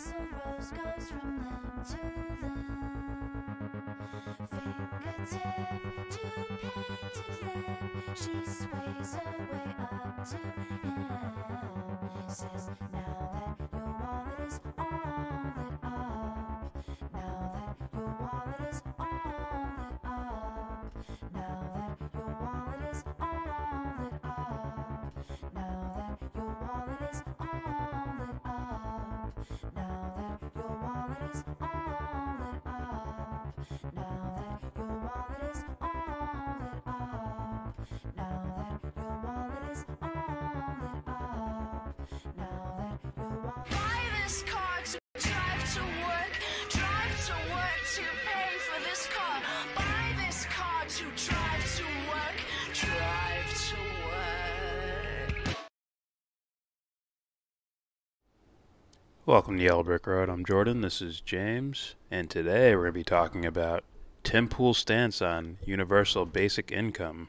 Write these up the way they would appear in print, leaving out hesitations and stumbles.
As a rose goes from limb to limb, fingertip to painted lip, she sways her way up to him. Says, now that your wallet is all lit up, now that your wallet is all lit up, now that your wallet is all lit up, now that your wallet is all lit up, now that your wallet is all lit up, now that your wallet is all lit up, now that your wallet is all lit up, now that your wallet. Buy this car to drive to work to pay for this car. Buy this car to drive to work. Welcome to Yellow Brick Road. I'm Jordan. This is James. And today we're going to be talking about Tim Pool's stance on universal basic income.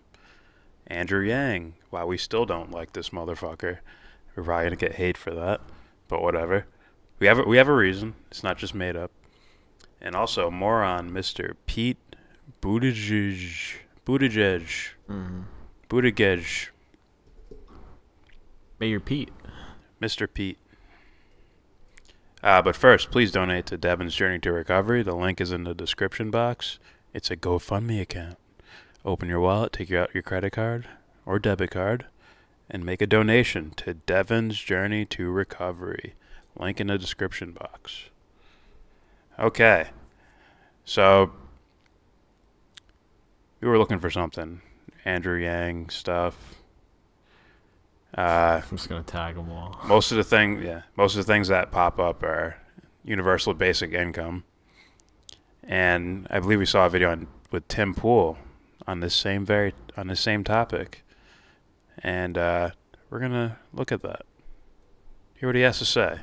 Andrew Yang. Wow, we still don't like this motherfucker. We're probably going to get hate for that. But whatever. We have a reason. It's not just made up. And also more on Mr. Pete Buttigieg. Buttigieg. Mayor Pete. Mr. Pete. But first, please donate to Devon's Journey to Recovery. The link is in the description box. It's a GoFundMe account. Open your wallet, take out your credit card or debit card, and make a donation to Devon's Journey to Recovery. Link in the description box. Okay. So, we were looking for something. Andrew Yang stuff. I'm just gonna tag them all. Most of the things that pop up are universal basic income, and I believe we saw a video with Tim Pool on this same topic, and we're gonna look at that. Hear what he has to say.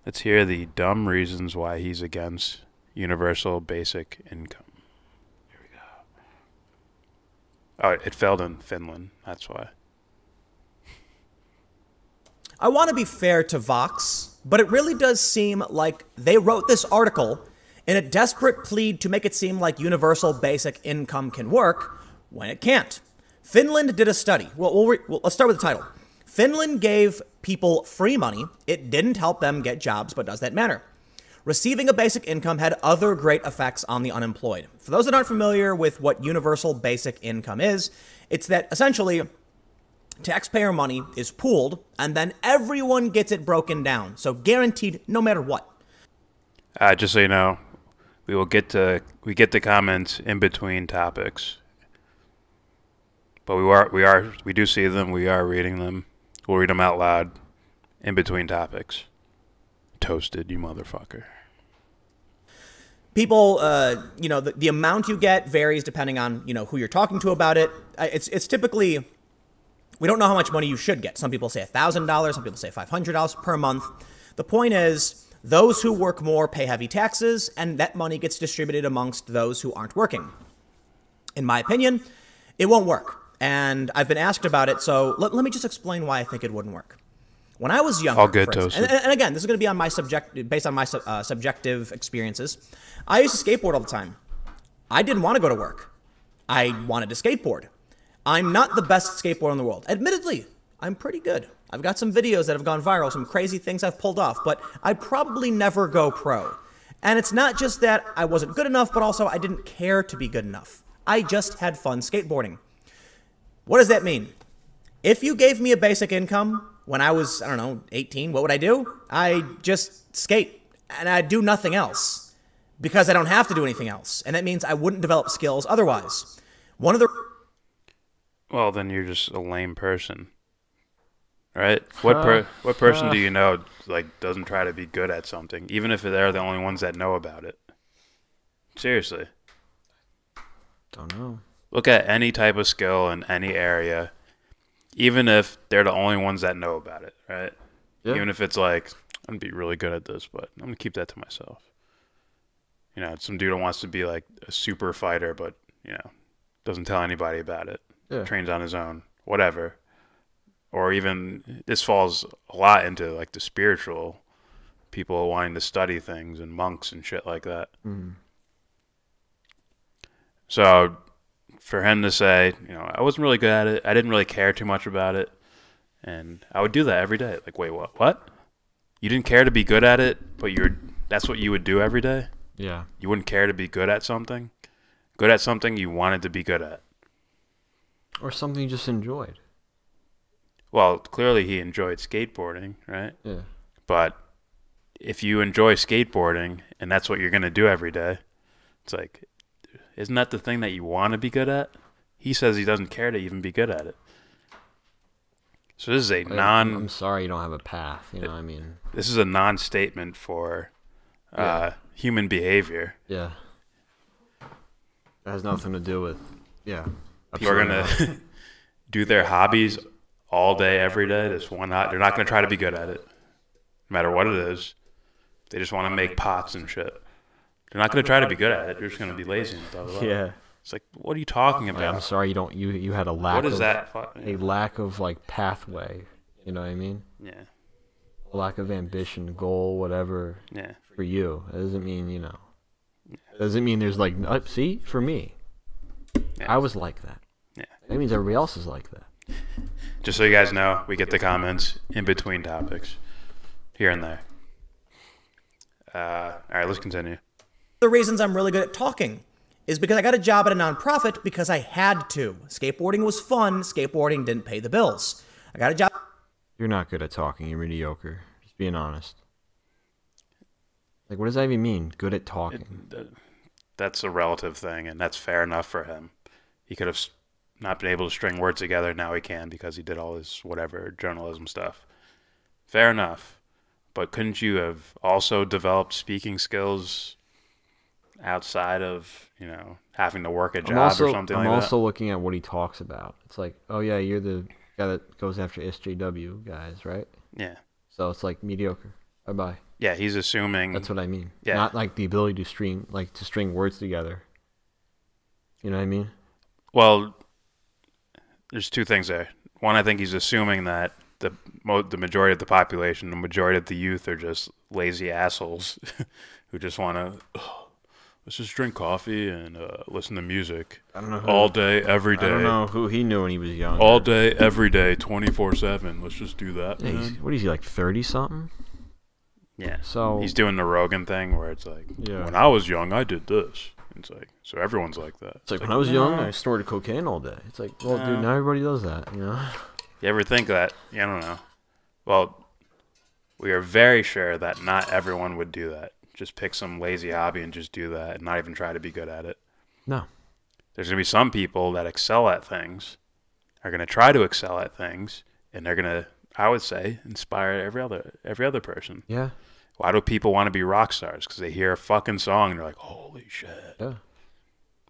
Let's hear the dumb reasons why he's against universal basic income. Here we go. Oh, it failed in Finland. That's why. I want to be fair to Vox, but it really does seem like they wrote this article in a desperate plea to make it seem like universal basic income can work when it can't. Finland did a study. Well, let's start with the title. Finland gave people free money. It didn't help them get jobs, but does that matter? Receiving a basic income had other great effects on the unemployed. For those that aren't familiar with what universal basic income is, it's that essentially taxpayer money is pooled, and then everyone gets it broken down. So guaranteed, no matter what. Just so you know, we get the comments in between topics, but we do see them. We are reading them. We'll read them out loud in between topics. Toasted, you motherfucker. People, the amount you get varies depending on who you're talking to about it. It's typically. We don't know how much money you should get. Some people say $1,000. Some people say $500 per month. The point is, those who work more pay heavy taxes, and that money gets distributed amongst those who aren't working. In my opinion, it won't work. And I've been asked about it, so let me just explain why I think it wouldn't work. When I was younger, all good, Toasted. And again, this is going to be on based on my subjective experiences. I used to skateboard all the time. I didn't want to go to work. I wanted to skateboard. I'm not the best skateboarder in the world. Admittedly, I'm pretty good. I've got some videos that have gone viral, some crazy things I've pulled off, but I'd probably never go pro. And it's not just that I wasn't good enough, but also I didn't care to be good enough. I just had fun skateboarding. What does that mean? If you gave me a basic income when I was, 18, what would I do? I just skate, and I'd do nothing else because I don't have to do anything else. And that means I wouldn't develop skills otherwise. Well, then you're just a lame person, right? What person do you know doesn't try to be good at something, even if they're the only ones that know about it? Seriously. Don't know. Look at any type of skill in any area, even if they're the only ones that know about it, right? Yeah. Even if it's like, I'm going to be really good at this, but I'm going to keep that to myself. Some dude who wants to be like a super fighter, but, doesn't tell anybody about it. Yeah. Trains on his own, whatever. Or even, this falls a lot into like the spiritual people wanting to study things and monks and shit like that. So for him to say, I wasn't really good at it. I didn't really care too much about it. And I would do that every day. Like, wait, what? What? You didn't care to be good at it, but that's what you would do every day? Yeah. You wouldn't care to be good at something? Good at something you wanted to be good at. Or something you just enjoyed. Well, clearly he enjoyed skateboarding, right? Yeah. But if you enjoy skateboarding and that's what you're going to do every day, it's like, isn't that the thing that you want to be good at? He says he doesn't care to even be good at it. So this is a I'm sorry you don't have a path, what I mean? This is a non-statement for human behavior. Yeah. It has nothing to do with, People are going to do their hobbies all day, every day. They're not going to try to be good at it, no matter what it is. They just want to make pots and shit. They're not going to try to be good at it. They're just going to be lazy and blah, blah, blah. Yeah. It's like, what are you talking about? I'm sorry you had a lack What is of that? a lack of like pathway, you know what I mean? Yeah. A lack of ambition, goal, whatever. Yeah. For you. It doesn't mean, It doesn't mean there's like see, for me. Yeah. I was like that. Yeah. That means everybody else is like that. Just so you guys know, we get the comments in between topics, here and there. All right, let's continue. The reasons I'm really good at talking is because I got a job at a nonprofit because I had to. Skateboarding was fun. Skateboarding didn't pay the bills. I got a job. You're not good at talking. You're mediocre. Just being honest. Like, what does that even mean? Good at talking. That's a relative thing, and that's fair enough for him. He could have not been able to string words together. Now he can because he did all his whatever journalism stuff. Fair enough. But couldn't you have also developed speaking skills outside of, having to work a job or something like that? I'm also looking at what he talks about. It's like, oh yeah, you're the guy that goes after SJW guys, right? Yeah. So it's like mediocre. Bye-bye. Yeah, he's assuming. That's what I mean. Yeah. Not like the ability to string words together. You know what I mean? Well, there's two things there. One, I think he's assuming that the majority of the population, the majority of the youth are just lazy assholes who just want to, let's just drink coffee and listen to music. I don't know all day, every day. I don't know who he knew when he was young. All day, every day, 24/7. Let's just do that. Yeah, what is he, like 30-something? Yeah. So he's doing the Rogan thing where it's like, yeah. When I was young, I did this. It's like, so everyone's like that. It's like when I was young, I snorted cocaine all day. It's like, well, dude, now everybody does that, You ever think that? Yeah, I don't know. Well, we are very sure that not everyone would do that. Just pick some lazy hobby and just do that and not even try to be good at it. No. There's going to be some people that excel at things, are going to try to excel at things, and they're going to, I would say, inspire every other person. Yeah. Why do people want to be rock stars? Because they hear a fucking song and they're like, holy shit. Yeah.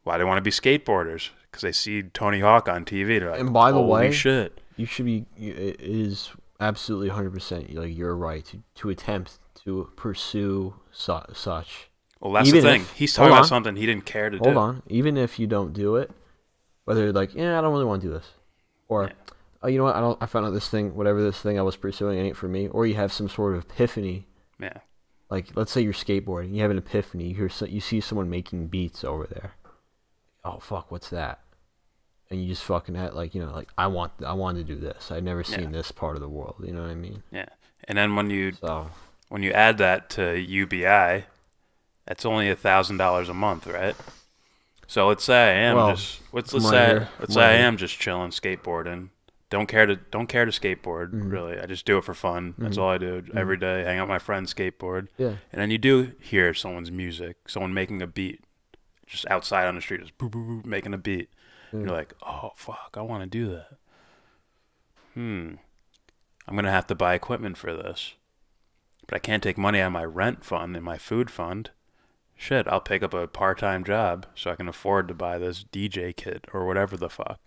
Why do they want to be skateboarders? Because they see Tony Hawk on TV. They're like, and by the holy way, shit. You should be, it is absolutely 100%, like, you're right to attempt to pursue such. Well, that's Even the thing. if- He's talking hold about on. something he didn't care to do. Hold on. Even if you don't do it, whether like, I don't really want to do this. Or, oh, you know what, I found out this thing, whatever this thing I was pursuing ain't for me. Or you have some sort of epiphany. Yeah. Like, let's say you're skateboarding. You have an epiphany. You see someone making beats over there. Oh, fuck, what's that? And you just fucking had, like, I want to do this. I've never seen this part of the world. You know what I mean? Yeah. And then when you So, add that to UBI, that's only $1,000 a month, right? So let's say I am let's say I am just chilling, skateboarding. Don't care to skateboard, really. I just do it for fun. That's all I do every day. Hang out with my friends, skateboard. yeah. And then you do hear someone's music, someone making a beat, just outside on the street, just boop, boop, boop, making a beat. And you're like, oh, fuck, I want to do that. I'm going to have to buy equipment for this. But I can't take money out of my rent fund and my food fund. Shit, I'll pick up a part-time job so I can afford to buy this DJ kit or whatever the fuck.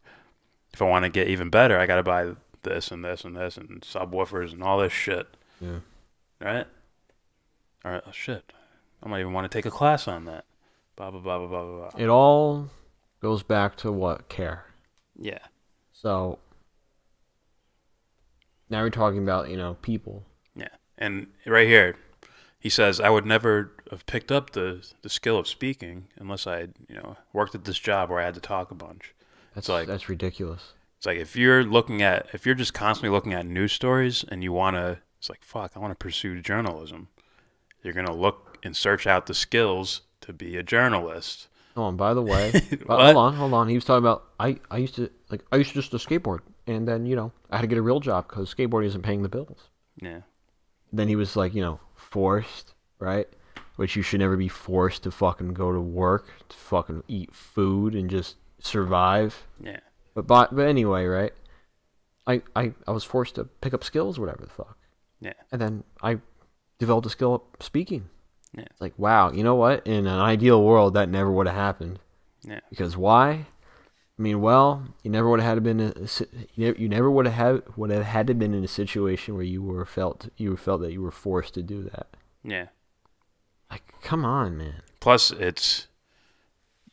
If I want to get even better, I got to buy this and this and this and subwoofers and all this shit. Yeah. Right? All right, shit. I might even want to take a class on that. Blah, blah, blah, blah, blah, blah. It all goes back to what? Care. Yeah. So, now we're talking about, people. Yeah. And right here, He says, I would never have picked up the skill of speaking unless I had, worked at this job where I had to talk a bunch. That's ridiculous. It's like if you're just constantly looking at news stories and you want to, it's like, fuck, I want to pursue journalism. You're going to look and search out the skills to be a journalist. Oh, and by the way, What? hold on. He was talking about I used to just to skateboard, and then I had to get a real job because skateboarding isn't paying the bills. Yeah. Then he was like, forced, right? Which you should never be forced to fucking go to work, to fucking eat food and just survive. Yeah. But anyway, right? I was forced to pick up skills, whatever the fuck. Yeah. And then I developed a skill of speaking. Yeah. It's like, wow, you know what? In an ideal world, that never would have happened. Yeah. Because why? I mean, well, you never would have had to been you never would have had to been in a situation where you felt that you were forced to do that. Yeah. Like, come on, man. Plus,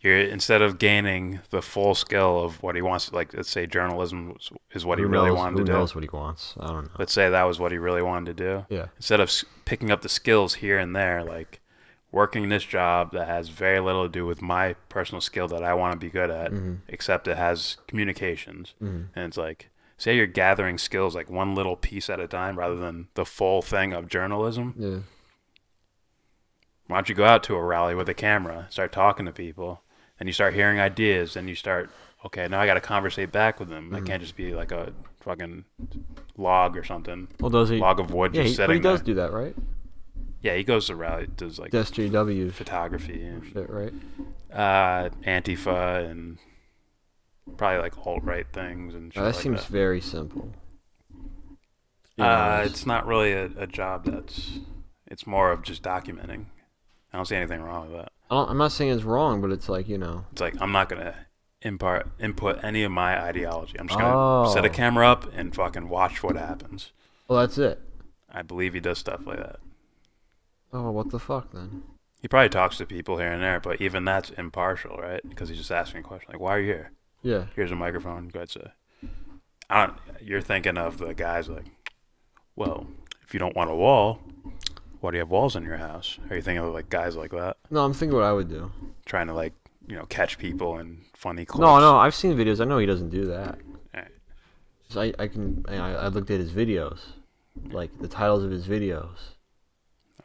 you're instead of gaining the full skill of what he wants, like let's say journalism is what he really wanted to do. Who knows what he wants? I don't know. Let's say that was what he really wanted to do. Yeah. Instead of picking up the skills here and there, like working this job that has very little to do with my personal skill that I want to be good at, except it has communications. And it's like, say you're gathering skills like one little piece at a time rather than the full thing of journalism. Yeah. Why don't you go out to a rally with a camera, start talking to people, and you start hearing ideas, and you start, okay, now I got to conversate back with them. I can't just be like a fucking log or something. Well, does he? Log of wood Yeah, just but sitting he does there. do that, right? Yeah, he goes to rally, does like SJW photography and shit, right? Antifa and probably like alt-right things and shit That like seems that. very simple. Yeah, It's not really a job it's more of just documenting. I don't see anything wrong with that. I'm not saying it's wrong, but it's like, It's like, I'm not going to input any of my ideology. I'm just going to set a camera up and fucking watch what happens. Well, that's it. I believe he does stuff like that. Oh, what the fuck then? He probably talks to people here and there, but even that's impartial, right? Because he's just asking a question like, why are you here? Yeah. Here's a microphone. Go ahead, say. You're thinking of the guys like, well, if you don't want a wall, why do you have walls in your house? Are you thinking of like guys like that? No, I'm thinking what I would do. Trying to like, catch people in funny clips. No, I've seen videos. I know he doesn't do that. Right. So I looked at his videos, like the titles of his videos,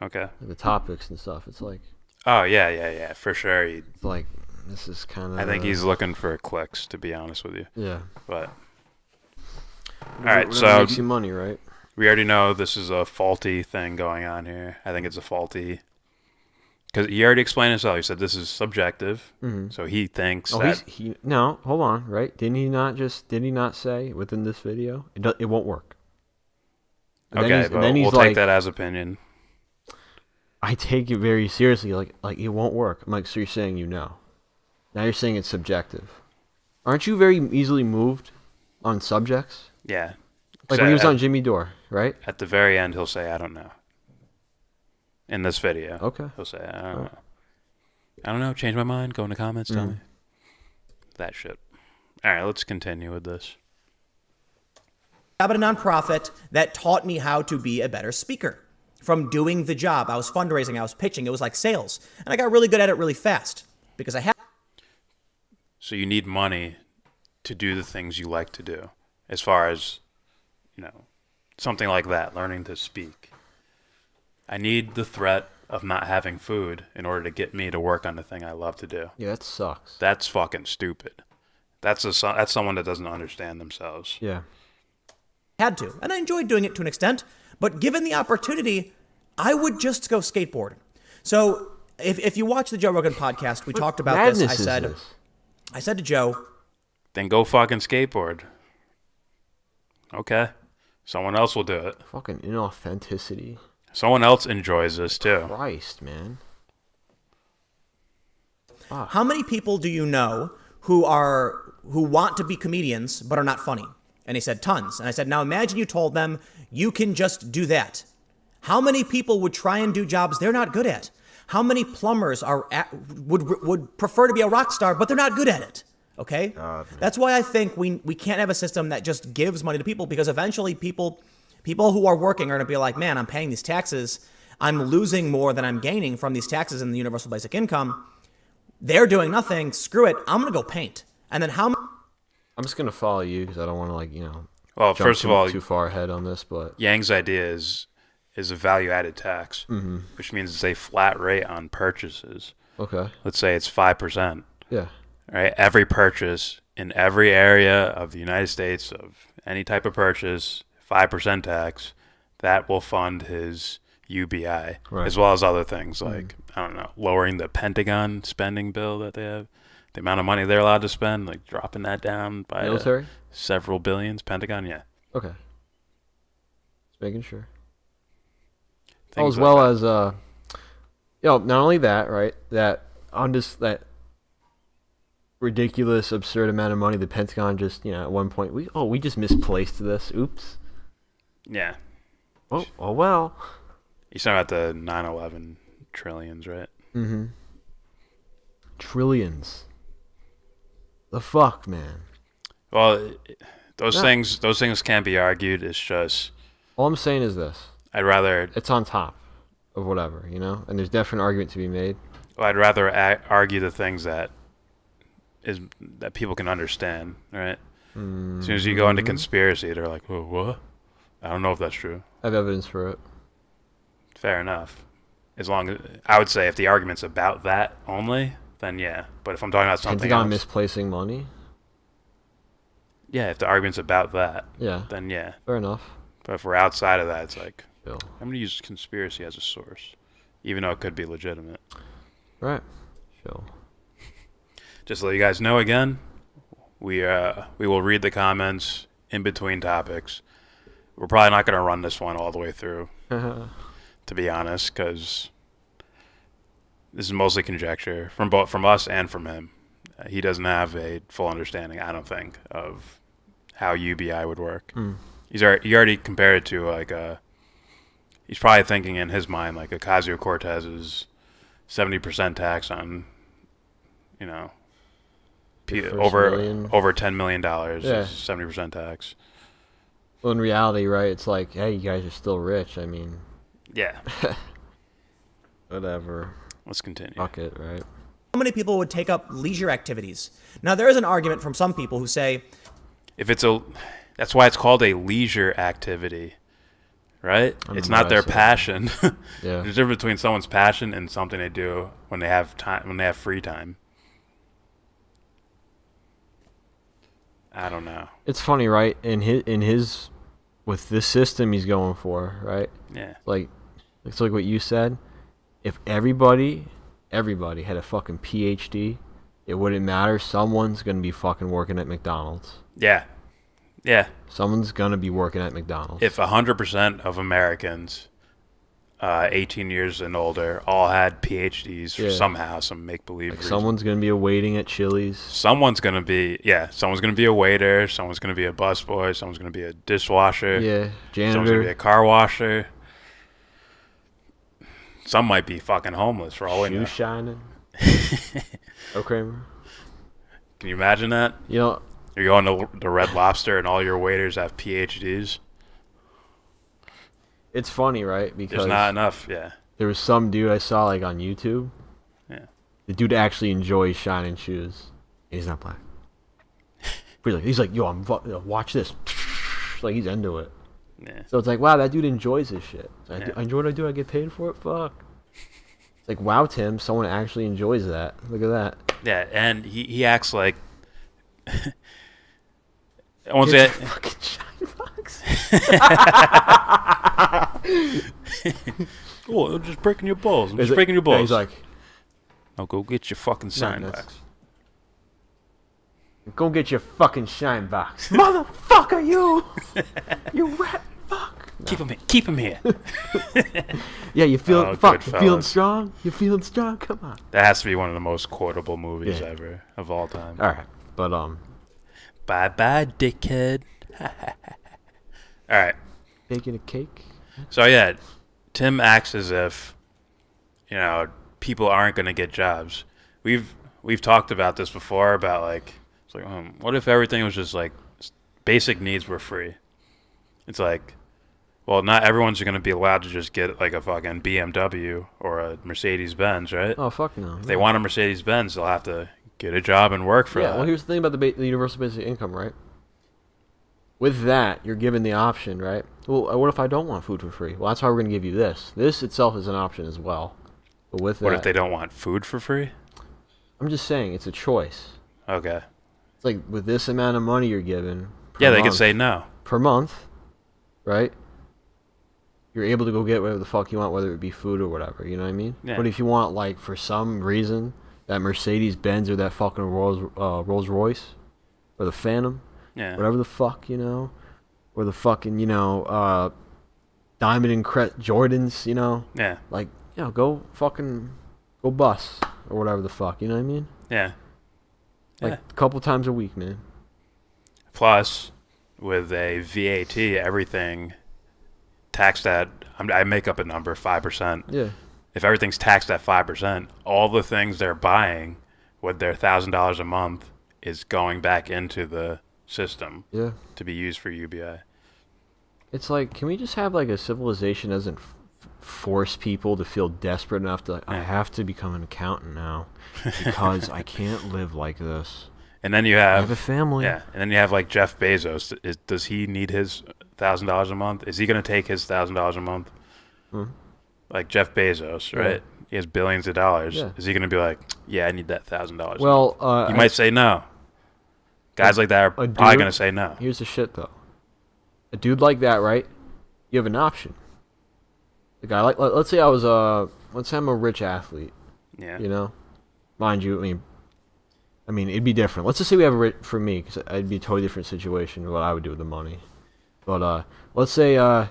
Okay. the topics and stuff. It's like, Oh, yeah, for sure. it's like this is kind of. I think he's looking for clicks, to be honest with you. Yeah. But, all right, Whatever so makes you money, right? we already know this is a faulty thing going on here. I think it's a faulty, because he already explained himself. He said this is subjective, so he thinks Oh, that. no, hold on, right? Did he not say within this video it won't work? And Okay, but we'll take that as opinion. I take it very seriously. Like it won't work. I'm like, so you're saying Now you're saying it's subjective. Aren't you very easily moved on subjects? Yeah. Like when he was on Jimmy Dore, right? At the very end, he'll say, I don't know. In this video. Okay. He'll say, I don't know. I don't know. Change my mind. Go in the comments. Tell me. That shit. All right, let's continue with this. Job at a nonprofit that taught me how to be a better speaker. From doing the job, I was fundraising, I was pitching. It was like sales. And I got really good at it really fast because I had. So you need money to do the things you like to do. As far as, something like that, learning to speak. I need the threat of not having food in order to get me to work on the thing I love to do. Yeah, that sucks. That's fucking stupid. That's someone that doesn't understand themselves. Yeah. Had to, and I enjoyed doing it to an extent, but given the opportunity, I would just go skateboard. So if you watch the Joe Rogan podcast, we talked about this. I said to Joe, then go fucking skateboard. Okay. Someone else will do it. Fucking inauthenticity. Someone else enjoys this too. Christ, man. how many people do you know who want to be comedians but are not funny? And he said, tons. And I said, now imagine you told them you can just do that. How many people would try and do jobs they're not good at? How many plumbers would prefer to be a rock star, but they're not good at it? Okay? That's why I think we can't have a system that just gives money to people, because eventually people who are working are going to be like, man, I'm paying these taxes. I'm losing more than I'm gaining from these taxes and the universal basic income. They're doing nothing. Screw it. I'm going to go paint. And then how... I'm just gonna follow you because I don't want to like Well, jump first of all, too far ahead on this, but Yang's idea is a value-added tax, which means it's a flat rate on purchases. okay, Let's say it's 5%. yeah, Right, every purchase in every area of the United States of any type of purchase, 5% tax, that will fund his UBI, Right. as well as other things like I don't know, lowering the Pentagon spending bill that they have. The amount of money they're allowed to spend, like dropping that down by military. several billions. Pentagon, yeah. Okay, just making sure. Things as like well that. as not only that, right? That on just that ridiculous, absurd amount of money the Pentagon just at one point we just misplaced this. Oops. Yeah. Oh well. You're talking about the 9/11 trillions, right? Mm-hmm. Trillions. The fuck, man. Well, those Yeah. things can't be argued. It's just All I'm saying is this: I'd rather it's on top of whatever, and there's definitely an argument to be made. argue the things that people can understand, right? As soon as you go into conspiracy, they're like, "Whoa, what? I don't know if that's true." I have evidence for it. Fair enough. As long as I would say if the argument's about that only, then yeah. But if I'm talking about something Pentagon else, misplacing money. yeah, if the argument's about that, Yeah, then yeah. fair enough. But if we're outside of that, it's like Chill. I'm gonna use conspiracy as a source, even though it could be legitimate. Right. Chill. Just to let you guys know again, we will read the comments in between topics. We're probably not gonna run this one all the way through, to be honest, because this is mostly conjecture from us and from him. He doesn't have a full understanding, I don't think, of how UBI would work. He already compared it to like he's probably thinking in his mind like Ocasio-Cortez's 70% tax on Your first over million. $10 million Yeah. is 70% tax. Well, in reality, right? It's like, hey, you guys are still rich. I mean, Yeah. whatever. Let's continue. Fuck it, right? How many people would take up leisure activities? Now, there is an argument from some people who say, That's why it's called a leisure activity, right? I It's remember not I their said that. passion. Yeah. There's a difference between someone's passion and something they do when they have time, when they have free time. I don't know. It's funny, right? In his with this system he's going for, right? Yeah. Like, it's like what you said. If everybody had a fucking PhD, it wouldn't matter. Someone's gonna be fucking working at McDonald's. Yeah. Yeah. Someone's gonna be working at McDonald's. If 100% of Americans, 18 years and older, all had PhDs Yeah. somehow, some make-believe like reason. someone's gonna be waiting at Chili's. Someone's gonna be a waiter. Someone's gonna be a busboy. Someone's gonna be a dishwasher. Yeah, Someone's gonna be a janitor. car washer. Some might be fucking homeless for all we Shoe know. shining. Oh, Kramer. Can you imagine that? You're going to the Red Lobster and all your waiters have PhDs. it's funny, right? Because There's not enough. Yeah. there was some dude I saw like on YouTube. Yeah. The dude actually enjoys shining shoes. He's not black. But he's like, yo, watch this. Like, he's into it. Yeah. So it's like, wow, that dude enjoys this shit. So Yeah. I enjoy what I do. I get paid for it. Fuck. It's like, wow, Tim, someone actually enjoys that. Look at that. Yeah, and he acts like. I won't Get say your fucking shine box. oh, I'm just breaking your balls. I'm He's just like- breaking your yeah, balls. He's like, I'll go get your fucking sign that's- box. go get your fucking shine box. Motherfucker, you. You rat fuck. Keep him here. Yeah, you feel Oh, fuck. You feeling Goodfellas. strong? You feeling strong? Come on. That has to be one of the most quotable movies Yeah. ever of all time. All right, but Bye bye, dickhead. All right. baking a cake. So yeah, Tim acts as if people aren't going to get jobs. We've talked about this before about like it's like what if everything was just like basic needs were free? It's like, Well, not everyone's going to be allowed to just get like a fucking BMW or a Mercedes Benz, right? Oh fuck no. If they want a Mercedes Benz, they'll have to get a job and work for Yeah. that. Well, here's the thing about the universal basic income, right? With that, you're given the option, right? Well, what if I don't want food for free? Well, that's why we're going to give you this. This itself is an option as well. But with What that, if they don't want food for free? I'm just saying, it's a choice. Okay. It's like with this amount of money you're given. Yeah, they could say no. Per month, right? You're able to go get whatever the fuck you want, whether it be food or whatever. You know what I mean? Yeah. But if you want, like, for some reason, that Mercedes Benz or that fucking Rolls Royce or the Phantom, Yeah. whatever the fuck, you know, or the fucking, you know, Diamond and Cret Jordans, you know, Yeah. like, you know, go bus or whatever the fuck. You know what I mean? Yeah. Like Yeah. a couple times a week, man. Plus, with a VAT, everything taxed at, I make up a number, 5%. Yeah. If everything's taxed at 5%, all the things they're buying with their $1,000 a month is going back into the system Yeah. to be used for UBI. It's like, can we just have like a civilization that doesn't force people to feel desperate enough to, like, I have to become an accountant now because I can't live like this. And then you I have, have a family. yeah, and then you have like Jeff Bezos. Does he need his $1,000 a month? Is he going to take his $1,000 a month? Hmm. Like Jeff Bezos, right? Yeah. He has billions of dollars. Yeah. Is he going to be like, yeah, I need that $1,000? Well, You might say no. Guys like that are a probably dude- going to say no. Here's the shit, though. A dude like that, right? You have an option. The guy, like, let's say let's say I'm a rich athlete. Yeah. You know, mind you, I mean, it'd be different. Let's just say we have for me, because it'd be a totally different situation than what I would do with the money. But let's say, let's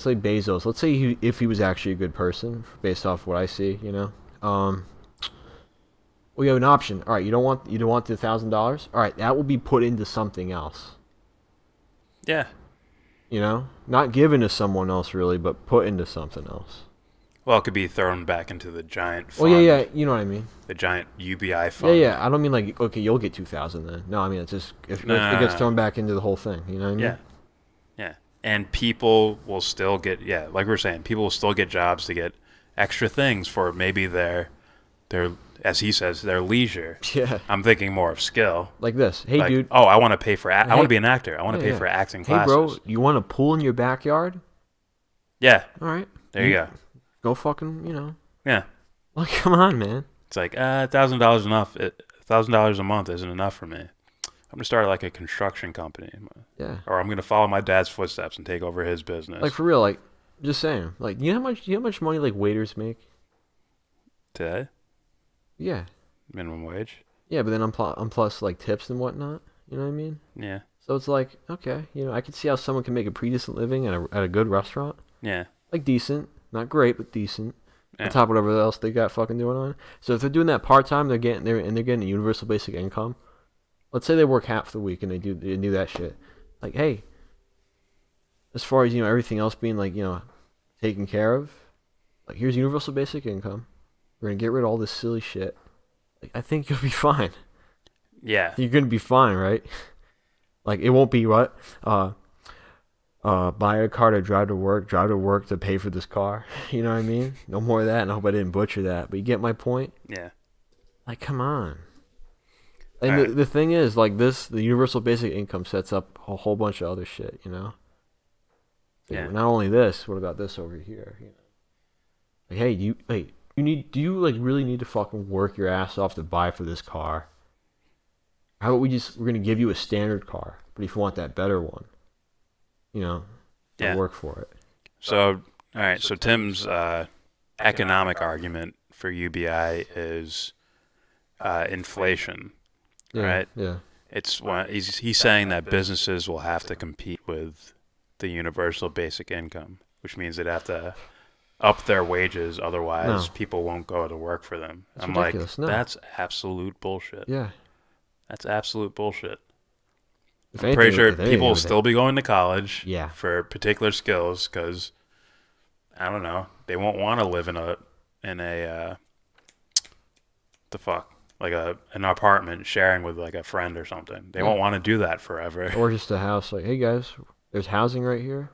say Bezos. Let's say if he was actually a good person, based off what I see, you know. Well, you have an option. All right, you don't want the $1,000. All right, that will be put into something else. Yeah. You know, not given to someone else really, but put into something else. Well, it could be thrown back into the giant fund. Well, yeah, you know what I mean. The giant UBI fund. Yeah. I don't mean like, okay, you'll get 2,000 then. No, I mean it's just it gets thrown back into the whole thing. You know what I mean? Yeah. Yeah. And people will still get, like we were saying, people will still get jobs to get extra things for maybe their as he says, their leisure. Yeah. I'm thinking more of skill. Like this. Hey, like, dude. Oh, I want to pay for. I Hey. want to be an actor. I want to pay Yeah. for acting Hey, classes. bro, you want a pool in your backyard? Yeah. All right. There you go. Go fucking, you know. Yeah. Like, come on, man. It's like $1,000 enough. $1,000 a month isn't enough for me. I'm gonna start like a construction company. Yeah. Or I'm gonna follow my dad's footsteps and take over his business. Like for real, like just saying. Like, you know how much money like waiters make? Today, Yeah. minimum wage. Yeah, but then I'm plus like tips and whatnot. You know what I mean? Yeah. So it's like, okay, you know, I could see how someone can make a pretty decent living at a good restaurant. Yeah. Like decent, not great, but decent. Yeah. On top of whatever else they got fucking doing on. So if they're doing that part time, they're getting a universal basic income. Let's say they work half the week and they do that shit. Like, hey, as far as, you know, everything else being like, you know, taken care of, like, here's universal basic income. We're gonna get rid of all this silly shit. Like, I think you'll be fine. Yeah. You're gonna be fine, right? Like, it won't be what buy a car to drive to work to pay for this car. You know what I mean? No more of that, and I hope I didn't butcher that. But you get my point? Yeah. Like, come on. And Alright. the thing is, like, the universal basic income sets up a whole bunch of other shit, you know? Yeah. Not only this, what about this over here? You know? Like, hey, do you like really need to fucking work your ass off to buy for this car? How about we're gonna give you a standard car, but if you want that better one, you know, Yeah. work for it. So, all right. So Tim's economic argument for UBI is inflation, Yeah, right? Yeah. It's he's saying that businesses will have to compete with the universal basic income, which means they'd have to up their wages, otherwise No. people won't go to work for them. That's I'm ridiculous. like, No. that's absolute bullshit. Yeah. That's absolute bullshit. If I'm pretty anything, sure if anything, people will with still be going to college Yeah. for particular skills because, I don't know, they won't want to live in a the fuck, like an apartment sharing with like a friend or something. They Yeah. won't want to do that forever. Or just a house, like, hey guys, there's housing right here.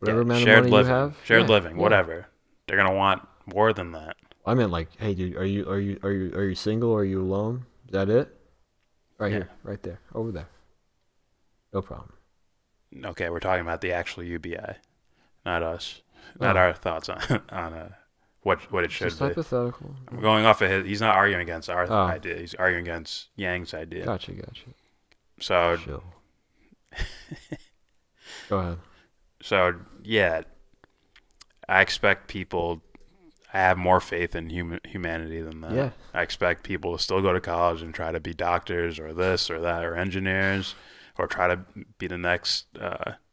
whatever amount shared of money living, you have. shared Yeah, living, yeah. whatever. They're gonna want more than that. I meant like, hey, dude, are you single or are you alone? Is that it? Right here, right there, over there. No problem. Okay, we're talking about the actual UBI, not us, not our thoughts on what it should Just be. hypothetical. I'm going off of his. He's not arguing against our Oh. idea. He's arguing against Yang's idea. Gotcha. So, Chill. Go ahead. so yeah, I expect people. I have more faith in humanity than that. Yeah. I expect people to still go to college and try to be doctors or this or that or engineers or try to be the next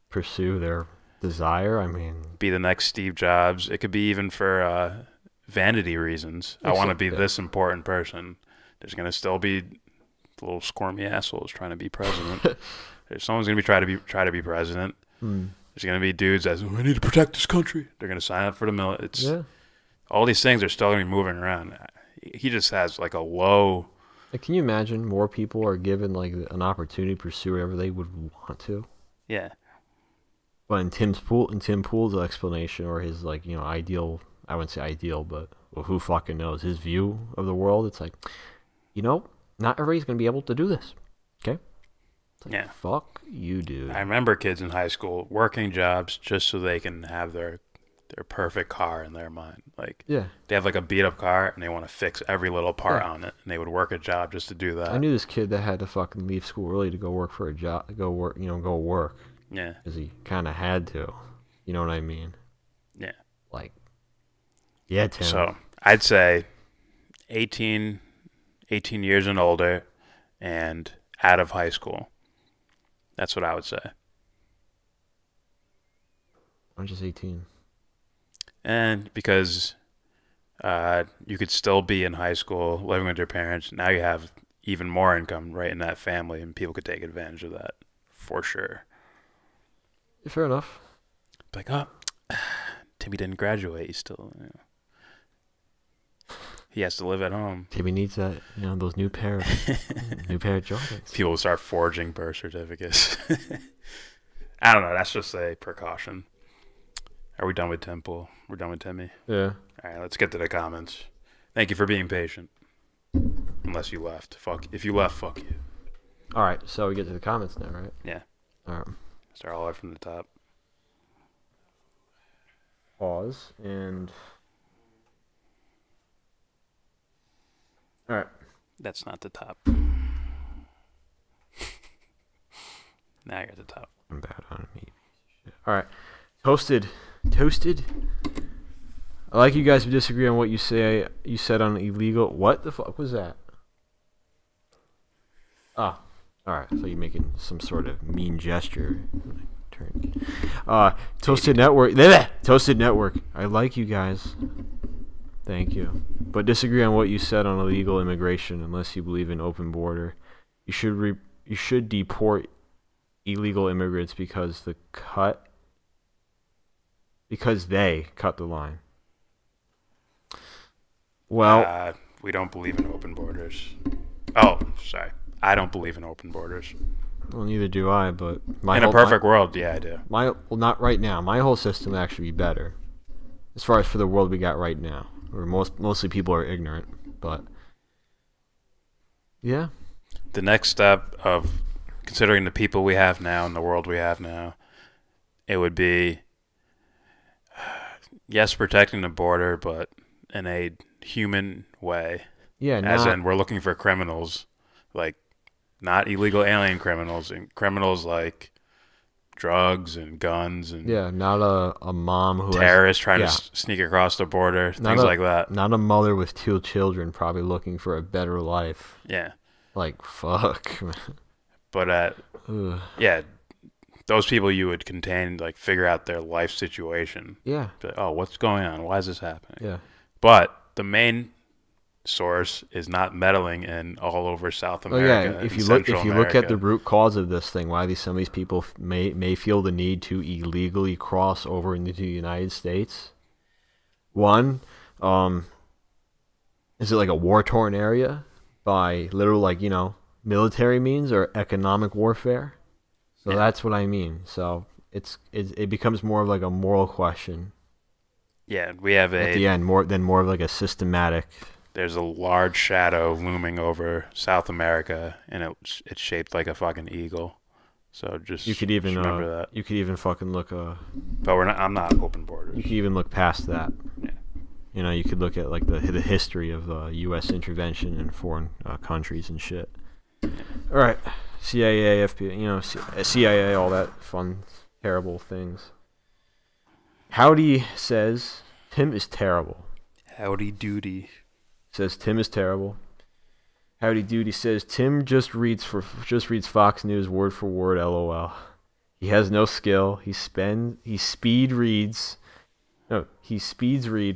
Pursue their desire. I mean, be the next Steve Jobs. It could be even for vanity reasons. I want to be this important person. There's going to still be little squirmy assholes trying to be president. Someone's going to try to be president. There's going to be dudes that I need to protect this country. They're going to sign up for the military. All these things are still going to be moving around. He just has like a low. Like, can you imagine more people are given like an opportunity to pursue whatever they would want to? Yeah. But in Tim Pool's explanation, or his ideal, I wouldn't say ideal, but who fucking knows, his view of the world, it's like, not everybody's gonna be able to do this. Okay? It's like, Yeah. Fuck you, dude. I remember kids in high school working jobs just so they can have their perfect car in their mind. Like, Yeah. they have like a beat up car and they want to fix every little part on it, and they would work a job just to do that. I knew this kid that had to fucking leave school early to go work for a job, go work. Yeah. Because he kind of had to. You know what I mean? Yeah. Like, yeah, Tim. So I'd say 18 years and older and out of high school. That's what I would say. I'm just 18. And because you could still be in high school living with your parents, now you have even more income right in that family, and people could take advantage of that for sure. Fair enough. Like, oh, Timmy didn't graduate. He's still, he has to live at home. Timmy needs that, those new pair of Jordans. People will start forging birth certificates. I don't know. That's just a precaution. Are we done with Temple? We're done with Timmy. Yeah. All right, let's get to the comments. Thank you for being patient. Unless you left. If you left, fuck you. All right, so we get to the comments now, right? Yeah. All right. Start all the way from the top. Pause and. All right. That's not the top. Now you're at the top. I'm bad on me. All right. Toasted. I like you guys to disagree on what you said on illegal. What the fuck was that? Ah. All right. So you're making some sort of mean gesture. Toasted Network. Toasted Network. I like you guys. Thank you. But disagree on what you said on illegal immigration unless you believe in open border. You should deport illegal immigrants because they cut the line. Well, we don't believe in open borders. Oh, sorry. I don't believe in open borders. Well, neither do I, but in a perfect world, yeah, I do. Not right now. My whole system would actually be better. As far as for the world we got right now. Where mostly people are ignorant, but yeah. The next step of considering the people we have now and the world we have now, it would be, yes, protecting the border, but in a human way. Yeah, as in we're looking for criminals, like not illegal alien criminals, and criminals like drugs and guns and not a mom who terrorists trying to sneak across the border, things like that. Not a mother with 2 children probably looking for a better life. Yeah. Like, fuck. But yeah, those people you would contain, like figure out their life situation. Yeah. Like, oh, what's going on? Why is this happening? Yeah. But the main source is not meddling in all over South America. If you look at the root cause of this thing, why some of these people may feel the need to illegally cross over into the United States. One, is it like a war-torn area by literal military means or economic warfare? So that's what I mean. So it becomes more of like a moral question Yeah, we have at the end, more of like a systematic. There's a large shadow looming over South America, and it's shaped like a fucking eagle. So just You could even just remember that. You could even fucking look But I'm not open borders. you could even look past that. Yeah. You know, you could look at like the history of U.S. intervention in foreign countries and shit. All right, CIA, FBI, CIA, all that fun, terrible things. Howdy says Tim is terrible. Howdy doody. Says Tim is terrible. Howdy Doody says Tim just reads Fox News word for word. LOL. He has no skill. He speeds read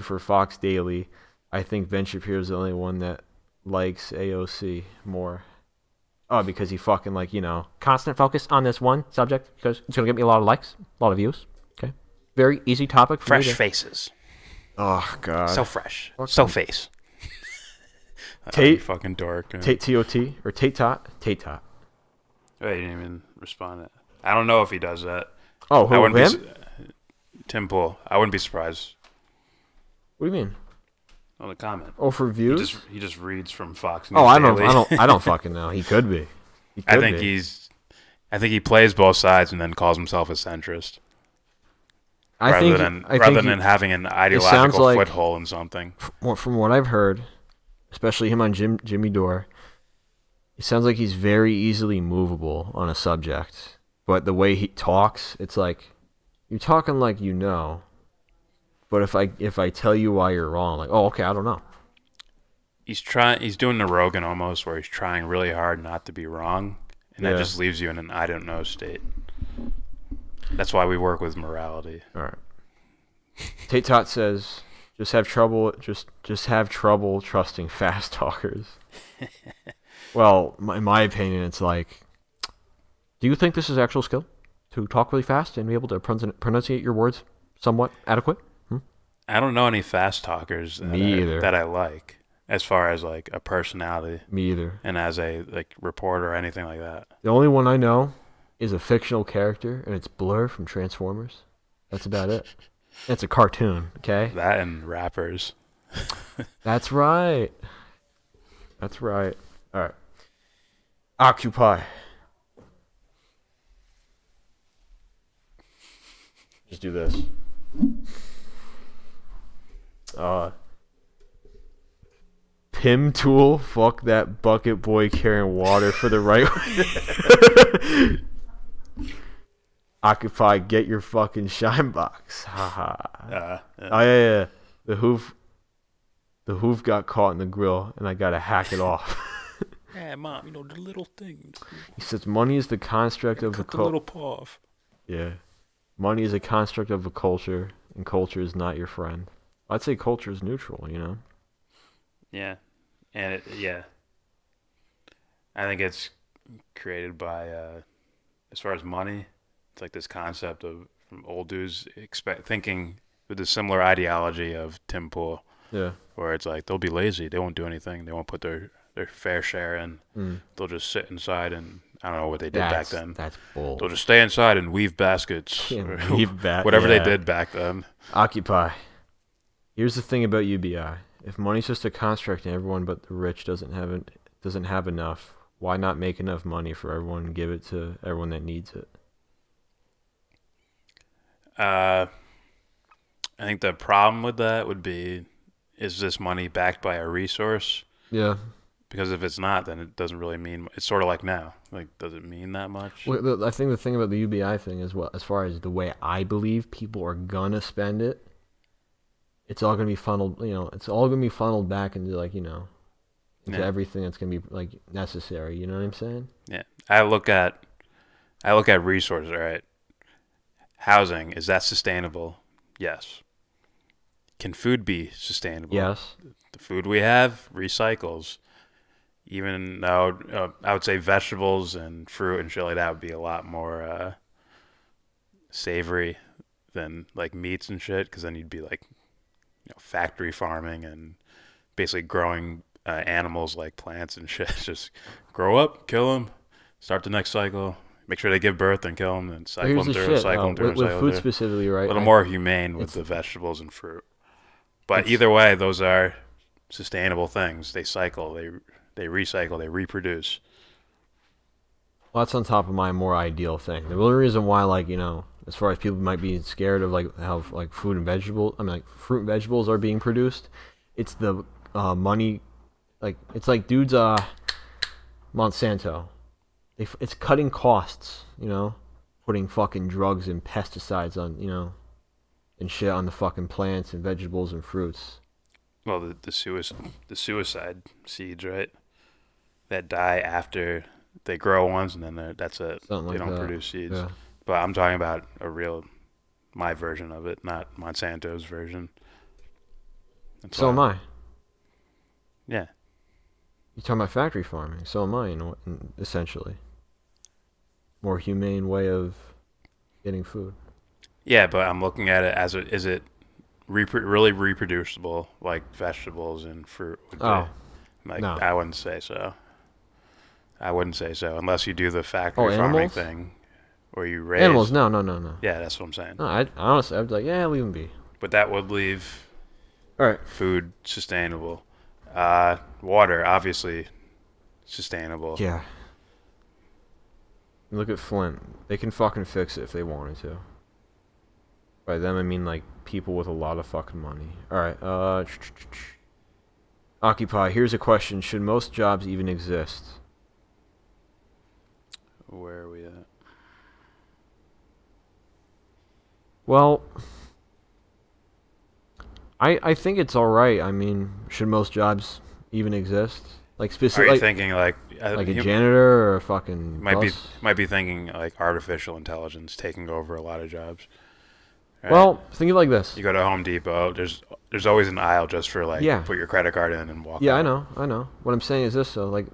for Fox Daily. I think Ben Shapiro's the only one that likes AOC more. Oh, because he fucking constant focus on this one subject because it's gonna get me a lot of likes, a lot of views. Okay, very easy topic. For me Fresh faces. Oh god. So fresh. So face. Tate, fucking dork. Tate T-O-T or Tate Tot. Wait, he didn't even respond. I don't know if he does that. Oh, I wouldn't him? Tim Pool. I wouldn't be surprised. What do you mean? On the comment. Oh, for views? He just reads from Fox News. Oh, I Daily. don't fucking know. He could be. I think he plays both sides and then calls himself a centrist. Rather than having an ideological foothold in something. From what I've heard, especially him on Jimmy Dore, it sounds like he's very easily movable on a subject. But the way he talks, it's like you're talking like you know. But if I tell you why you're wrong, like, oh, okay, I don't know. He's doing the Rogan almost, where he's trying really hard not to be wrong, and that just leaves you in an I don't know state. That's why we work with morality. All right. Tate Tot says, just have trouble trusting fast talkers. Well, in my opinion, it's like, do you think this is actual skill to talk really fast and be able to pronunciate your words somewhat adequate? I don't know any fast talkers that I like, as far as like a personality. Me either. And as a reporter or anything like that. The only one I know is a fictional character, and it's Blur from Transformers. That's about it. It's a cartoon, okay? That and rappers. That's right. All right. Occupy. Just do this. Pim Tool, fuck that bucket boy carrying water for the right way. Occupy, get your fucking shine box. Haha. Oh yeah. The hoof got caught in the grill, and I gotta hack it off. Yeah, Mom, the little things. He says money is the construct of a Cut the little paw off. Yeah. Money is a construct of a culture, and culture is not your friend. I'd say culture is neutral, Yeah. And I think it's created by, as far as money, it's like this concept of from old dudes thinking with a similar ideology of Tim Pool. Yeah. Where it's like they'll be lazy, they won't do anything, they won't put their fair share in. They'll just sit inside and I don't know what they did back then. That's bull. They'll just stay inside and weave baskets. Whatever they did back then. Occupy. Here's the thing about UBI. If money's just a construct and everyone but the rich doesn't have enough, why not make enough money for everyone and give it to everyone that needs it? I think the problem with that would be, is this money backed by a resource? Yeah. Because if it's not, then it doesn't really mean. It's sort of like now. Like, does it mean that much? Well, I think the thing about the UBI thing is, as far as the way I believe people are gonna spend it, it's all gonna be funneled. It's all gonna be funneled back into into everything that's gonna be necessary. You know what I'm saying? Yeah. I look at resources. All right. Housing, is that sustainable? Yes. Can food be sustainable? Yes. The food we have recycles. Even though I would say vegetables and fruit and shit like that would be a lot more savory than like meats and shit, because then you'd be like factory farming and basically growing animals like plants and shit. Just grow up, kill them, start the next cycle, make sure they give birth and kill them and But cycle here's them the through, shit. cycle them through, With and cycle food through. specifically, right? A little more humane with the vegetables and fruit. But either way, those are sustainable things. They cycle, they recycle, they reproduce. Well, that's on top of my more ideal thing. The only reason why, like, you know, as far as people might be scared of like how like fruit and vegetables are being produced, it's the money. Like, it's like dudes, Monsanto. It's cutting costs, you know, putting fucking drugs and pesticides on, you know, and shit on the fucking plants and vegetables and fruits. Well, the suicide seeds, right? That die after they grow ones, and then that's it. Something They like don't that. produce seeds. Yeah. But I'm talking about my version of it, not Monsanto's version. That's So am why- I. Yeah. You're talking about factory farming. So am I, essentially. More humane way of getting food. Yeah, but I'm looking at it as is it really reproducible like vegetables and fruit would be? Oh, Like, no. I wouldn't say so. I wouldn't say so unless you do the factory farming animals? thing where you raise Animals? No. Yeah, that's what I'm saying. No, honestly, I'd be like, yeah, leave them be. But that would leave All right. food sustainable. Water, obviously, sustainable. Yeah. Look at Flint. They can fucking fix it if they wanted to. By them, I mean, like, people with a lot of fucking money. Alright, Occupy, here's a question. Should most jobs even exist? Where are we at? Well, I think it's alright. I mean, should most jobs even exist? Like, Are you specifically, thinking like like a you janitor or a fucking might bus? be thinking like artificial intelligence taking over a lot of jobs? Right? Well, think of it like this. You go to Home Depot. There's always an aisle just for like Yeah. put your credit card in and walk. Yeah, out. I know. What I'm saying is this, though, like,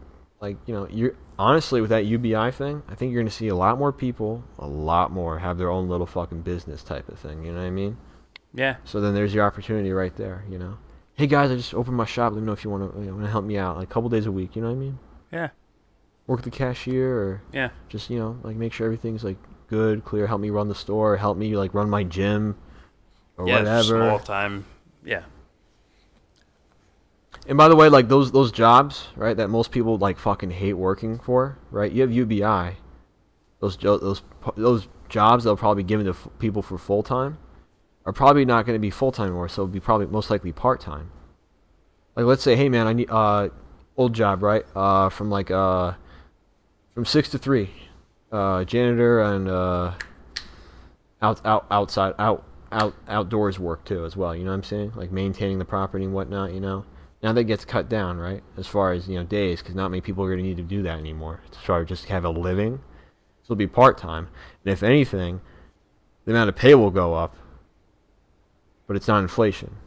you know, you're honestly with that UBI thing, I think you're gonna see a lot more people, have their own little fucking business type of thing. You know what I mean? Yeah. So then there's your opportunity right there. You know, hey guys, I just opened my shop. Let me know if you want to help me out, like a couple days a week. You know what I mean? Yeah. Work the cashier, or Yeah. just, you know, like make sure everything's like good, clear. Help me run the store. Help me like run my gym, or Yeah. whatever. Small time. Yeah. And by the way, like those jobs, right, that most people like fucking hate working for, right? You have UBI. Those jobs they'll probably be given to people for full time are probably not going to be full time anymore. So it'll be probably most likely part time. Like, let's say, hey man, I need old job, right? From 6 to 3, janitor and outdoors work too as well. You know what I'm saying? Like maintaining the property and whatnot. You know. Now that gets cut down, right? As far as, you know, days, because not many people are going to need to do that anymore. To try to just have a living. So it'll be part-time. And if anything, the amount of pay will go up. But it's not inflation.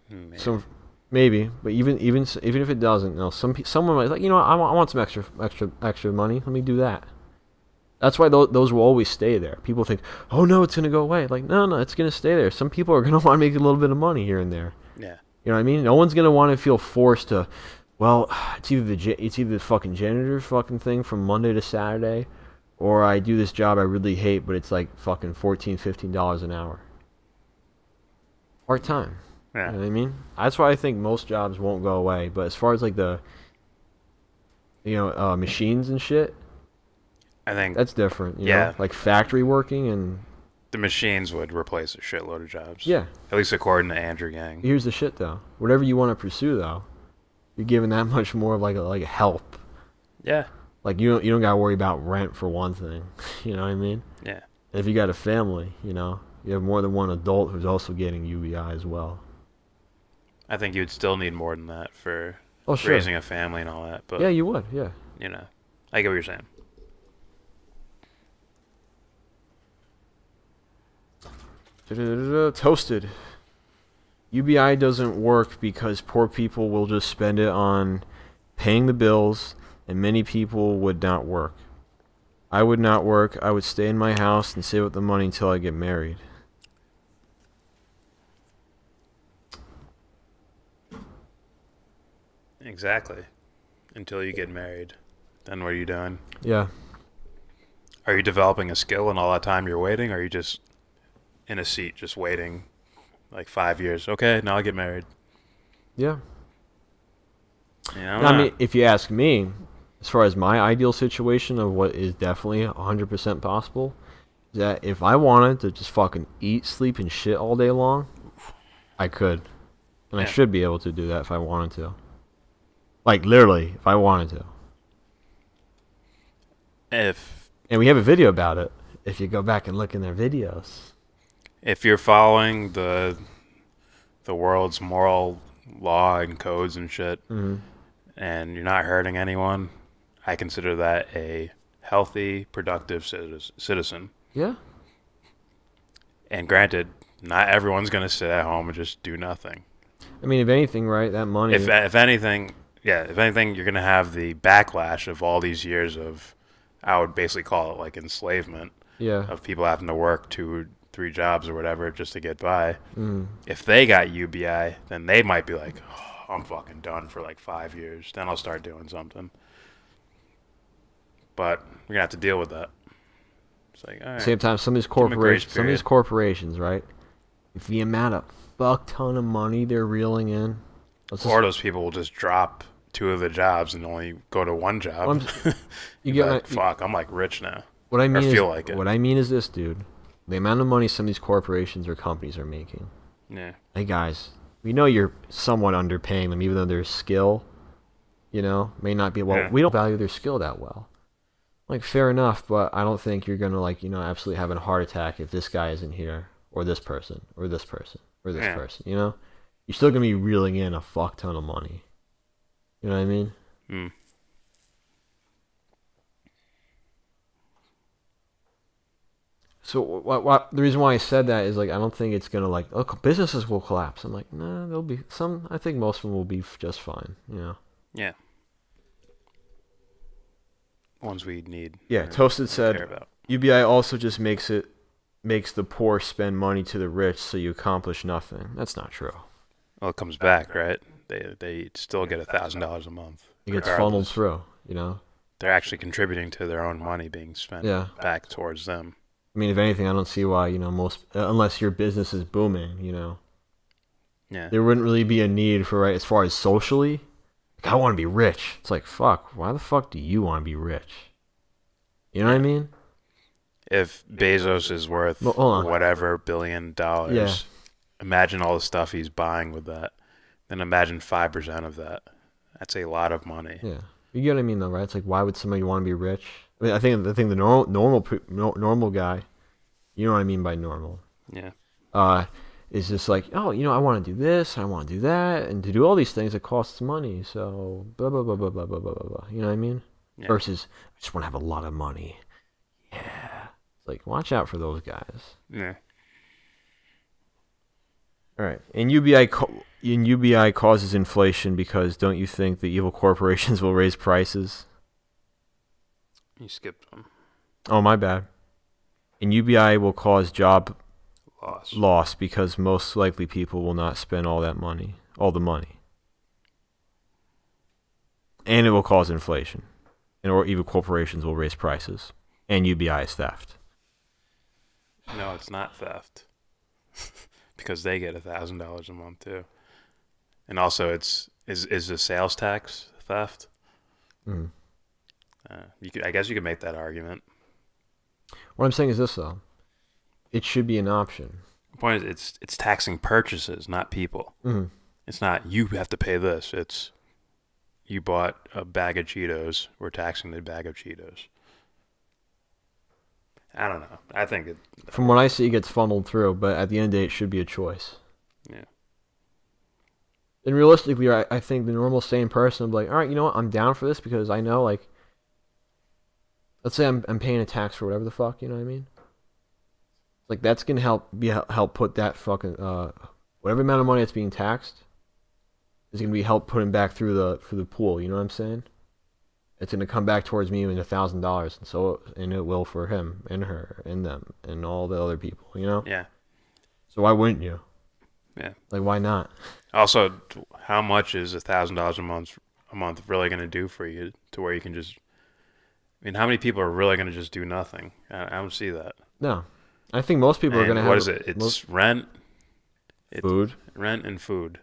Maybe. So maybe, but even if it doesn't, you know, someone might like, you know, I want some extra money. Let me do that. That's why those will always stay there. People think, oh no, it's gonna go away. Like, no, it's gonna stay there. Some people are gonna want to make a little bit of money here and there. Yeah. You know what I mean? No one's gonna want to feel forced to. Well, it's either the fucking janitor fucking thing from Monday to Saturday, or I do this job I really hate, but it's like fucking $14, $15 an hour. Part time. Yeah. You know what I mean? That's why I think most jobs won't go away. But as far as like the, you know, machines and shit, I think that's different. You Yeah. know? Like factory working and. the machines would replace a shitload of jobs. Yeah. At least according to Andrew Yang. Here's the shit though. Whatever you want to pursue though, you're given that much more of like a help. Yeah. Like you don't gotta worry about rent for one thing. You know what I mean? Yeah. And if you got a family, you know, you have more than one adult who's also getting UBI as well. I think you'd still need more than that for Oh sure. raising a family and all that. But Yeah, you would. Yeah. you know, I get what you're saying. Toasted. UBI doesn't work because poor people will just spend it on paying the bills, and many people would not work. I would not work. I would stay in my house and save up the money until I get married. Exactly. Until you get married. then what are you doing? Yeah. Are you developing a skill and all that time you're waiting, or are you just in a seat just waiting like 5 years? Okay, now I'll get married. Yeah. You know, I mean, if you ask me, as far as my ideal situation of what is definitely 100% possible, is that if I wanted to just fucking eat, sleep, and shit all day long, I could. And I Yeah. should be able to do that if I wanted to. Like, literally, if I wanted to. And we have a video about it, if you go back and look in their videos. if you're following the world's moral law and codes and shit, and you're not hurting anyone, I consider that a healthy, productive citizen. Yeah. And granted, not everyone's going to sit at home and just do nothing. I mean, if anything, right, that money... If anything, you're going to have the backlash of all these years of, I would basically call it like enslavement, Yeah. of people having to work 2 or 3 jobs or whatever just to get by. If they got UBI, then they might be like, oh, I'm fucking done for like 5 years. Then I'll start doing something. But we're going to have to deal with that. It's like, all right. Same time, some of these them a grace corporations, right? If the amount of fuck ton of money they're reeling in... Or those people will just drop 2 of the jobs and only go to 1 job. You get like, fuck, I'm like rich now. What I mean or is, feel like it. What I mean is this, dude. The amount of money some of these corporations or companies are making. Yeah. Hey, guys, we know you're somewhat underpaying them, even though their skill, you know, may not be... Well, we don't value their skill that well. Like, fair enough, but I don't think you're going to, like, you know, absolutely have a heart attack if this guy isn't here, or this person, or this person, or this person, you know? You're still going to be reeling in a fuck ton of money. You know what I mean? So what the reason why I said that is, like, I don't think it's going to, like, oh, businesses will collapse. I'm like, nah, there'll be some... I think most of them will be just fine, you know? Yeah. Ones we need. Yeah, Toasted said, UBI also just makes the poor spend money to the rich, so you accomplish nothing. That's not true. Well, it comes back, right? They still get $1,000 a month. It gets funneled through, you know? They're actually contributing to their own money being spent back towards them. I mean, if anything, I don't see why, you know, most... unless your business is booming, you know? Yeah. There wouldn't really be a need for, right, as far as socially... Like, I want to be rich. It's like, fuck, why the fuck do you want to be rich? You know what I mean? If Bezos is worth whatever $1 billion, imagine all the stuff he's buying with that. Then imagine 5% of that. That's a lot of money. Yeah. You get what I mean, though, right? It's like, why would somebody want to be rich? I mean, I think the normal guy, you know what I mean by normal. Yeah. Is just like, oh, you know, I want to do this, I want to do that, and to do all these things, it costs money. So blah blah blah blah blah blah blah blah. You know what I mean? Yeah. Versus, I just want to have a lot of money. Yeah. It's like, watch out for those guys. Yeah. All right. And UBI causes inflation because don't you think the evil corporations will raise prices? You skipped one. Oh, my bad. And UBI will cause job loss because most likely people will not spend all the money. And it will cause inflation. Or evil corporations will raise prices. And UBI is theft. No, it's not theft. Because they get $1,000 a month too. And also, is the sales tax theft? I guess you could make that argument. What I'm saying is this, though. It should be an option. The point is, it's taxing purchases, not people. It's not, you have to pay this. It's, you bought a bag of Cheetos, we're taxing the bag of Cheetos. I don't know. I think it... From what I see, it gets funneled through, but at the end of the day, it should be a choice. Yeah. And realistically, I think the normal sane person would be like, all right, you know what, I'm down for this because I know, like, let's say I'm paying a tax for whatever the fuck, you know what I mean? Like, that's going to help put that fucking, whatever amount of money that's being taxed is going to be help putting back through the pool, you know what I'm saying? It's going to come back towards me in $1,000, and it will for him and her and them and all the other people, you know? Yeah. So why wouldn't you? Yeah. Like, why not? Also, how much is $1,000 a month really going to do for you to where you can just I mean, how many people are really going to just do nothing? I don't see that. No. I think most people are And going to have... what is it? It's rent, food. rent and food,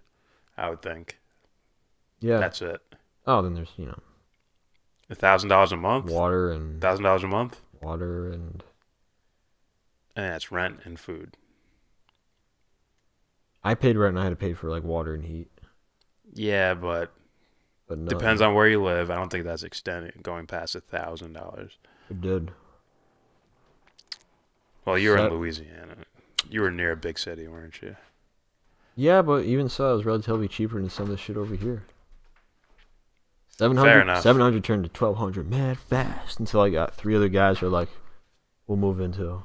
I would think. Yeah. That's it. Oh, then there's, you know, $1,000 a month? water and... $1,000 a month? Water and... And that's rent and food. I paid rent and I had to pay for, like, water and heat. Yeah, but No, depends on where you live. I don't think that's going past $1,000. It did. Well, you were in Louisiana. You were near a big city, weren't you? Yeah, but even so, it was relatively cheaper than some of this shit over here. Fair 700, enough. 700 turned to 1,200 mad fast until I got 3 other guys who are like, we'll move into.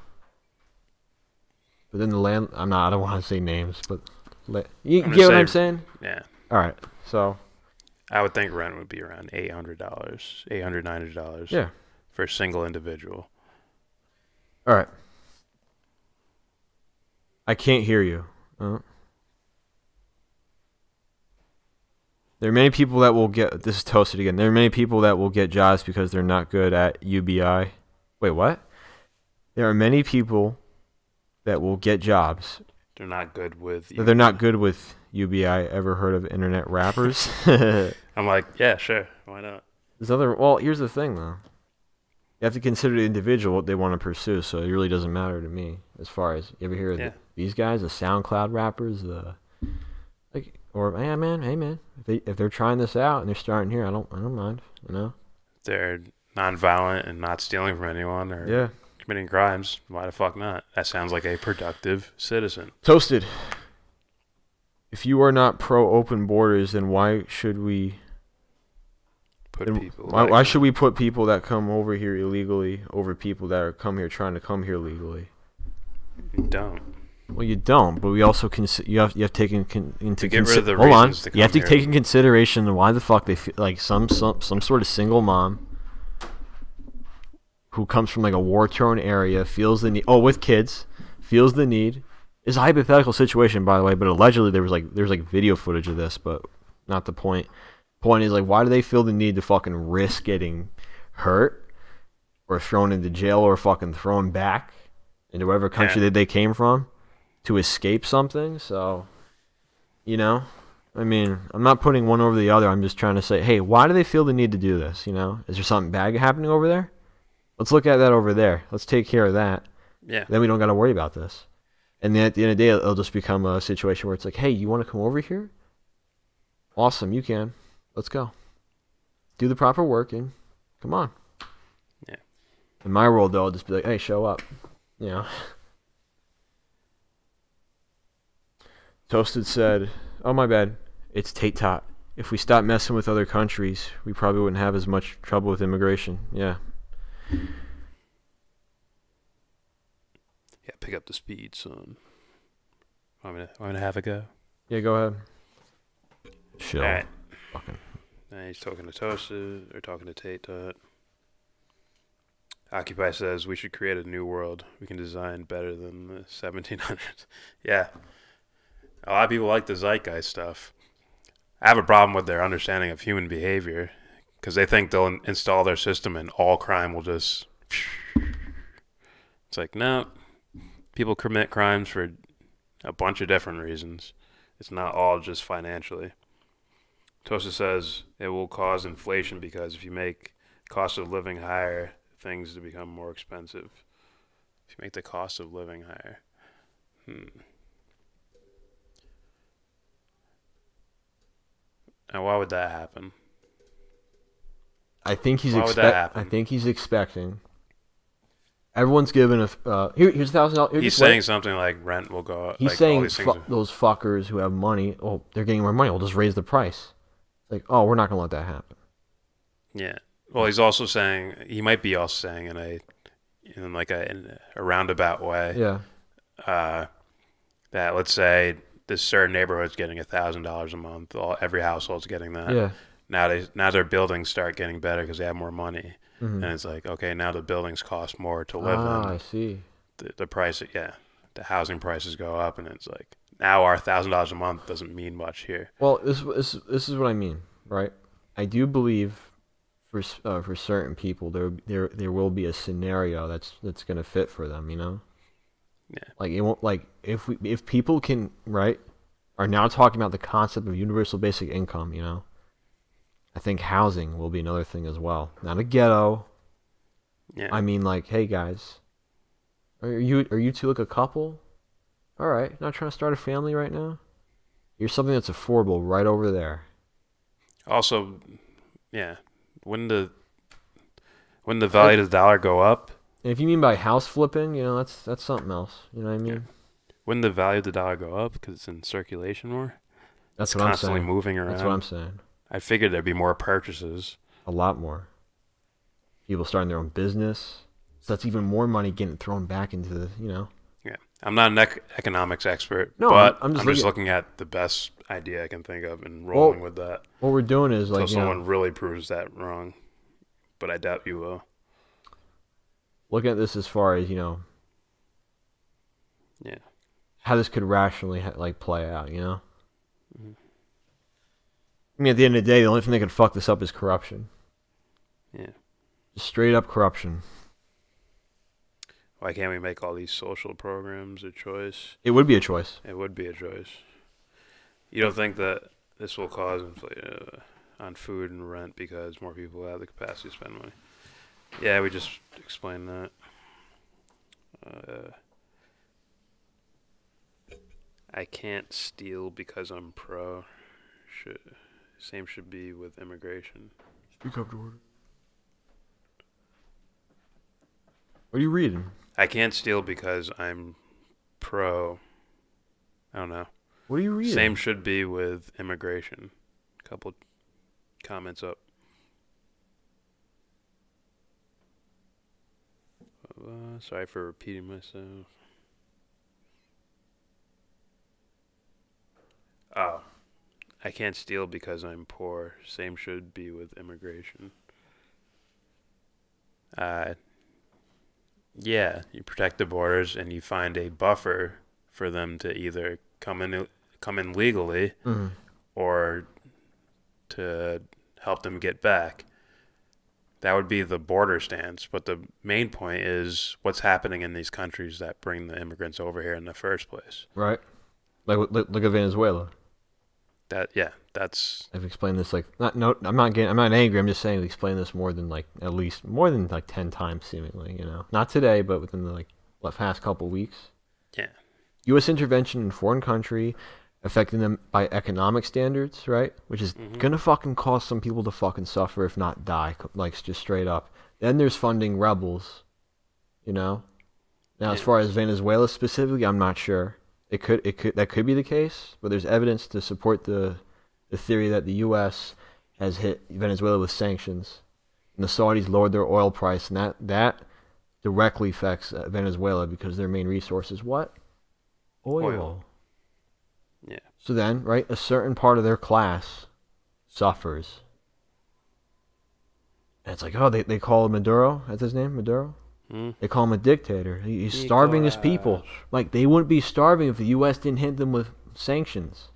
But then I don't want to say names, but you get what I'm saying? Yeah. All right, so. I would think rent would be around $800, $900. Yeah. For a single individual. All right. I can't hear you. There are many people that will get... This is toasted again. There are many people that will get jobs because they're not good at UBI. Wait, what? There are many people that will get jobs. They're not good with... They're not good with UBI. Ever heard of internet rappers? I'm like, yeah, sure. Why not? Well, here's the thing, though. You have to consider the individual, what they want to pursue, so it really doesn't matter to me as far as... You ever hear of these guys, the SoundCloud rappers, hey man, if they're trying this out and they're starting here, I don't mind, you know. They're non-violent and not stealing from anyone or committing crimes. Why the fuck not? That sounds like a productive citizen. Toasted. If you are not pro open borders, then why should we why should we put people that come over here illegally over people that are trying to come here legally? You don't. Well, you don't, but we also you have to take into consideration. Hold on, you have to take in consideration why the fuck they feel like some sort of single mom who comes from like a war-torn area feels the need. Oh, with kids, feels the need. It's a hypothetical situation, by the way, but allegedly there's video footage of this, but not the point. Point is, like, why do they feel the need to fucking risk getting hurt or thrown into jail or fucking thrown back into whatever country that they came from to escape something? So, you know, I mean, I'm not putting one over the other. I'm just trying to say, hey, why do they feel the need to do this? You know, is there something bad happening over there? Let's look at that over there. Let's take care of that. Yeah. Then we don't got to worry about this. And then at the end of the day, it'll just become a situation where it's like, hey, you want to come over here? Awesome, you can. Let's go. Do the proper work and come on. Yeah. In my world, though, I'll just be like, hey, show up. You know. Toasted said, oh, my bad. It's Tate Tot. If we stop messing with other countries, we probably wouldn't have as much trouble with immigration. Yeah. Yeah, pick up the speed, son. Want me to have a go? Yeah, go ahead. Chill. All right. Fucking. Now he's talking to Toasted, or talking to Tate Tot. Occupy says we should create a new world. We can design better than the 1700s. Yeah. A lot of people like the zeitgeist stuff. I have a problem with their understanding of human behavior because they think they'll install their system and all crime will just... It's like, no. People commit crimes for a bunch of different reasons. It's not all just financially. Tosa says it will cause inflation because if you make cost of living higher, things to become more expensive. If you make the cost of living higher. And why would that happen? I think he's I think he's expecting. Everyone's given a here's $1,000. He's saying something like rent will go up. He's like saying those those fuckers who have money, oh, they're getting more money. We'll just raise the price. Like, oh, we're not gonna let that happen. Yeah. Well, he's also saying he might be also saying in a roundabout way. Yeah. That let's say this certain neighborhood's getting $1,000 a month. Every household's getting that. Yeah. Now their buildings start getting better because they have more money. Mm-hmm. And it's like, okay, now the buildings cost more to live in. I see. The price, the housing prices go up, and it's like now our $1,000 a month doesn't mean much here. Well, this is what I mean, right? I do believe for certain people, there will be a scenario that's gonna fit for them. You know. Yeah. Like it won't like if people can right are now talking about the concept of universal basic income. You know. I think housing will be another thing as well. Not a ghetto. Yeah. I mean, like, hey guys, are you two like a couple? All right, not trying to start a family right now. Here's something that's affordable right over there. Also, yeah, when the value of the dollar go up. And if you mean by house flipping, you know, that's something else. You know what I mean? Yeah. When the value of the dollar go up because it's in circulation more. That's it's what I'm constantly saying. moving around. That's what I'm saying. I figured there'd be more purchases. A lot more. People starting their own business. So that's even more money getting thrown back into the, you know. Yeah. I'm not an economics expert, No, but I'm just just looking at the best idea I can think of and rolling with that. What we're doing is like, Until someone really proves that wrong. But I doubt you will. Looking at this as far as, you know, yeah, how this could rationally like play out, you know? Mm-hmm. I mean, at the end of the day, the only thing that could fuck this up is corruption. Yeah. Just straight up corruption. Why can't we make all these social programs a choice? It would be a choice. It would be a choice. You don't think that this will cause inflation on food and rent because more people have the capacity to spend money? Yeah, we just explained that. I can't steal because I'm pro. Same should be with immigration. Speak up, Jordan. What are you reading? I can't steal because I'm pro. I don't know. What are you reading? Same should be with immigration. Couple comments up. Sorry for repeating myself. Oh. I can't steal because I'm poor. Same should be with immigration. Yeah, you protect the borders and you find a buffer for them to either come in legally or to help them get back. That would be the border stance. But the main point is what's happening in these countries that bring the immigrants over here in the first place. Right. Like look at Venezuela. That's. I've explained this I'm not angry. I'm just saying we explained this more than at least more than 10 times seemingly. You know, not today, but within the past couple weeks. Yeah. U.S. intervention in foreign country, affecting them by economic standards, right? Which is gonna fucking cause some people to fucking suffer, if not die, just straight up. Then there's funding rebels, you know. Now, as far as Venezuela specifically, I'm not sure. That could be the case, but there's evidence to support the theory that the U.S. has hit Venezuela with sanctions, and the Saudis lowered their oil price, and that directly affects Venezuela because their main resource is what? Oil. Yeah. So then, right, a certain part of their class suffers. And it's like, oh, they call him Maduro. That's his name, Maduro? They call him a dictator. He's starving his people. Like, they wouldn't be starving if the U.S. didn't hit them with sanctions.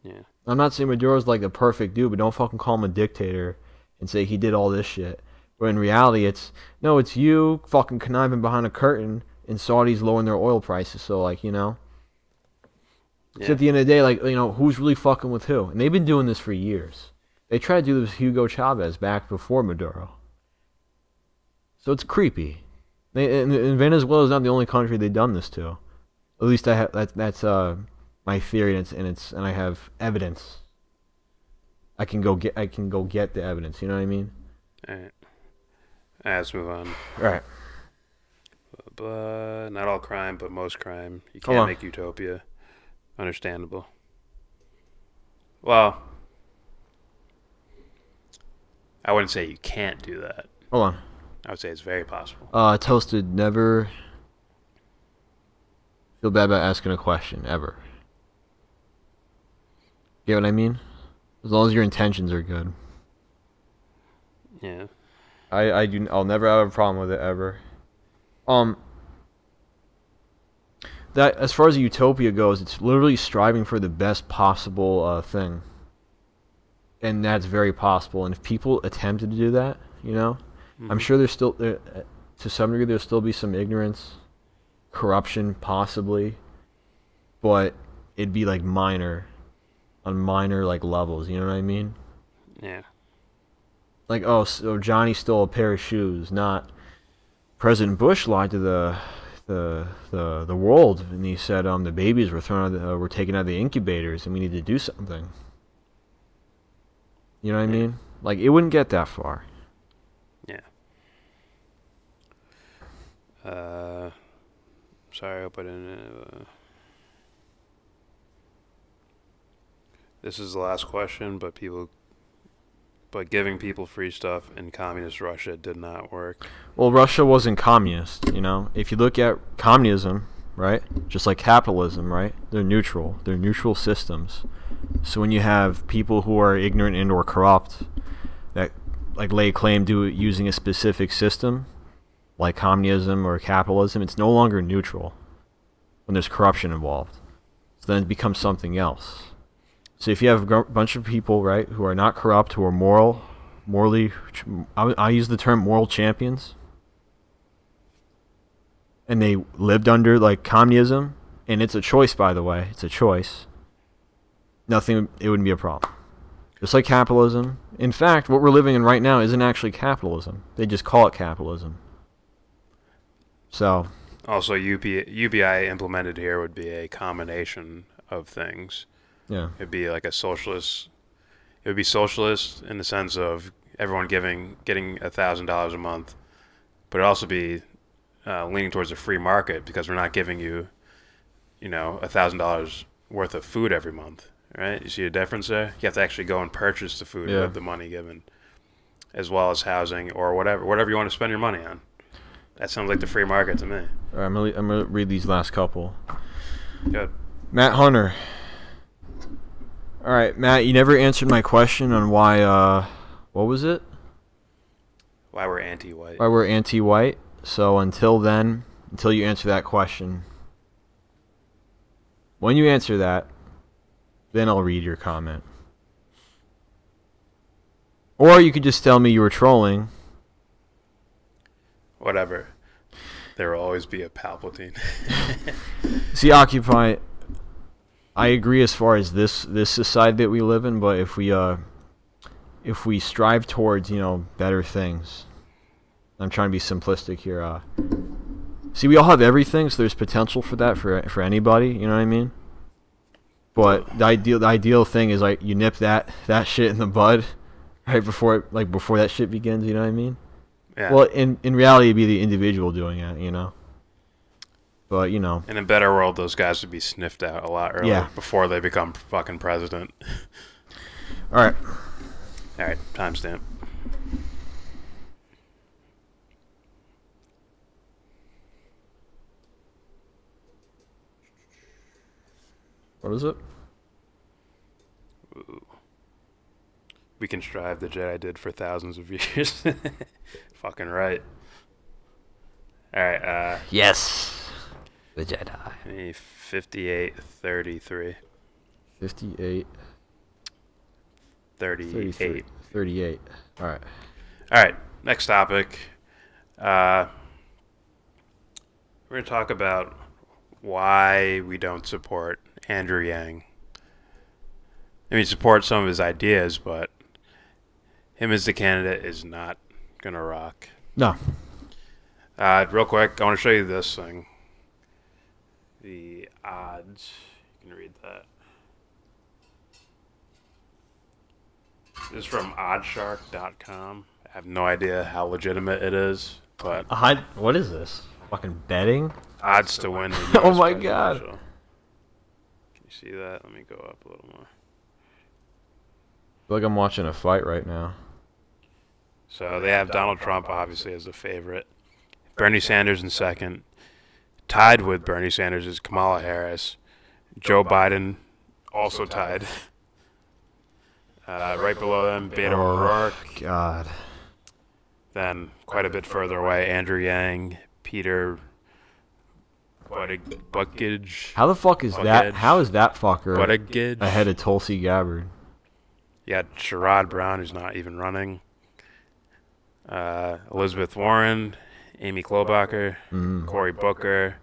Yeah. I'm not saying Maduro's like the perfect dude, but don't fucking call him a dictator and say he did all this shit. But in reality, it's you fucking conniving behind a curtain and Saudis lowering their oil prices. So, like, you know. Yeah. So at the end of the day, like, you know, who's really fucking with who? And they've been doing this for years. They tried to do this with Hugo Chavez back before Maduro. So it's creepy. And Venezuela is not the only country they've done this to. At least I have that's my theory, and I have evidence. I can go get the evidence. You know what I mean? All right. Let's move on. All right. But not all crime, but most crime. You Hold can't on. make utopia. Understandable. Well, I wouldn't say you can't do that. Hold on. I would say it's very possible. Toasted, never feel bad about asking a question, ever. Get what I mean? As long as your intentions are good. Yeah. I'll never have a problem with it, ever. That, as far as utopia goes, it's literally striving for the best possible thing. and that's very possible. And if people attempted to do that, you know, I'm sure there's still to some degree there'll still be some ignorance, corruption possibly, but it'd be like minor, on minor like levels. You know what I mean? Yeah. Like, oh, so Johnny stole a pair of shoes, not President Bush lied to the world, and he said the babies were were taken out of the incubators, and we need to do something. You know what I mean? Like, it wouldn't get that far. Yeah. Sorry, I hope I didn't. This is the last question, but giving people free stuff in communist Russia did not work. Well, Russia wasn't communist, you know? If you look at communism, right? Just like capitalism, right? They're neutral. They're neutral systems. So when you have people who are ignorant and or corrupt that like lay claim to using a specific system, like communism or capitalism, it's no longer neutral when there's corruption involved. So then it becomes something else. So if you have a bunch of people, right, who are not corrupt, who are morally, I use the term moral champions, and they lived under like communism, and it's a choice, by the way, it's a choice. It wouldn't be a problem. Just like capitalism. In fact, what we're living in right now isn't actually capitalism. They just call it capitalism. So. Also, UBI implemented here would be a combination of things. Yeah. It'd be like a socialist. It would be socialist in the sense of everyone getting $1,000 a month, but it'd also be leaning towards a free market because we're not giving you, $1,000 worth of food every month, right? You see the difference there? You have to actually go and purchase the food with the money given, as well as housing or whatever you want to spend your money on. That sounds like the free market to me. All right, I'm gonna read these last couple. Good. Matt Hunter. All right, Matt, you never answered my question on why, what was it? Why we're anti-white. Why we're anti-white. So until you answer that question, when you answer that, then I'll read your comment. Or you could just tell me you were trolling. Whatever. There will always be a Palpatine. See, Occupy, I agree as far as this society that we live in, but if we strive towards, better things, I'm trying to be simplistic here. See, we all have everything, so there's potential for that for anybody, you know what I mean? But the ideal thing is like you nip that shit in the bud right before that shit begins, you know what I mean? Yeah. Well, in reality, it'd be the individual doing it, But, In a better world, those guys would be sniffed out a lot earlier before they become fucking president. All right. All right, timestamp. What is it? Ooh. We can strive the Jedi did for thousands of years. Fucking right. All right. Yes. The Jedi. 58-33. 58. 38. 38. All right. All right. Next topic. We're going to talk about why we don't support Andrew Yang. I mean, support some of his ideas, but him as the candidate is not going to rock. No. Real quick, I want to show you this thing. The odds. You can read that. This is from oddshark.com. I have no idea how legitimate it is, but What is this? Fucking betting? odds to win. Oh my God. Can you see that? Let me go up a little more. I feel like I'm watching a fight right now. So they have Donald Trump obviously as the favorite. Bernie Sanders in second. Tied with Bernie Sanders is Kamala Harris. Joe Biden also tied. Right below them, Beto O'Rourke. God. Then quite a bit further away, Andrew Yang, Peter Buttigieg. How the fuck is that? How is that fucker Buttigieg. ahead of Tulsi Gabbard? You got Sherrod Brown, who's not even running. Elizabeth Warren, Amy Klobuchar, Cory Booker,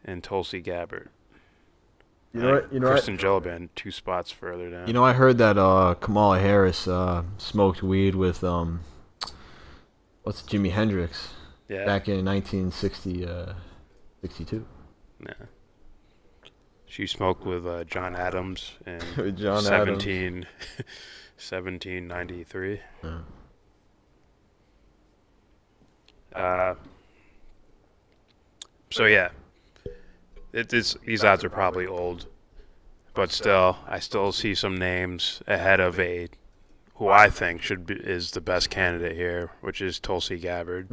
and Tulsi Gabbard. You know what? Kristen Gillibrand 2 spots further down. You know, I heard that Kamala Harris smoked weed with what's Jimi Hendrix back in 1962. Yeah. She smoked with John Adams in With John 1793. So yeah, these odds are probably old, but still, I still see some names ahead of who I think is the best candidate here, which is Tulsi Gabbard.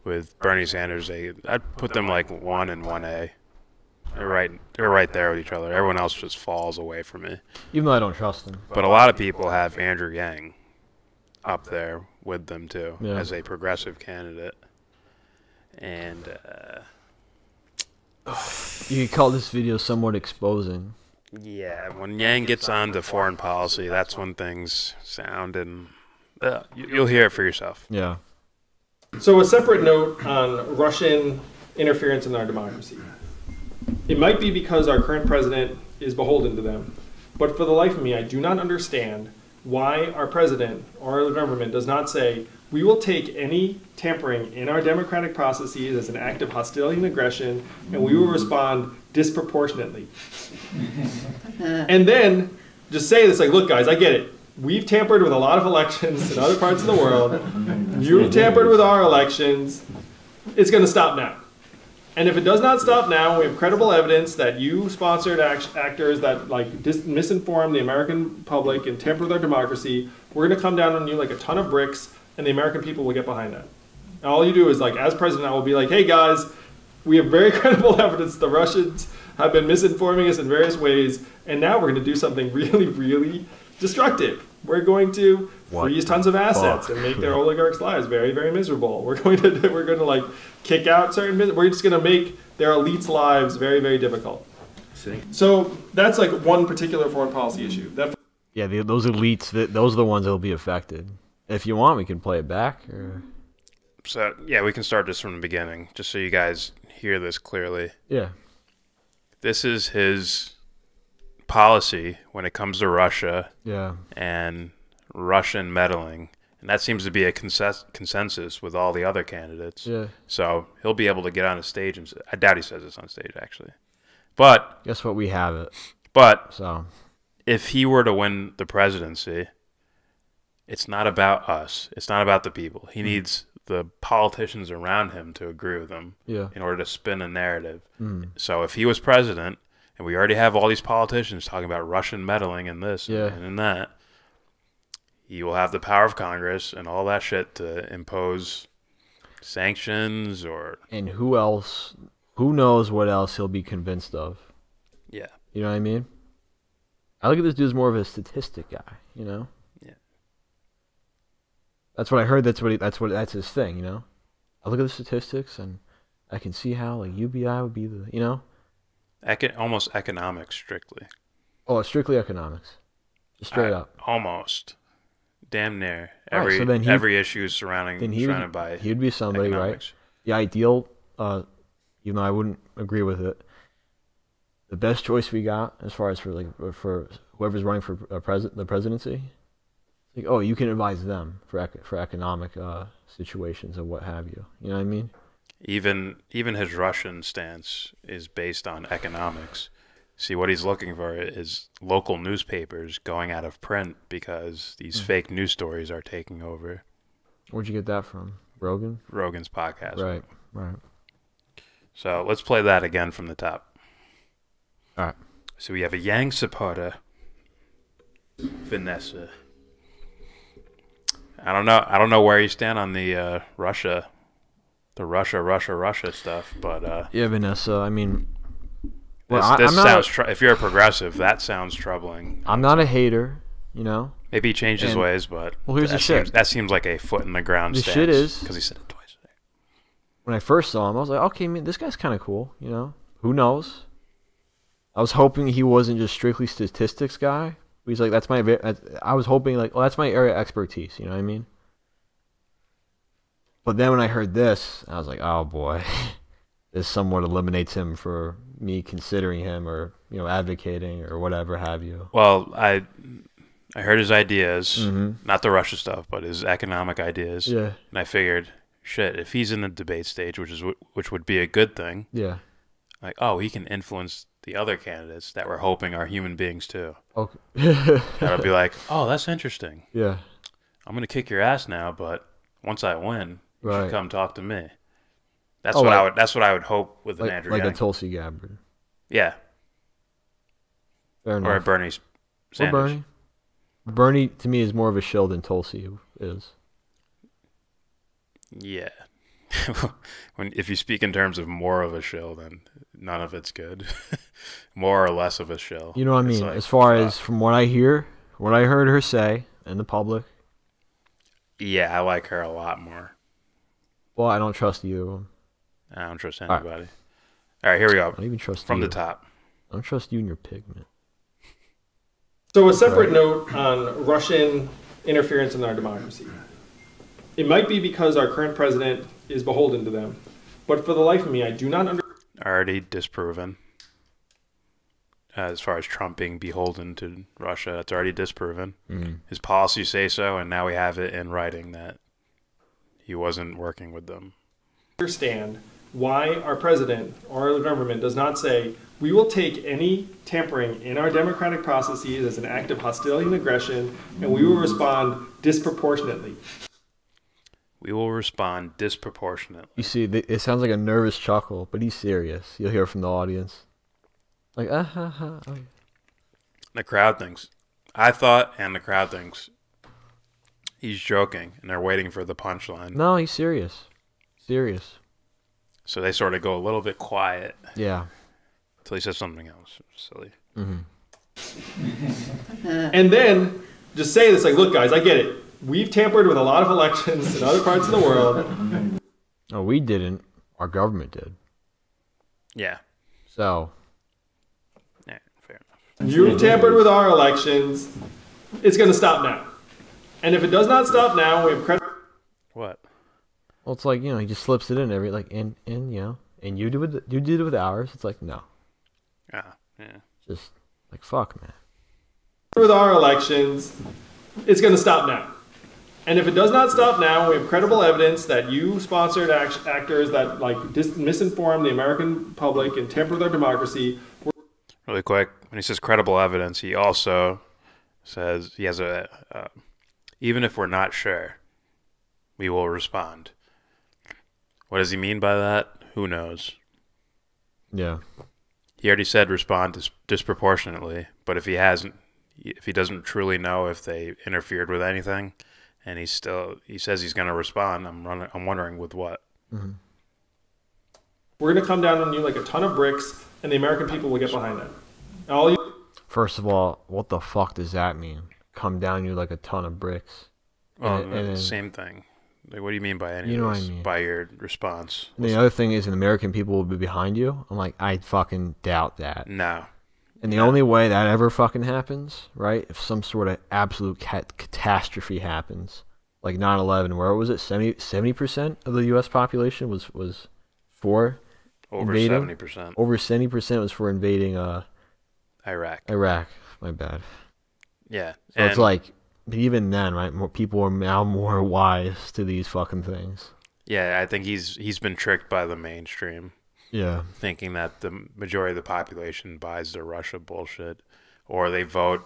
With Bernie Sanders, I'd put them like 1 and 1A. They're right there with each other. Everyone else just falls away from me. Even though I don't trust them. But a lot of people have Andrew Yang up there with them too, as a progressive candidate. And you could call this video somewhat exposing. yeah, when Yang gets on to foreign policy, that's when things sound, and you'll hear it for yourself. Yeah. So a separate note on Russian interference in our democracy. It might be because our current president is beholden to them, but for the life of me, I do not understand why our president or our government does not say, we will take any tampering in our democratic processes as an act of hostility and aggression, and we will respond disproportionately. And then just say this, like, look, guys, I get it. We've tampered with a lot of elections in other parts of the world. You've tampered with our elections. It's going to stop now. And if it does not stop now, we have credible evidence that you sponsored actors that misinform the American public and tamper with our democracy. We're going to come down on you like a ton of bricks, and the American people will get behind that. And all you do is, like, as president, I will be like, hey guys, we have very credible evidence the Russians have been misinforming us in various ways, and now we're going to do something really, really destructive. We're going to freeze tons of assets and make their oligarchs' lives very, very miserable. We're going to like kick out certain. We're just going to make their elites' lives very, very difficult. So that's like one particular foreign policy issue. Yeah, those elites, those are the ones that will be affected. If you want, we can play it back. So yeah, we can start this from the beginning, just so you guys hear this clearly. Yeah. This is his policy when it comes to Russia and Russian meddling, and that seems to be a consensus with all the other candidates. Yeah. So he'll be able to get on a stage and I doubt he says this on stage actually, but guess what? We have it. But so if he were to win the presidency, it's not about us. It's not about the people. He needs the politicians around him to agree with him in order to spin a narrative. So if he was president, and we already have all these politicians talking about Russian meddling in this and in that, he will have the power of Congress and all that shit to impose sanctions or... And who else, who knows what else he'll be convinced of. Yeah. You know what I mean? I look at this dude as more of a statistic guy, you know? Yeah. That's what I heard, that's his thing, you know? I look at the statistics and I can see how like UBI would be the, you know? Almost economics, strictly. Oh, it's strictly economics. Just straight up. Almost. Damn near. Every issue surrounded by he'd be somebody, economics. Right? The ideal, even though I wouldn't agree with it, the best choice we got as far as for whoever's running for the presidency, like, oh, you can advise them for economic situations and what have you. You know what I mean? Even his Russian stance is based on economics. See, what he's looking for is local newspapers going out of print because these fake news stories are taking over. Where'd you get that from? Rogan? Rogan's podcast. Right. So let's play that again from the top. All right. So we have a Yang supporter, Vanessa. I don't know where you stand on the Russia stuff, but yeah, Vanessa. I mean, if you're a progressive, that sounds troubling. I'm not a hater, you know. Maybe he changed his ways, but here's the shit. That seems like a foot in the ground. The stance, shit is because he said it twice. When I first saw him, I was like, okay, man, this guy's kind of cool, you know. Who knows? I was hoping he wasn't just strictly statistics guy, He's like, I was hoping like, well, that's my area of expertise. You know what I mean? But then when I heard this, I was like, oh boy, this somewhat eliminates him for me considering him or, you know, advocating or whatever have you. Well, I heard his ideas, not the Russia stuff, but his economic ideas. Yeah. And I figured, shit, if he's in the debate stage, which would be a good thing. Yeah. Like, oh, he can influence the other candidates that we're hoping are human beings too. Okay. That'll be like, oh, that's interesting. Yeah. I'm gonna kick your ass now, but once I win, you Right. should come talk to me. That's Oh, what like- That's what I would hope with an Like, Andrew like a Yang. Tulsi Gabbard. Yeah, Fair or a enough. Bernie Or Sanders. Bernie. Bernie to me is more of a shill than Tulsi is. Yeah. If you speak in terms of more of a shill, then none of it's good. More or less of a shill. You know what I It's mean? like, As far fuck. as from what I hear, what I heard her say in the public, Yeah, I like her a lot more. well, I don't trust either of them. I don't trust right. anybody. All right, here we I go. don't even trust From you. the top. I don't trust you and your pigment. So a separate note on Russian interference in our democracy. It might be because our current president is beholden to them, but for the life of me, I do not understand. Already disproven. As far as Trump being beholden to Russia, that's already disproven. His policies say so, and now we have it in writing that he wasn't working with them. Understand why our president or our government does not say we will take any tampering in our democratic processes as an act of hostility and aggression, and we will respond disproportionately. We will respond disproportionately. You see, it sounds like a nervous chuckle, but he's serious. You'll hear from the audience. Like, ha ha. The crowd thinks, I thought, and the crowd thinks he's joking, and they're waiting for the punchline. No, he's serious. Serious. So they sort of go a little bit quiet Yeah. until he says something else. Silly. And then just say this, like, look, guys, I get it. We've tampered with a lot of elections in other parts of the world. Oh, we didn't. Our government did. Yeah. So, Yeah, fair enough. You've tampered with our elections. It's going to stop now. And if it does not stop now, we have credit. What? well, it's like, you know, he just slips it in every, like, and you know, and you did it with ours. It's like, no. Ah, yeah. Just, like, fuck, man. With our elections, it's going to stop now. And if it does not stop now, we have credible evidence that you sponsored actors that like misinform the American public and tamper with our democracy. Really quick, when he says credible evidence, he also says he has even if we're not sure, we will respond. What does he mean by that? Who knows? Yeah. He already said respond disproportionately, but if he doesn't truly know if they interfered with anything, and he says he's going to respond, I'm wondering with what. We're going to come down on you like a ton of bricks, and the American people will get behind that. And all you First of all, what the fuck does that mean? Come down you like a ton of bricks. Well, And then- same thing. Like, what do you mean by any You know of what I this? mean. By your response? And the other thing is, the American people will be behind you. I'm like, I fucking doubt that. No. And the only way that ever fucking happens, right? If some sort of absolute catastrophe happens, like 9/11, where was it? 70% of the U.S. population was for Over invading? 70%. Over 70% was for invading Iraq. Iraq. My bad. Yeah. So it's like, but even then, right? More people are now more wise to these fucking things. Yeah, I think he's been tricked by the mainstream, Yeah. thinking that the majority of the population buys the Russia bullshit, or they vote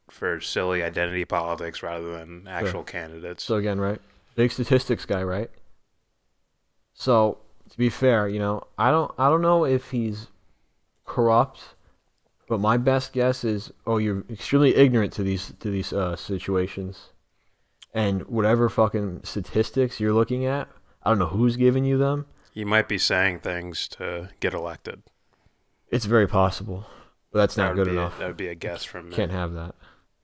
for silly identity politics rather than actual candidates. So again, right? Big statistics guy, right? So to be fair, you know, I don't know if he's corrupt, but my best guess is, oh, you're extremely ignorant to these situations, and whatever fucking statistics you're looking at, I don't know who's giving you them. He might be saying things to get elected. It's very possible, but that's not good enough. That would be a guess from me. Can't have that.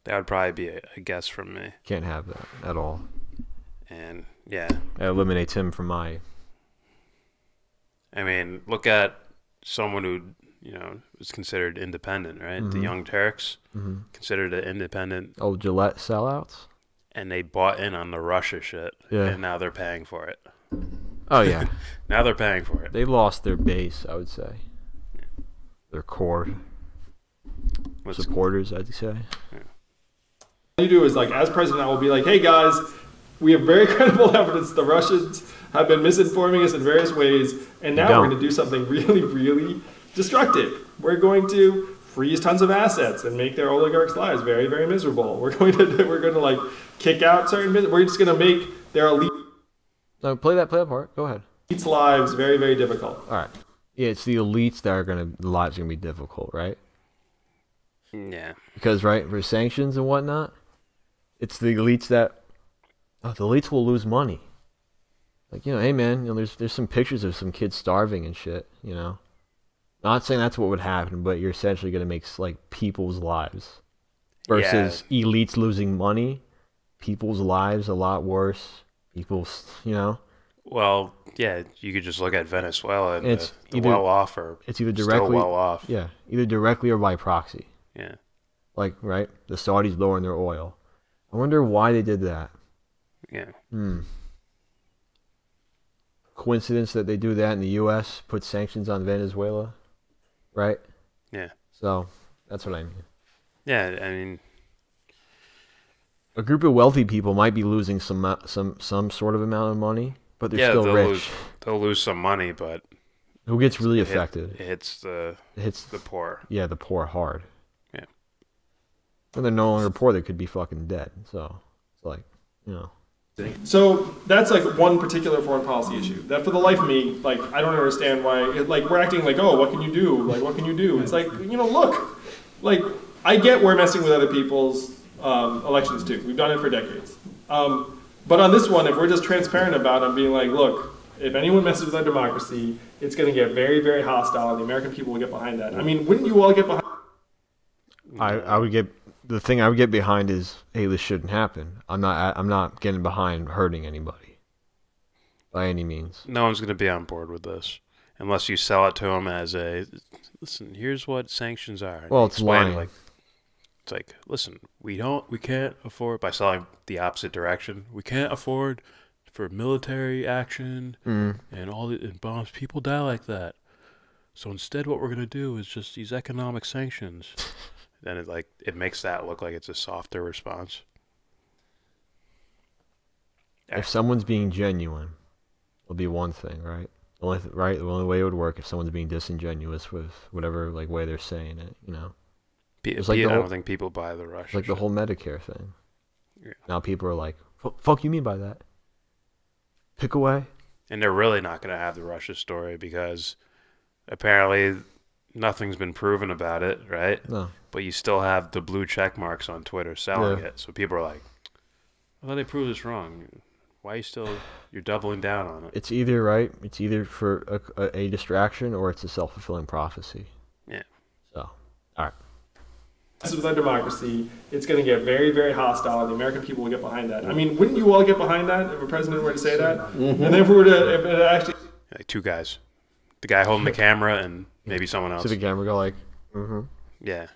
That would probably be a guess from me. Can't have that at all. And yeah, That eliminates him from my. I mean, look at someone who was considered independent, right? The Young Turks considered it independent. Oh, Gillette sellouts? And they bought in on the Russia shit. Yeah. And now they're paying for it. Oh, yeah. Now they're paying for it. They lost their base, I would say. Their core supporters, I'd say. Yeah. What you do is, like, as president, I will be like, hey, guys, we have very credible evidence the Russians have been misinforming us in various ways, and now we're going to do something really, really destructive. We're going to freeze tons of assets and make their oligarchs' lives very, very miserable. We're going to like kick out certain. We're just going to make their elite. No, play that part. Go ahead. Elites' lives very, very difficult. All right. Yeah, it's the elites that are the lives are gonna be difficult, right? Yeah. Because for sanctions and whatnot, it's the elites that the elites will lose money. Like, hey man, there's some pictures of some kids starving and shit, Not saying that's what would happen, but you're essentially gonna make like people's lives versus elites losing money, people's lives a lot worse. People's, Well, yeah, you could just look at Venezuela and it's the well-off or it's either directly still well-off. Yeah, either directly or by proxy. Yeah. Like, right? The Saudis lowering their oil. I wonder why they did that. Yeah. Coincidence that they do that in the U.S., put sanctions on Venezuela, right? Yeah. So, that's what I mean. Yeah, I mean... A group of wealthy people might be losing some sort of amount of money, but they're still rich. They'll lose some money, but who gets really affected? It hits the poor. Yeah, the poor hard. Yeah. When they're no longer poor, they could be fucking dead. So it's like, So that's like one particular foreign policy issue that for the life of me, like, I don't understand why, like, we're acting like, oh, what can you do? Like, what can you do? It's like, look, like, I get we're messing with other people's elections too. We've done it for decades. But on this one, if we're just transparent about it, being like, look, if anyone messes with our democracy, it's going to get very, very hostile, and the American people will get behind that. I mean, wouldn't you all get behind? I would get the thing I would get behind is, hey, this shouldn't happen. I'm not getting behind hurting anybody by any means. No one's going to be on board with this unless you sell it to them as listen. Here's what sanctions are. Well, it's lying. It's like, listen, we can't afford, by selling the opposite direction, we can't afford for military action and all the bombs. People die like that. So instead what we're going to do is just these economic sanctions. Then it makes that look like it's a softer response. If someone's being genuine, it'll be one thing, right? The only way it would work if someone's being disingenuous with whatever way they're saying it, I don't think people buy the Russian. Like the whole Medicare thing. Yeah. Now people are like, fuck you mean by that? Pick away. And they're really not going to have the Russia story because apparently nothing's been proven about it, right? No. But you still have the blue check marks on Twitter selling it. So people are like, I thought they proved this wrong. Why you're doubling down on it? It's either for a distraction or it's a self-fulfilling prophecy. Yeah. So, all right. With our democracy, it's going to get very, very hostile, and the American people will get behind that. I mean, wouldn't you all get behind that if a president were to say that? And then if it actually... Like two guys. The guy holding the camera and maybe someone else. To the camera go like, Yeah.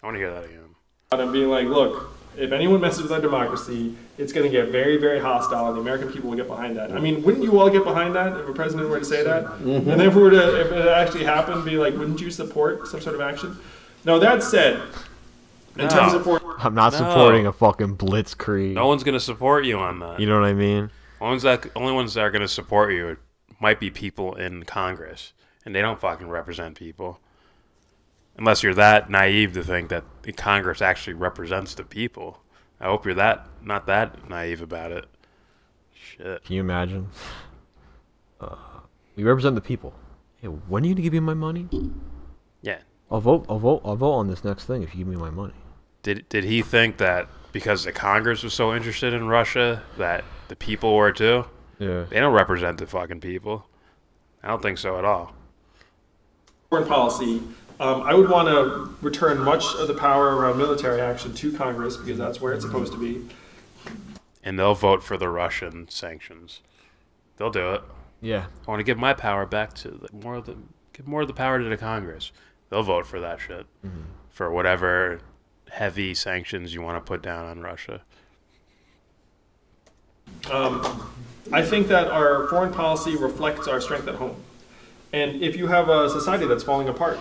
I want to hear that again. And being like, look, if anyone messes with our democracy, it's going to get very, very hostile, and the American people will get behind that. I mean, wouldn't you all get behind that if a president were to say that? And then if it actually happened, be like, wouldn't you support some sort of action? Now, that said... In terms of I'm not supporting a fucking blitzkrieg. No one's going to support you on that. You know what I mean? Only ones that are going to support you might be people in Congress, and they don't fucking represent people. Unless you're that naive to think that the Congress actually represents the people. I hope you're not that naive about it. Shit. Can you imagine? We represent the people. Hey, when are you going to give me my money? Yeah. I'll vote on this next thing if you give me my money. Did he think that because the Congress was so interested in Russia that the people were too? Yeah. They don't represent the fucking people. I don't think so at all. Foreign policy, I would want to return much of the power around military action to Congress because that's where it's supposed to be. And they'll vote for the Russian sanctions. They'll do it. Yeah. I want to give my power back to more of the Give more of the power to the Congress. They'll vote for that shit. Mm-hmm. For whatever heavy sanctions you want to put down on Russia. I think that our foreign policy reflects our strength at home. And if you have a society that's falling apart,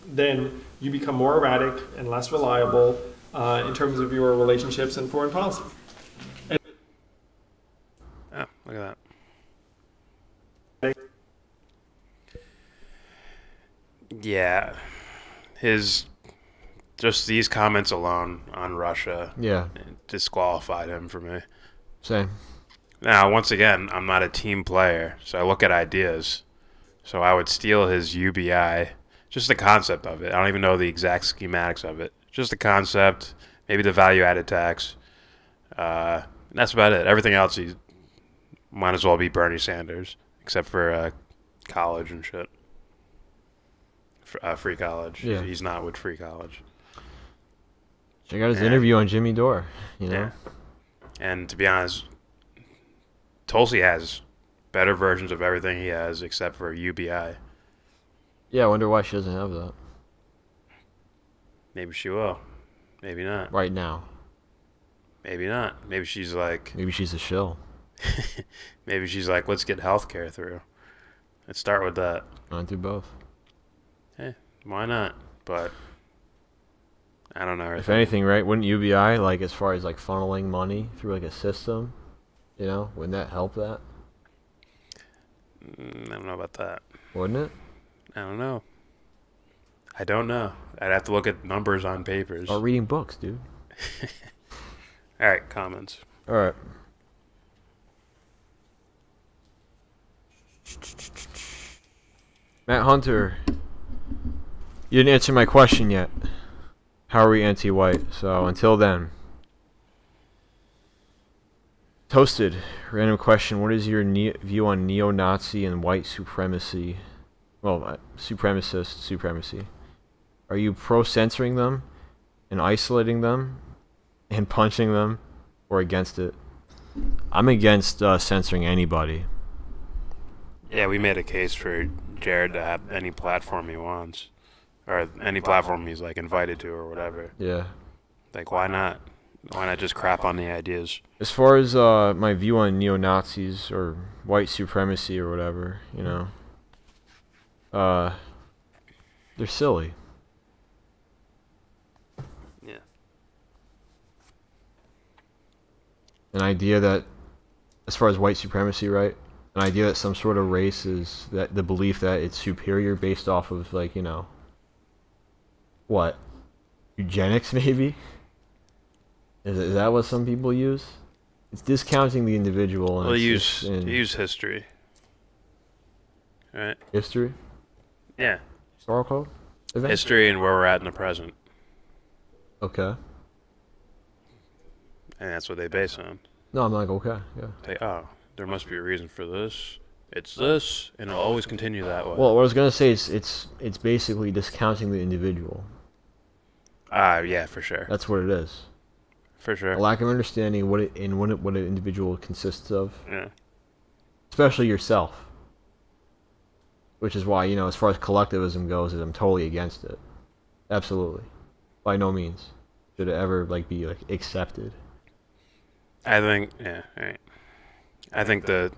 then you become more erratic and less reliable in terms of your relationships and foreign policy. Oh, look at that. Yeah. Just these comments alone on Russia disqualified him for me. Same. Now, once again, I'm not a team player, so I look at ideas. So I would steal his UBI, just the concept of it. I don't even know the exact schematics of it. Just the concept, maybe the value-added tax. And that's about it. Everything else, he might as well be Bernie Sanders, except for college and shit. Free college. Yeah. He's not with free college. Check out his interview on Jimmy Dore. You know. Yeah. And to be honest, Tulsi has better versions of everything he has except for UBI. Yeah, I wonder why she doesn't have that Maybe she will. Maybe not. right now. Maybe not. Maybe she's like, Maybe she's a shill. let's get healthcare through. Let's start with that. Run through both. Hey, why not? But I don't know. If anything, right? Wouldn't UBI, like, as far as like funneling money through like a system, you know, wouldn't that help that? I don't know about that. Wouldn't it? I don't know. I'd have to look at numbers on papers. Or reading books, dude. All right, comments. All right. Matt Hunter, you didn't answer my question yet. How are we anti-white? So until then. Toasted, random question. What is your view on neo-Nazi and white supremacy? Well, supremacist supremacy. Are you pro-censoring them and isolating them and punching them, or against it? I'm against censoring anybody. Yeah, we made a case for Jared to have any platform he wants. Or any platform he's, like, invited to or whatever. Yeah. Like, why not? Why not just crap on the ideas? As far as my view on neo-Nazis or white supremacy or whatever, you know, they're silly. Yeah. An idea that, as far as white supremacy, right? An idea that some sort of race is, that the belief that it's superior based off of, like, you know, what? Eugenics, maybe? Is that what some people use? It's discounting the individual. And Well, it's use history. Right? history, Yeah. historical events. History and where we're at in the present. Okay. And that's what they base on. No, I'm like, okay, yeah. Say, oh, there must be a reason for this. It's this, and it'll always continue that way. Well, what I was gonna say is it's basically discounting the individual. Yeah, for sure. That's what it is. For sure. A lack of understanding what an individual consists of, Yeah. especially yourself. Which is why, you know, as far as collectivism goes, I'm totally against it. Absolutely, by no means should it ever like be like accepted. I think, yeah, right. I think the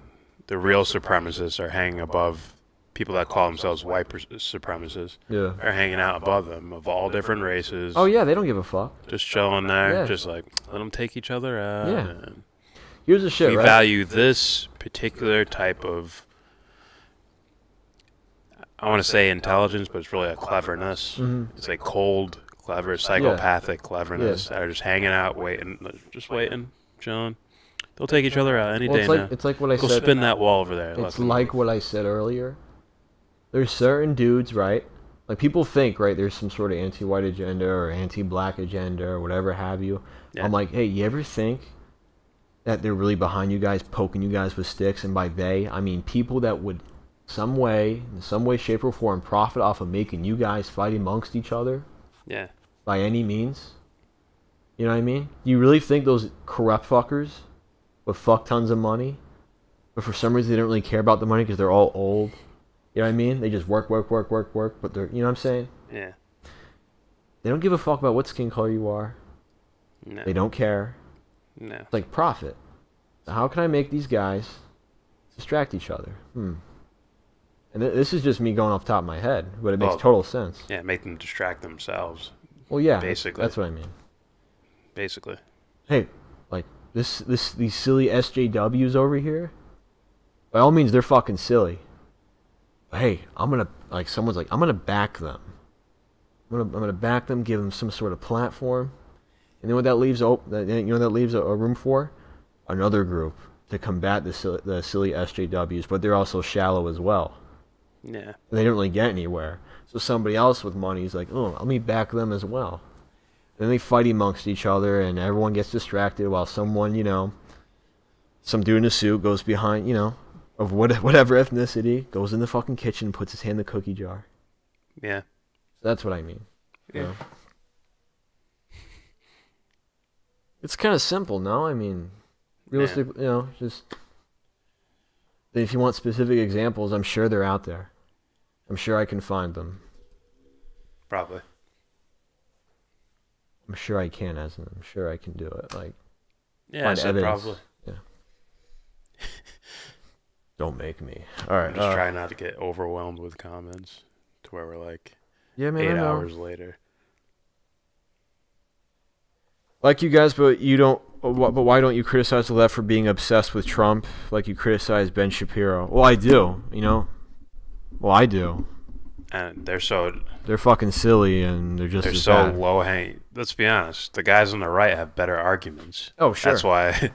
real supremacists are hanging above people that call themselves white supremacists. Yeah. Are hanging out above them of all different races. Oh yeah, they don't give a fuck. Just chilling there, Yeah. just like let them take each other out. Yeah. And Here's the shit, we right? value this particular type of, I want to say intelligence, but it's really a cleverness. Mhm. It's a cold, clever, psychopathic cleverness that are just hanging out, waiting, chilling. They'll take each other out any Well, day now. it's like what I Go said. spin that wall over there. It's like what I said earlier. There's certain dudes, right? Like, people think, right, there's some sort of anti-white agenda or anti-black agenda or whatever have you. Yeah. I'm like, hey, you ever think that they're really behind you guys, poking you guys with sticks? And by they, I mean people that would in some way, shape, or form, profit off of making you guys fight amongst each other Yeah. by any means. You know what I mean? You really think those corrupt fuckers would fuck tons of money, but for some reason they don't really care about the money because they're all old You know what I mean? They just work, but they're, you know what I'm saying? Yeah. They don't give a fuck about what skin color you are. No. They don't care. No. It's like profit. How can I make these guys distract each other? And this is just me going off the top of my head, but it makes total sense. Yeah, make them distract themselves. Well, yeah, basically. that's what I mean. Basically. Hey, like these silly SJWs over here. By all means, they're fucking silly. But hey, someone's like, I'm gonna back them. I'm gonna back them, give them some sort of platform, and then what that leaves that leaves a room for another group to combat the silly SJWs, but they're also shallow as well. Yeah. They don't really get anywhere. So somebody else with money is like, oh, let me back them as well. Then they fight amongst each other, and everyone gets distracted while someone, some dude in a suit goes behind, of whatever ethnicity, goes in the fucking kitchen and puts his hand in the cookie jar. Yeah. So that's what I mean. Yeah. It's kind of simple, no? I mean, realistically, just... If you want specific examples, I'm sure they're out there. I'm sure I can find them. Probably. I'm sure I can, I'm sure I can do it. Like, yeah, I said evidence. probably. Yeah. Don't make me. All right. I'm just trying not to get overwhelmed with comments to where we're like 8 hours later. Like you guys, but you don't. But why don't you criticize the left for being obsessed with Trump like you criticize Ben Shapiro? Well, I do. Well, I do. And they're fucking silly, and they're so bad. low hanging. Let's be honest. The guys on the right have better arguments. Oh, sure. That's why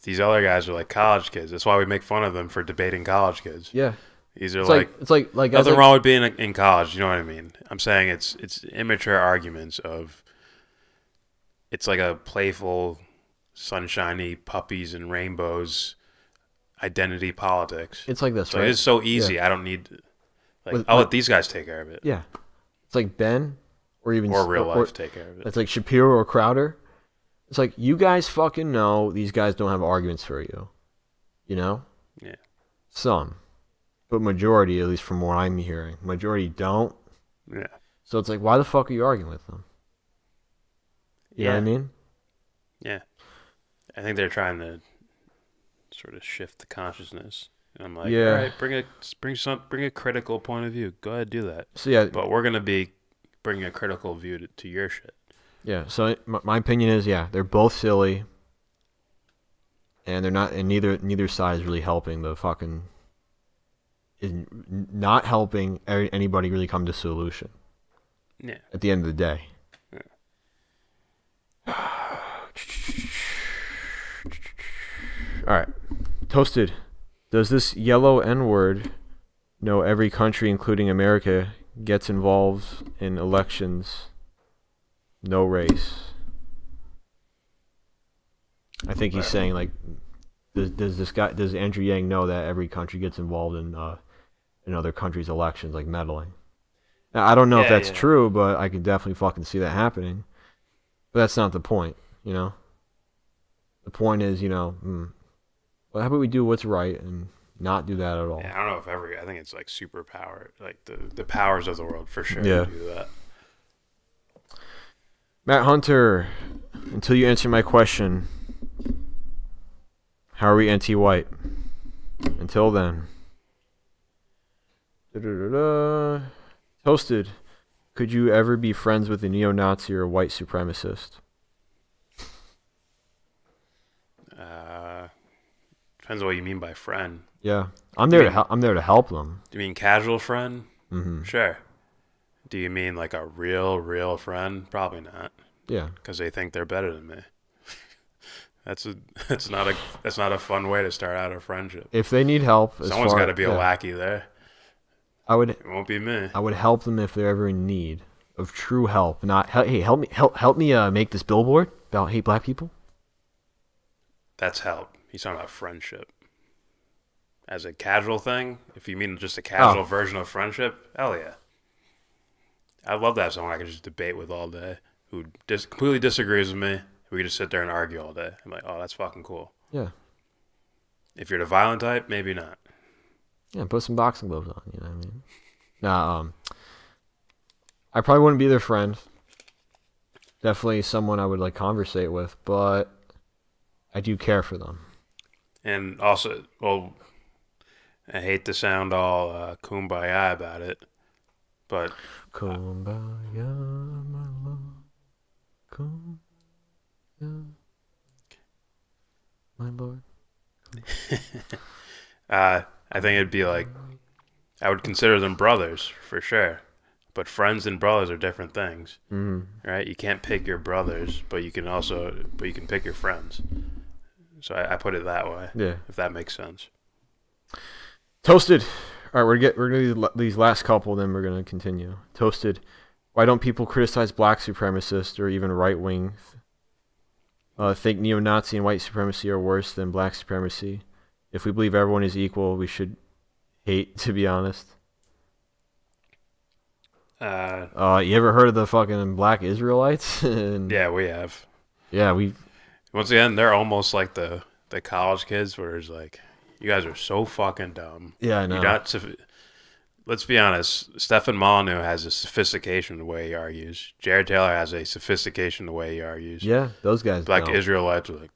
these other guys are like college kids. That's why we make fun of them for debating college kids. Yeah. These are it's like nothing wrong with being in college. You know what I mean? I'm saying it's immature arguments of. It's like a playful, sunshiny puppies and rainbows, identity politics. It's like this, so right? It's so easy. Yeah. I don't need. I'll let these guys take care of it. Yeah. It's like Ben, or real life take care of it. It's like Shapiro or Crowder. It's like, you guys fucking know these guys don't have arguments for you. Yeah. Some. But majority, at least from what I'm hearing, majority don't. Yeah. So it's like, why the fuck are you arguing with them? You know what I mean? Yeah. I think they're trying to sort of shift the consciousness. And I'm like, all right, bring a critical point of view. Go ahead, do that. So yeah, but we're gonna be bringing a critical view to your shit. Yeah. So my opinion is, they're both silly, and they're not, and neither side is really helping the fucking. Is not helping anybody really come to a solution. Yeah. At the end of the day. All right. Toasted. Does this yellow N-word know every country, including America, gets involved in elections? No race. I think he's saying, like, does Andrew Yang know that every country gets involved in other countries' elections, like meddling? Now, I don't know if that's true, but I could definitely fucking see that happening. But that's not the point, The point is, well, how about we do what's right and not do that at all? Yeah, I don't know if I think it's like superpower, like the powers of the world for sure. Yeah. Do that. Matt Hunter, until you answer my question, how are we anti-white? Until then. Toasted. Could you ever be friends with a neo-Nazi or a white supremacist? Depends on what you mean by friend. Yeah, I'm there to help them. Do you mean casual friend? Mm-hmm. Sure. Do you mean like a real friend? Probably not. Yeah. Because they think they're better than me. That's not a fun way to start out a friendship. If they need help, someone's got to be a lackey there. It won't be me. I would help them if they're ever in need of true help. Not, hey, help me make this billboard about hate black people. That's help. He's talking about friendship. As a casual thing, if you mean just a casual version of friendship, hell yeah. I'd love to have someone I can just debate with all day who completely disagrees with me. We could just sit there and argue all day. I'm like, oh, that's fucking cool. Yeah. If you're the violent type, maybe not. Yeah, put some boxing gloves on. You know what I mean? Nah, I probably wouldn't be their friend. Definitely someone I would like conversate with, but I do care for them. And also, well, I hate to sound all kumbaya about it, but Kumbaya, my love. Kumbaya, my lord. I think it'd be like, I would consider them brothers for sure. But friends and brothers are different things, right? You can't pick your brothers, but you can pick your friends. So I put it that way. Yeah. If that makes sense. Toasted. All right, we're gonna do these last couple, then we're gonna continue. Toasted. Why don't people criticize black supremacists or even right wing? Think neo-Nazi and white supremacy are worse than black supremacy. If we believe everyone is equal, we should hate. To be honest. You ever heard of the fucking black Israelites? Yeah, we have. Yeah, we. Once again, they're almost like the college kids, where it's like, you guys are so fucking dumb. Yeah, I know. Let's be honest. Stefan Molyneux has a sophistication the way he argues. Jared Taylor has a sophistication the way he argues. Yeah, those guys. Black don't. Israelites are like,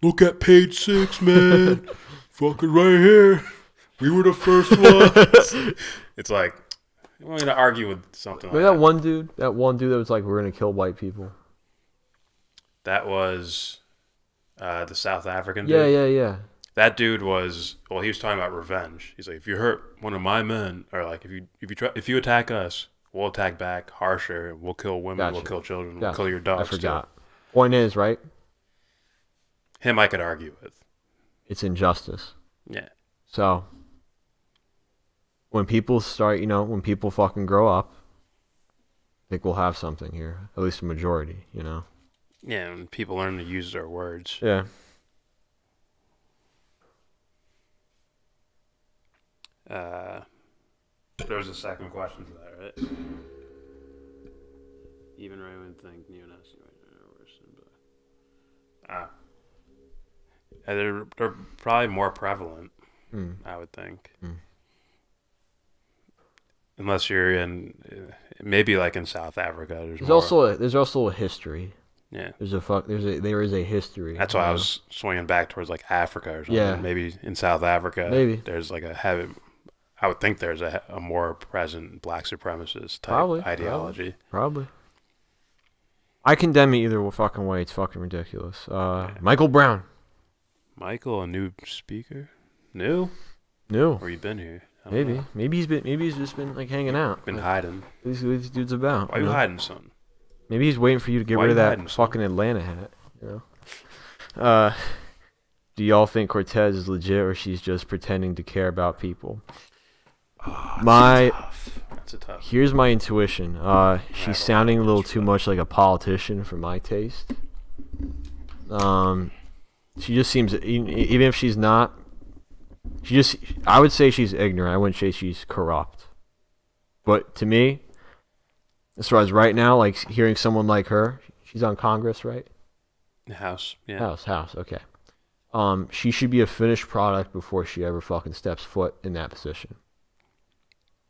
look at page 6, man. Fucking right here. We were the first ones. It's like, you want me to argue with something like Remember that one dude that was like, we're gonna kill white people. That was the South African dude. Yeah. That dude was, well, he was talking about revenge. He's like, if you hurt one of my men, or like if you attack us, we'll attack back harsher. We'll kill women. Gotcha. We'll kill children. Gotcha. We'll kill your dogs. I forgot. Too. Point is, right? Him, I could argue with. It's injustice. Yeah. So when people start, when people fucking grow up, I think we'll have something here. At least a majority, Yeah, and people learn to use their words. Yeah. There's a second question to that, right? Even right when think neo-Nazi they're probably more prevalent, I would think. Unless you're in, maybe like in South Africa. There's also a history. Yeah. There is a history. That's why I was swinging back towards like Africa or something. Yeah. Maybe in South Africa, there's like I would think there's a more present black supremacist type ideology. Probably. I condemn it either fucking way. It's fucking ridiculous. Michael Brown. Michael, a new speaker? New? Or you been here? Maybe. Know. Maybe he's just been like hanging out. Been hiding. These dude's about. Why are you hiding, son? Maybe he's waiting for you to get rid of that fucking Atlanta hat. Do y'all think Cortez is legit or she's just pretending to care about people? That's a tough. Here's my intuition. She's sounding a little too much like a politician for my taste. She just seems, even if she's not, I would say she's ignorant. I wouldn't say she's corrupt. But to me, as far as right now, like hearing someone like her, she's on Congress, right? House, yeah. House, okay. She should be a finished product before she ever fucking steps foot in that position.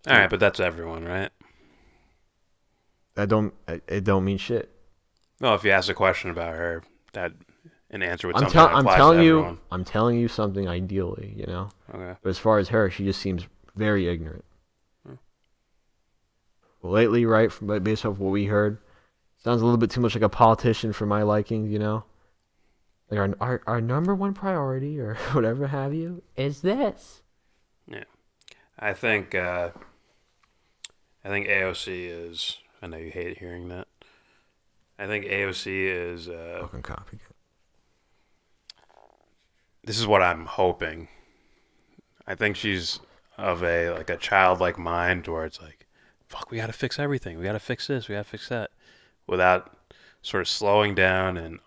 All right, but that's everyone, right? It don't mean shit. No, if you ask a question about her, that an answer would something that applies to everyone. I'm telling you something ideally, Okay. But as far as her, she just seems very ignorant. Well, lately, right, based off what we heard, sounds a little bit too much like a politician for my liking, Like our number one priority or whatever have you is this. Yeah. I think AOC is, I know you hate hearing that. I think AOC is fucking copycat. This is what I'm hoping. I think she's of a childlike mind where it's like, fuck, we gotta fix everything. We gotta fix this, we gotta fix that. Without sort of slowing down and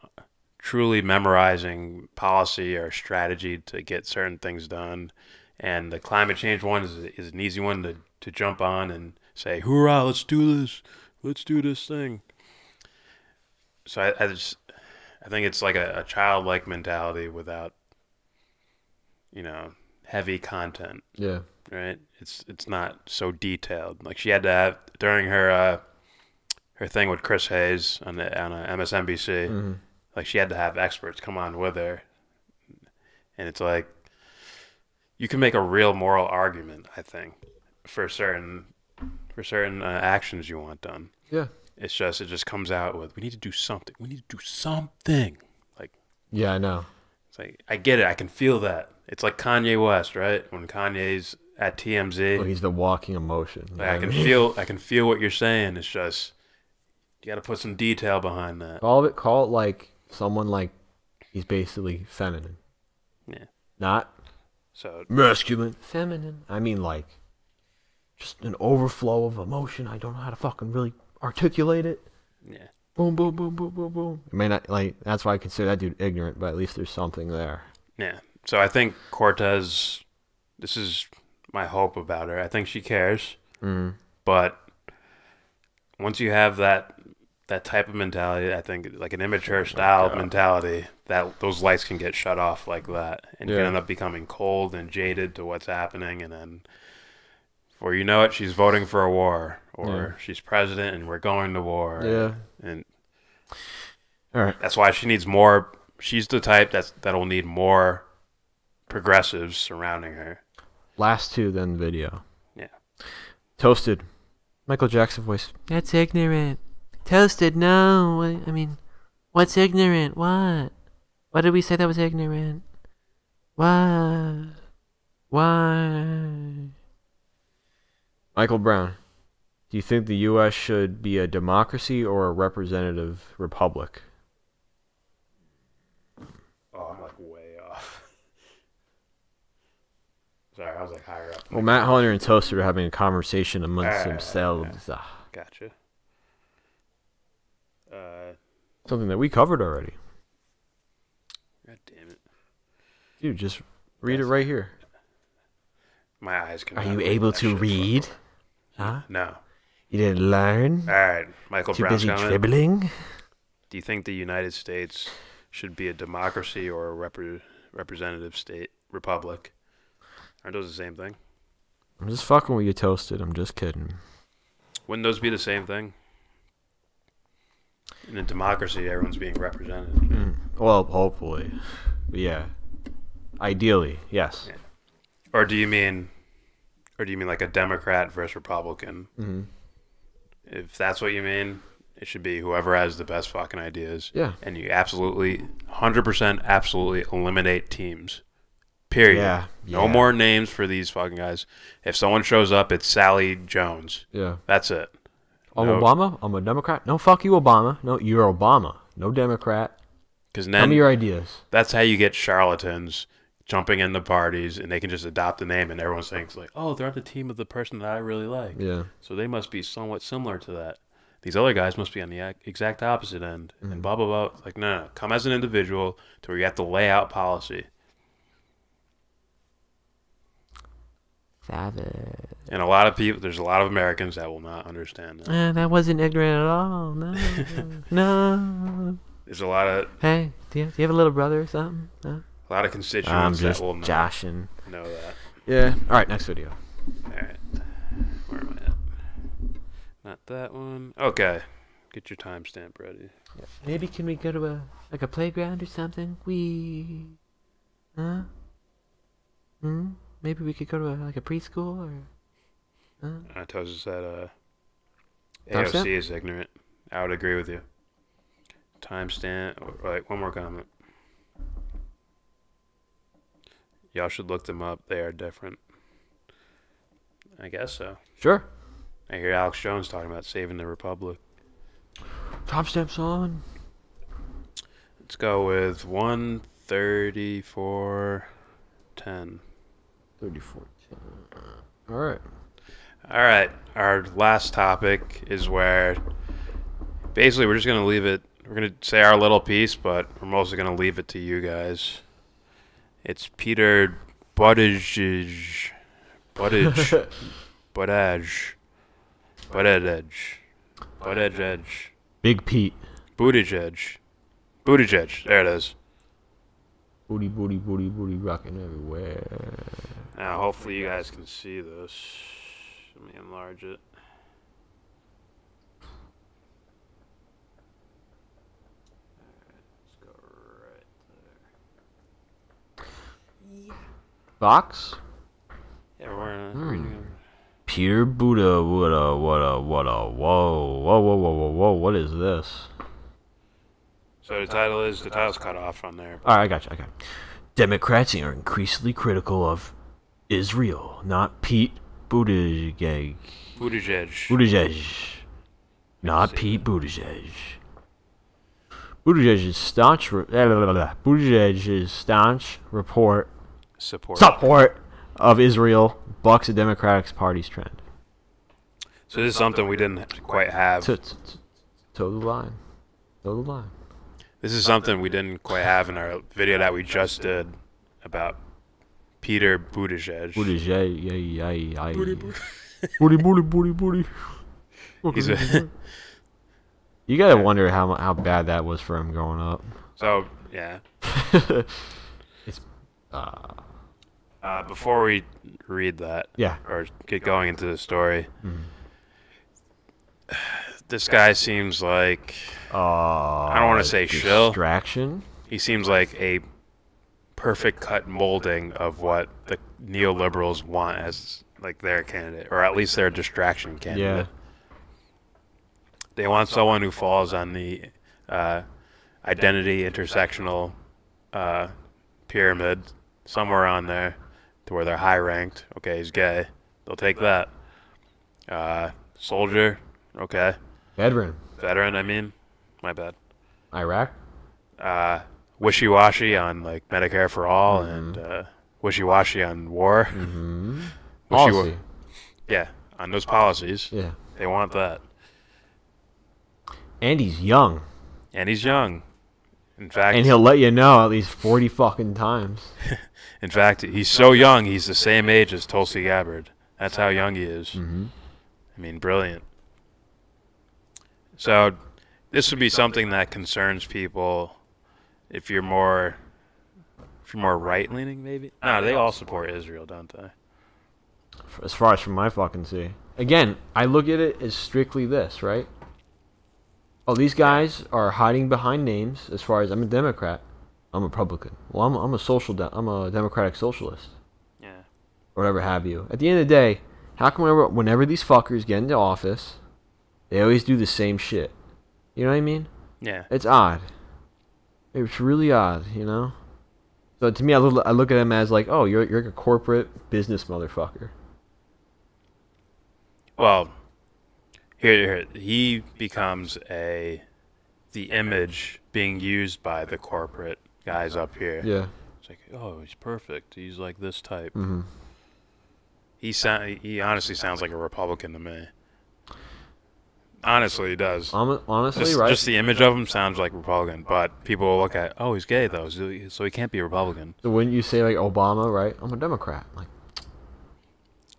truly memorizing policy or strategy to get certain things done. And the climate change one is an easy one to jump on and say, hoorah, let's do this thing. So I think it's like a childlike mentality without, heavy content, Yeah. right? It's not so detailed. Like she had to have during her thing with Chris Hayes on MSNBC. Mm-hmm. Like she had to have experts come on with her, and it's like you can make a real moral argument, I think, for certain actions you want done. Yeah. It just comes out with we need to do something. We need to do something. Like Yeah, I know. it's like I get it. I can feel that. It's like Kanye West, right? When Kanye's at TMZ, Well, he's the walking emotion. You like, know I can what mean? I can feel what you're saying. It's just you got to put some detail behind that. Call it like someone like he's basically feminine. Yeah. Not So masculine. Feminine. I mean like just an overflow of emotion. I don't know how to fucking really articulate it. yeah. Boom, boom, boom, boom, boom, boom. I mean, that's why I consider that dude ignorant, but at least there's something there. Yeah. So I think Cortez, this is my hope about her. I think she cares. Mm. But once you have that type of mentality, I think like an immature style mentality, that those lights can get shut off like that. And you Yeah. can end up becoming cold and jaded to what's happening. And then before you know it, she's voting for a war. Or she's president and we're going to war. Yeah. And All right. that's why she needs more. She's the type that'll need more progressives surrounding her. Last two, then video. Yeah. Toasted. Michael Jackson voice. That's ignorant. Toasted, no. I mean, what's ignorant? What? Why did we say that was ignorant? Why? Michael Brown. Do you think the U.S. should be a democracy or a representative republic? Oh, I'm like way off. Sorry, I was like higher up. Well, Matt Hunter and Toasted are having a conversation amongst Alright, themselves. okay. Gotcha. Something that we covered already. God damn it. Dude, just read it right here. My eyes can. Are you able to read? Huh? No. You didn't learn? All right, Michael Too Brown's busy comment. dribbling? Do you think the United States should be a democracy or a representative state republic? Aren't those the same thing? I'm just fucking with you, Toasted. I'm just kidding. Wouldn't those be the same thing? In a democracy, everyone's being represented. Well, hopefully. But yeah. Ideally, yes. Yeah. Or do you mean like a Democrat versus Republican? Mm-hmm. If that's what you mean, it should be whoever has the best fucking ideas. Yeah. And you absolutely, 100% absolutely eliminate teams. Period. Yeah. No more names for these fucking guys. If someone shows up, it's Sally Jones. Yeah. That's it. I'm No- Obama. I'm a Democrat. No, fuck you, Obama. No, you're Obama. No Democrat. Because Tell me then your ideas. that's how you get charlatans jumping into parties and they can just adopt the name and everyone thinks like, oh, they're on the team of the person that I really like. Yeah. So they must be somewhat similar to that. These other guys must be on the exact opposite end. And blah, blah, blah. It's like, no. Come as an individual to where you have to lay out policy. Savage. And a lot of people, there's a lot of Americans that will not understand that. That wasn't ignorant at all. No. No. There's a lot of Hey, do you have a little brother or something? No? constituents I'm that just will not joshing. know that. Yeah. All right, next video. All right. Where am I at? Not that one. Okay. Get your timestamp ready. Maybe can we go to a playground or something? Huh? Maybe we could go to a preschool or. Toza said Timestamp? AOC is ignorant. I would agree with you. Timestamp. Like one more comment. Y'all should look them up. They are different. I guess so. Sure. I hear Alex Jones talking about saving the republic. Timestamps on. Let's go with 1:34:10. 34. All right. All right. Our last topic is where basically we're just going to leave it. We're going to say our little piece, but we're mostly going to leave it to you guys. It's Peter Buttigieg. Buttigieg. Big Pete. Buttigieg. There it is. Booty, booty, booty, booty, rocking everywhere. Now, hopefully you guys can see this. Let me enlarge it. Let's go right there. Box? Yeah, we're reading it. Peter Buddha, what a, whoa, what is this? So the title's cut off on there. All right, I got you. Democrats are increasingly critical of Israel, not Pete Buttigieg. Buttigieg. Not Pete Buttigieg. Buttigieg's staunch support of Israel bucks the Democratic Party's trend. So this is something we didn't quite have. Toe the line. This is something we didn't quite have in our video that we just did about Peter Buttigieg. Booty. You gotta wonder how bad that was for him growing up. So yeah. It's before we read that, or get going into the story, this guy seems like I don't want to say shill. Distraction. He seems like a perfect cut molding of what the neoliberals want as like their candidate, or at least their distraction candidate. Yeah. They want someone who falls on the identity intersectional pyramid, somewhere on there, to where they're high ranked. Okay, he's gay. They'll take that. Soldier. Okay. Veteran, I mean. My bad. Iraq. Wishy-washy on like Medicare for all and wishy-washy on war. Policy. Yeah, on those policies. Yeah. They want that. And he's young. And he's young. In fact, And he'll let you know at least 40 fucking times. in fact, he's so young, he's the same age as Tulsi Gabbard. That's how young he is. I mean, brilliant. So, this would be something that concerns people if you're more right-leaning, maybe? No, they all support Israel, don't they? As far as from my fucking see. Again, I look at it as strictly this, right? Oh, these guys are hiding behind names as far as I'm a Democrat. I'm a Republican. Well, I'm a Democratic Socialist. Yeah. Or whatever have you. At the end of the day, how come whenever these fuckers get into office, they always do the same shit? You know what I mean? Yeah. It's odd. It's really odd, you know? So to me, I look at them as like, oh, you're a corporate business motherfucker. Well, here he becomes the image being used by the corporate guys up here. Yeah. It's like, oh, he's perfect. He's like this type. He honestly sounds like a Republican to me. Honestly, he does. Honestly, right? Just the image of him sounds like Republican, but people will look at, oh, he's gay though, so he can't be a Republican. So wouldn't you say like Obama, right? I'm a Democrat. Like,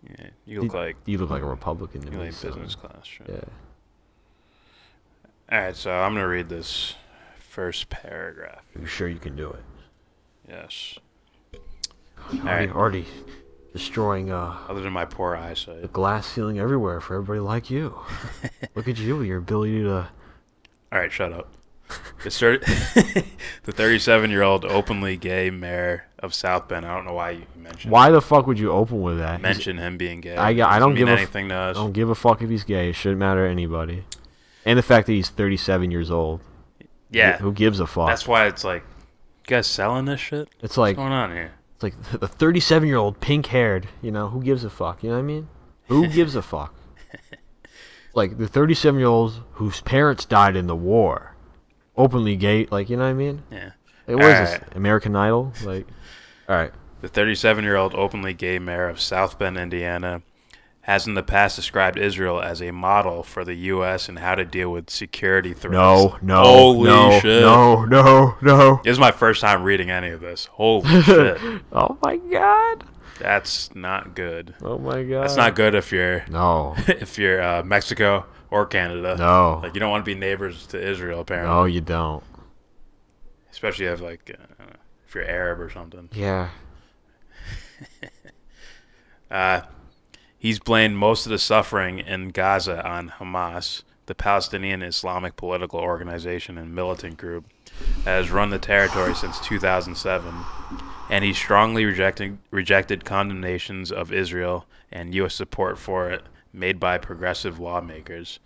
yeah, you look like a Republican to you me. like So. business class. Sure. Yeah. All right, so I'm gonna read this first paragraph. You sure you can do it? Yes. Already destroying Other than my poor the eyesight. glass ceiling everywhere for everybody like you. Look at you, your ability to. All right, shut up. The 37-year-old openly gay mayor of South Bend. I don't know why you mentioned. Why the fuck would you open with that? Mention him being gay. I don't Doesn't give mean a anything to us. I don't give a fuck if he's gay. It shouldn't matter to anybody. And the fact that he's 37 years old. Yeah. Who gives a fuck? That's why it's like, you guys selling this shit? It's like What's going on here? It's like the 37-year-old pink-haired. You know, who gives a fuck? You know what I mean? Who gives a fuck? Like the 37-year-old whose parents died in the war, openly gay. Like, you know what I mean? Yeah. Like, what is this? American Idol? Like, all right. The 37-year-old openly gay mayor of South Bend, Indiana, has in the past described Israel as a model for the U.S. and how to deal with security threats. No. Holy shit. No. This is my first time reading any of this. Holy shit. Oh, my God. That's not good. Oh, my God. That's not good if you're No. if you're Mexico or Canada. No. Like, you don't want to be neighbors to Israel, apparently. No, you don't. Especially if, like, if you're Arab or something. Yeah. He's blamed most of the suffering in Gaza on Hamas, the Palestinian Islamic political organization and militant group that has run the territory since 2007, and he strongly rejected condemnations of Israel and U.S. support for it made by progressive lawmakers.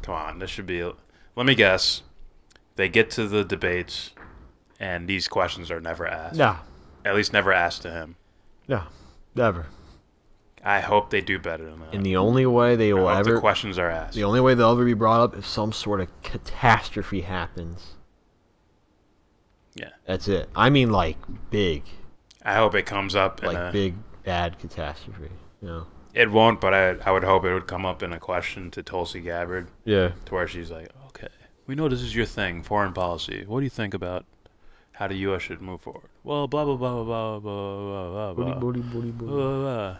Come on, this should be... Let me guess. They get to the debates, and these questions are never asked. No. At least never asked to him. No. Never. I hope they do better than that. And the only way they will ever... the questions are asked. The only way they'll ever be brought up if some sort of catastrophe happens. Yeah. That's it. I mean, like, big. I hope it comes up in Like, big, bad catastrophe. You know? It won't, but I would hope it would come up in a question to Tulsi Gabbard. Yeah. To where she's like, okay, we know this is your thing, foreign policy. What do you think about how the U.S. should move forward? Well, blah, blah, blah, blah, blah, blah, blah, blah, Booty, booty, blah, booty. blah, blah.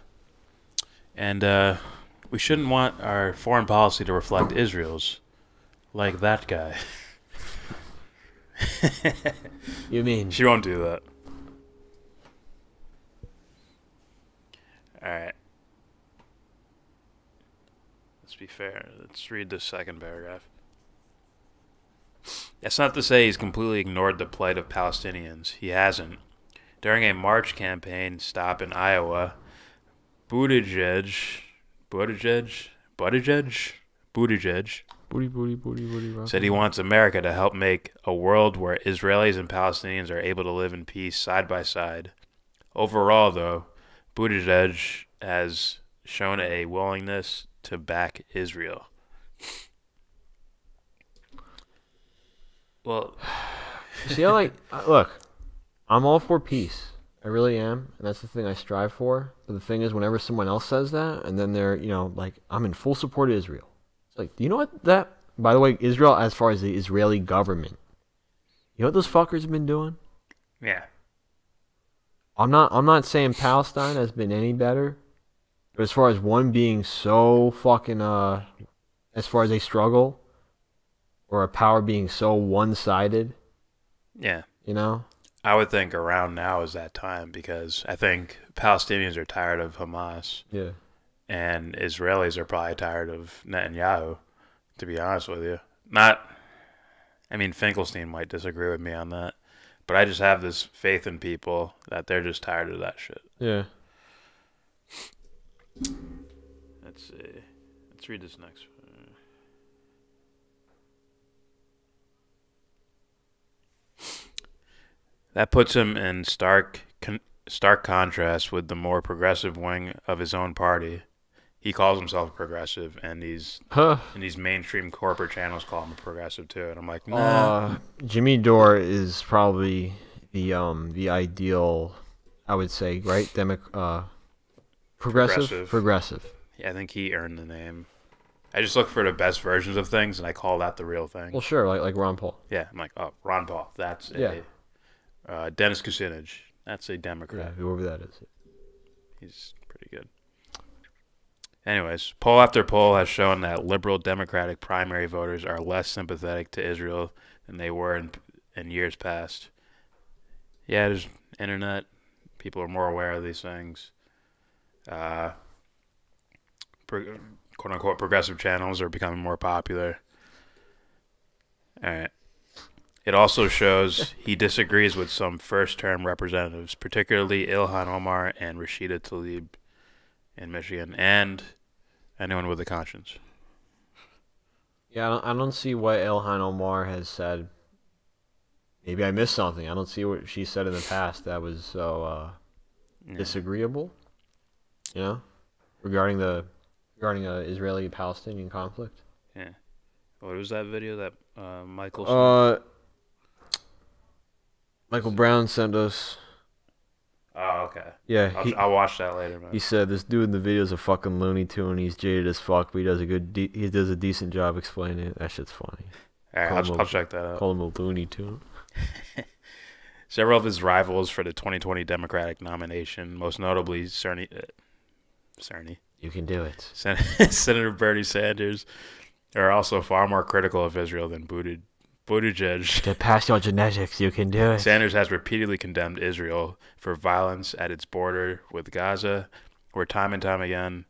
And we shouldn't want our foreign policy to reflect Israel's, like that guy. You mean? She won't do that. All right. Let's be fair. Let's read the second paragraph. That's not to say he's completely ignored the plight of Palestinians. He hasn't. During a March campaign stop in Iowa, Buttigieg said he wants America to help make a world where Israelis and Palestinians are able to live in peace side by side. Overall, though, Buttigieg has shown a willingness to back Israel. Well, See, I like... Look, I'm all for peace. I really am, and that's the thing I strive for. But the thing is, whenever someone else says that, and then they're, you know, like, I'm in full support of Israel. It's like, do you know what that... By the way, Israel, as far as the Israeli government, you know what those fuckers have been doing? yeah. I'm not saying Palestine has been any better, but as far as one being so fucking as far as a struggle or a power being so one-sided, Yeah. you know? I would think around now is that time because I think Palestinians are tired of Hamas Yeah. and Israelis are probably tired of Netanyahu, to be honest with you. I mean, Finkelstein might disagree with me on that, but I just have this faith in people that they're just tired of that shit. Yeah. Let's see. Let's read this next one. That puts him in stark contrast with the more progressive wing of his own party. He calls himself a progressive, and these mainstream corporate channels call him a progressive too. And I'm like, nah. Jimmy Dore is probably the ideal, I would say, right? Progressive. Yeah, I think he earned the name. I just look for the best versions of things, and I call that the real thing. Well, sure, like Ron Paul. Yeah, I'm like, oh, Ron Paul. That's Dennis Kucinich. That's a Democrat. Yeah, whoever that is. He's pretty good. Anyways, poll after poll has shown that liberal Democratic primary voters are less sympathetic to Israel than they were in years past. Yeah, there's internet. People are more aware of these things. Quote-unquote progressive channels are becoming more popular. All right. It also shows he disagrees with some first-term representatives, particularly Ilhan Omar and Rashida Tlaib in Michigan, and anyone with a conscience. Yeah, I don't see what Ilhan Omar has said. Maybe I missed something. I don't see what she said in the past that was so disagreeable. You know, regarding Israeli-Palestinian conflict. Yeah. What was that video that Michael? Michael Brown sent us. Oh, okay. Yeah, I'll watch that later, man. He said this dude in the video is a fucking Looney Tune. He's jaded as fuck, but he does a decent job explaining it. That shit's funny. All right, I'll check that out. Call him a Looney Tune. Several of his rivals for the 2020 Democratic nomination, most notably Cerny. You can do it. Senator Bernie Sanders, are also far more critical of Israel than Buttigieg. Get past your genetics, you can do it. Sanders has repeatedly condemned Israel for violence at its border with Gaza, where time and time again,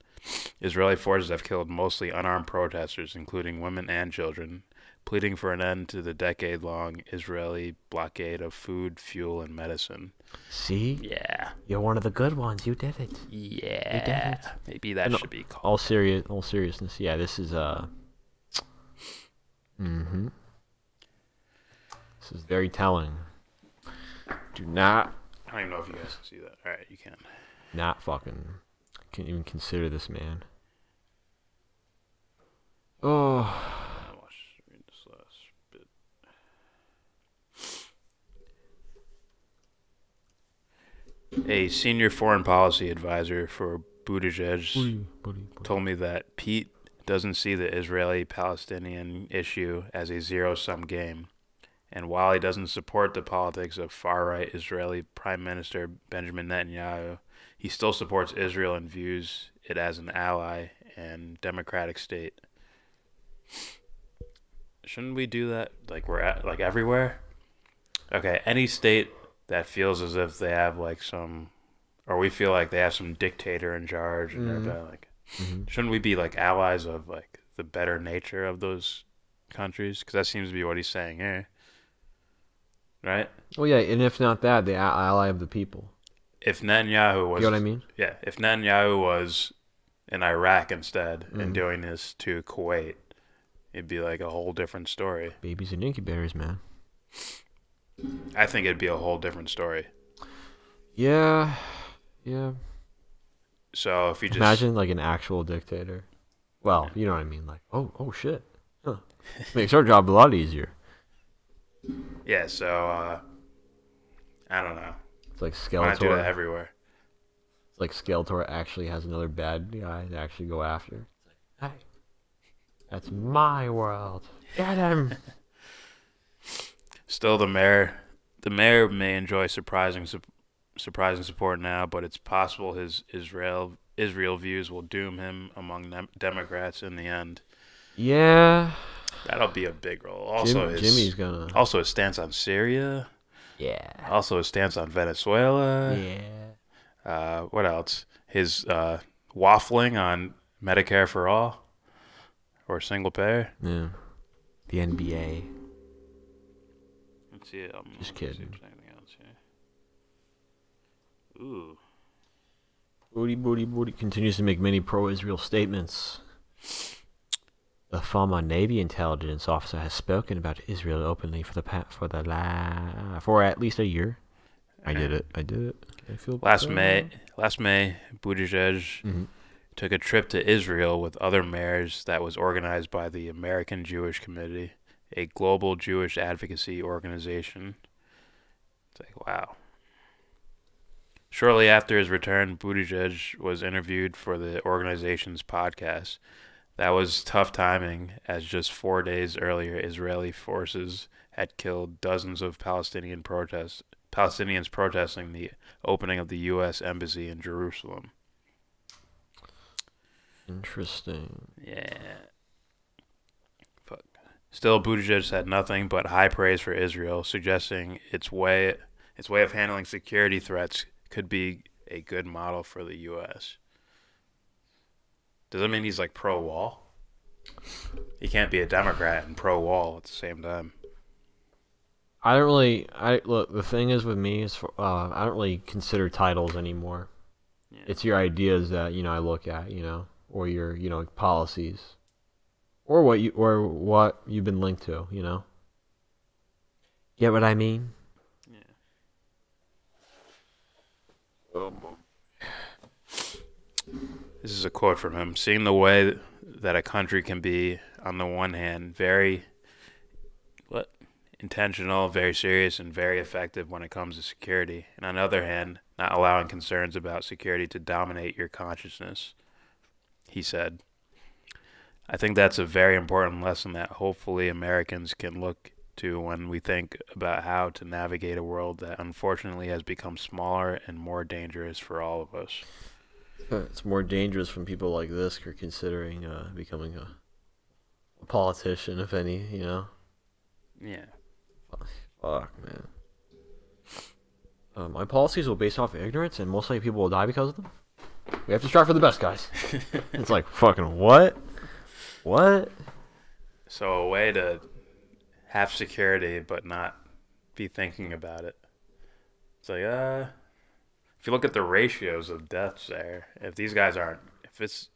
Israeli forces have killed mostly unarmed protesters, including women and children, pleading for an end to the decade-long Israeli blockade of food, fuel, and medicine. See? Yeah. You're one of the good ones. You did it. Yeah. You did it. Maybe that And should be called. All seriousness. Yeah, this is This is very telling. Do not I don't even know if you guys can see that. All right, you can. can't even consider this man. Oh. Read this last bit. A senior foreign policy advisor for Buttigieg told me that Pete doesn't see the Israeli-Palestinian issue as a zero-sum game. And while he doesn't support the politics of far-right Israeli Prime Minister Benjamin Netanyahu, he still supports Israel and views it as an ally and democratic state. Shouldn't we do that? Like we're at, like everywhere? Okay, any state that feels as if they have like some, or we feel like they have some dictator in charge, and they're like, shouldn't we be like allies of like the better nature of those countries? Because that seems to be what he's saying here. Right? Well, yeah, and if not that, the ally of the people. If Netanyahu was... You know what I mean? Yeah, if Netanyahu was in Iraq instead and doing this to Kuwait, it'd be like a whole different story. Babies and incubators, man. I think it'd be a whole different story. Yeah. So if you just... Imagine like an actual dictator. Well, you know what I mean. Like, oh shit. Huh. Makes our job a lot easier. Yeah, so, I don't know. It's like Why not do that Skeletor. everywhere? It's like Skeletor actually has another bad guy to actually go after. It's like, hey, that's my world. Get him. Still, the mayor may enjoy surprising support now, but it's possible his Israel views will doom him among Democrats in the end. Yeah. That'll be a big role. Also, Jimmy's gonna. Also, his stance on Syria. Yeah. Also, his stance on Venezuela. Yeah. What else? His waffling on Medicare for all or single payer. Yeah. The NBA. Let's see. Just kidding. See if there's anything else here. Ooh. Booty continues to make many pro-Israel statements. The former Navy intelligence officer has spoken about Israel openly for at least a year. I did it. I feel Last May, Buttigieg took a trip to Israel with other mayors that was organized by the American Jewish Committee, a global Jewish advocacy organization. It's like, wow. Shortly after his return, Buttigieg was interviewed for the organization's podcast. That was tough timing, as just 4 days earlier, Israeli forces had killed dozens of Palestinians protesting the opening of the U.S. Embassy in Jerusalem. Interesting. Yeah. Fuck. Still, Buttigieg had nothing but high praise for Israel, suggesting its way of handling security threats could be a good model for the U.S. Does that mean he's like pro-wall? He can't be a Democrat and pro-wall at the same time. Look, the thing is with me is I don't really consider titles anymore. Yeah. It's your ideas that, I look at, or your, policies, or what you've been linked to, Get what I mean? Yeah. This is a quote from him. Seeing the way that a country can be, on the one hand, very intentional, very serious, and very effective when it comes to security, and on the other hand, not allowing concerns about security to dominate your consciousness, he said. I think that's a very important lesson that hopefully Americans can look to when we think about how to navigate a world that unfortunately has become smaller and more dangerous for all of us. It's more dangerous from people like this who are considering becoming a politician, if any, Yeah. Fuck, man. My policies will base off ignorance, and most likely people will die because of them. We have to strive for the best, guys. It's like, fucking what? What? So a way to have security but not be thinking about it. It's like, if you look at the ratios of deaths there, if these guys aren't, if it's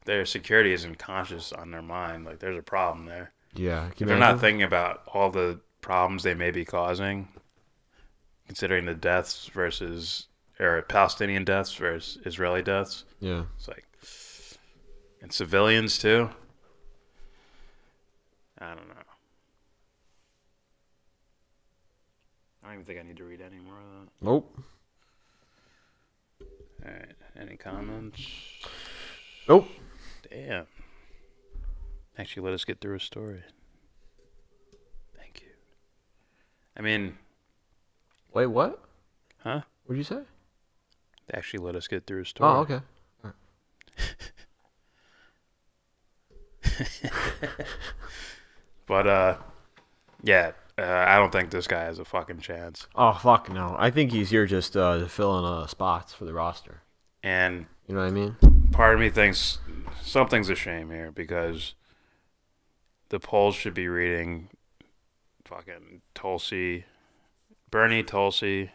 their security isn't conscious on their mind, like there's a problem there. Yeah. If they're not thinking about all the problems they may be causing, considering the deaths versus, or Palestinian deaths versus Israeli deaths. Yeah. It's like, and civilians too. I don't know. I don't even think I need to read any more of that. Nope. All right. Any comments? Nope. Damn. Actually, let us get through a story. Thank you. I mean, Wait, what? huh? What'd you say? Actually, let us get through a story. Oh, okay. All right. But, yeah, I don't think this guy has a fucking chance. Oh, fuck no. I think he's here just to fill in spots for the roster. And You know what I mean? part of me thinks something's a shame here because the polls should be reading fucking Tulsi, Bernie, Tulsi,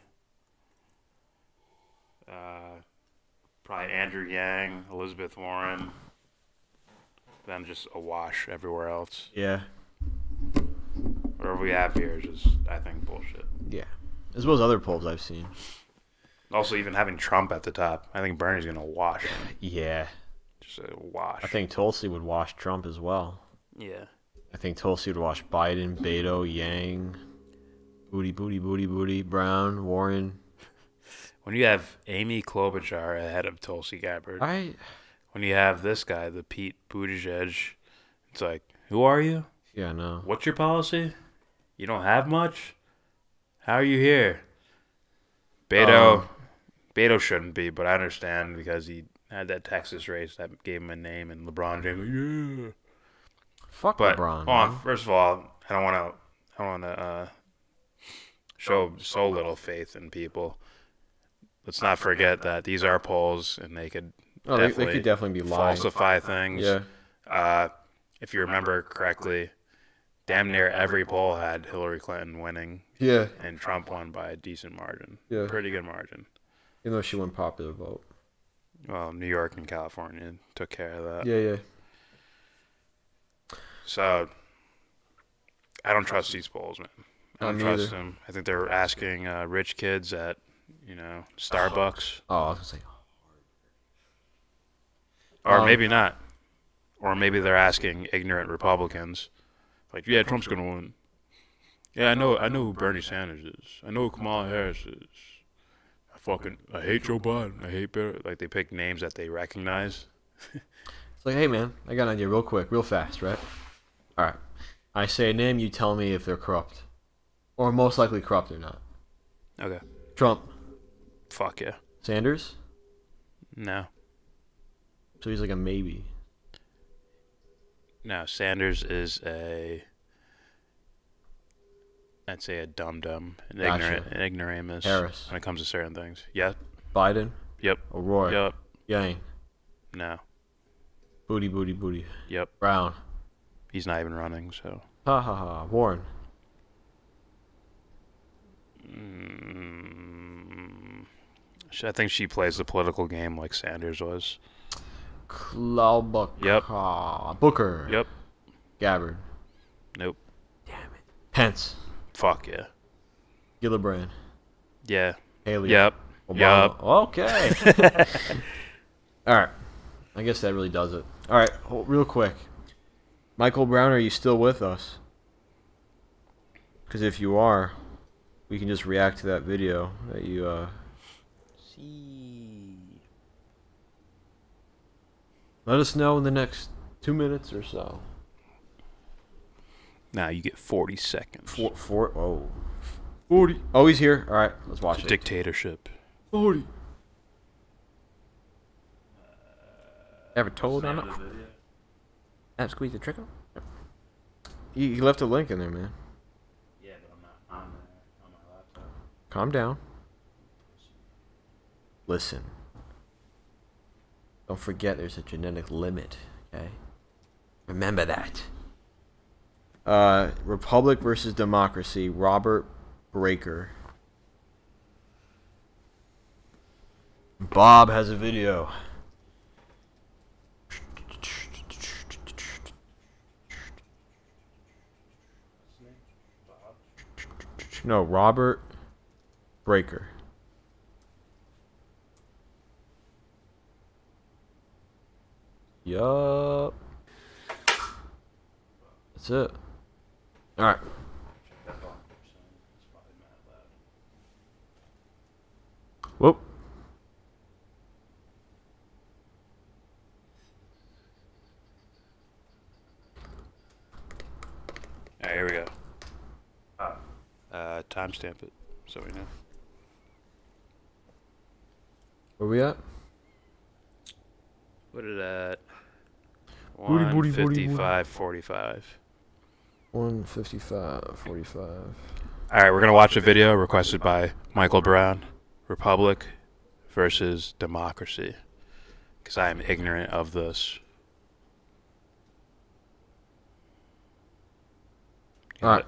probably Andrew Yang, Elizabeth Warren, then just a wash everywhere else. Yeah. Whatever we have here is just, I think, bullshit. Yeah. As well as other polls I've seen. Also, even having Trump at the top, I think Bernie's going to wash him. Yeah. Just a wash. I think Tulsi would wash Trump as well. Yeah. I think Tulsi would wash Biden, Beto, Yang, Booty, Brown, Warren. When you have Amy Klobuchar ahead of Tulsi Gabbard, when you have this guy, the Pete Buttigieg, it's like, who are you? Yeah, no. What's your policy? You don't have much? How are you here? Beto shouldn't be, but I understand because he had that Texas race that gave him a name, and LeBron James, yeah. Fuck But LeBron. hold on, first of all, I don't want to show so little faith in people. Let's not forget that these are polls, and they could they could definitely be lying. falsify things. Yeah. If you remember correctly, damn near every poll had Hillary Clinton winning, Yeah. and Trump won by a decent margin. Yeah. Pretty good margin. Even though she won popular vote. Well, New York and California took care of that. Yeah. So, I don't trust these polls, man. I don't Me trust either. them. I think they're asking rich kids at, Starbucks. Oh, I was going to say. Or maybe not. Or maybe they're asking ignorant Republicans. Like, yeah, Trump's going to win. Yeah, I know who Bernie Sanders is. I know who Kamala Harris is. I hate Joe Biden. I hate Beto. Like, they pick names that they recognize. It's like, hey, man, I got an idea real quick, real fast, right? All right. I say a name, you tell me if they're corrupt. Or most likely corrupt or not. Okay. Trump. Fuck yeah. Sanders? No. So he's like a maybe. No, Sanders is I'd say a dum-dum, an ignoramus Harris. when it comes to certain things. Yeah. Biden? Yep. O'Rourke? Yep. Yang? No. Booty. Yep. Brown? He's not even running, so. Ha. Warren? I think she plays the political game like Sanders was. Klobuchar. Yep. Booker? Yep. Gabbard? Nope. Damn it. Pence? Fuck yeah. Gillibrand? Yeah. Haley? Yep. Obama. Yep. Okay. All right. I guess that really does it. All right. Real quick. Michael Brown, are you still with us? Because if you are, we can just react to that video that you see. Let us know in the next 2 minutes or so. Now you get 40 seconds. 40. Oh, he's here. All right. Let's watch it. Dictatorship. 40. Ever told on it? Squeeze the trigger. He left a link in there, man. calm down. Listen. Don't forget there's a genetic limit, okay? Remember that. Republic versus Democracy, Robert Breaker. Bob has a video. No, Robert Breaker. Yup. That's it. Alright. Whoop. Alright, here we go. Timestamp it so we know. Where we at? Put it at Booty, booty, booty, 1:55:45. 1:55:45. All right, we're gonna watch a video requested by Michael Brown, Republic versus Democracy, because I am ignorant of this. All right.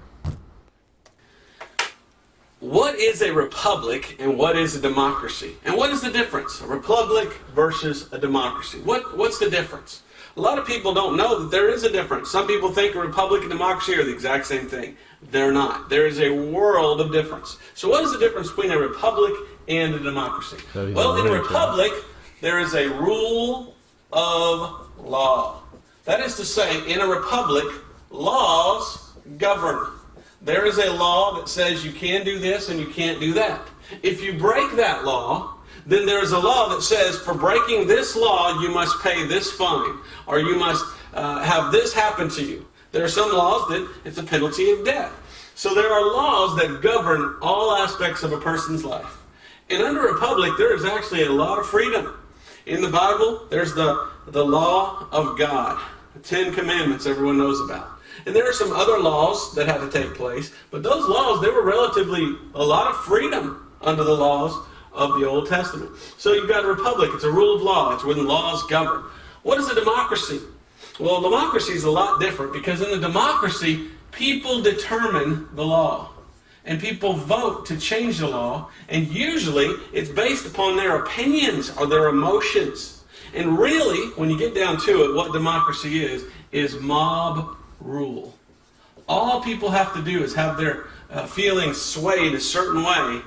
What is a republic and what is a democracy? And what is the difference? A republic versus a democracy. What's the difference? A lot of people don't know that there is a difference. Some people think a republic and democracy are the exact same thing. They're not. There is a world of difference. So what is the difference between a republic and a democracy? Well, in a republic, there is a rule of law. That is to say, in a republic, laws govern. There is a law that says you can do this and you can't do that. If you break that law, then there is a law that says for breaking this law, you must pay this fine, or you must have this happen to you. There are some laws that it's a penalty of death. So there are laws that govern all aspects of a person's life. And under a republic, there is actually a lot of freedom. In the Bible, there's the law of God, the 10 Commandments everyone knows about. And there are some other laws that had to take place, but those laws, there were relatively a lot of freedom under the laws of the Old Testament. So you've got a republic, it's a rule of law, it's when laws govern. What is a democracy? Well, a democracy is a lot different, because in a democracy, people determine the law. And people vote to change the law, and usually it's based upon their opinions or their emotions. And really, when you get down to it, what democracy is mob rule. All people have to do is have their feelings swayed a certain way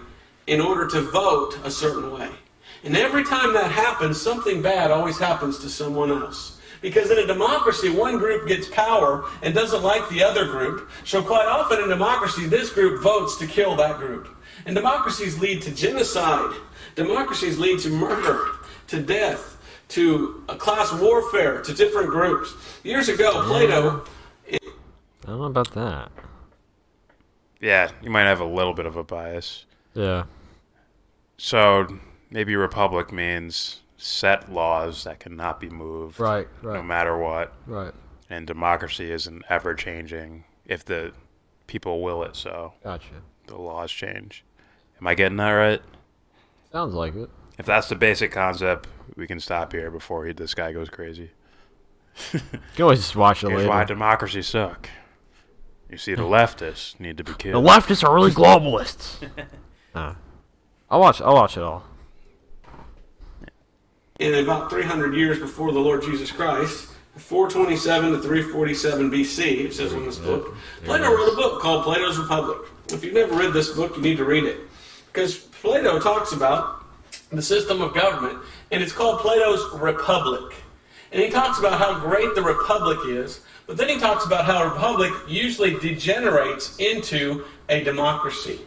in order to vote a certain way. And every time that happens, something bad always happens to someone else. Because in a democracy, one group gets power and doesn't like the other group. So quite often in democracy, this group votes to kill that group. And democracies lead to genocide. Democracies lead to murder, to death, to class warfare, to different groups. Years ago, Plato... I don't know about that. Yeah, you might have a little bit of a bias. Yeah. So maybe republic means set laws that cannot be moved, Right. no matter what. Right. And democracy is an ever-changing, if the people will it so. Gotcha. The laws change. Am I getting that right? Sounds like it. If that's the basic concept, we can stop here before this guy goes crazy. You can always just watch it Here's later. why democracies suck. You see, the leftists need to be The killed. leftists are really globalists. I'll watch it all. in about 300 years before the Lord Jesus Christ, 427 to 347 BC, it says in this book, Plato wrote a book called Plato's Republic. If you've never read this book, you need to read it. Because Plato talks about the system of government, and it's called Plato's Republic. And he talks about how great the Republic is, but then he talks about how a Republic usually degenerates into a democracy.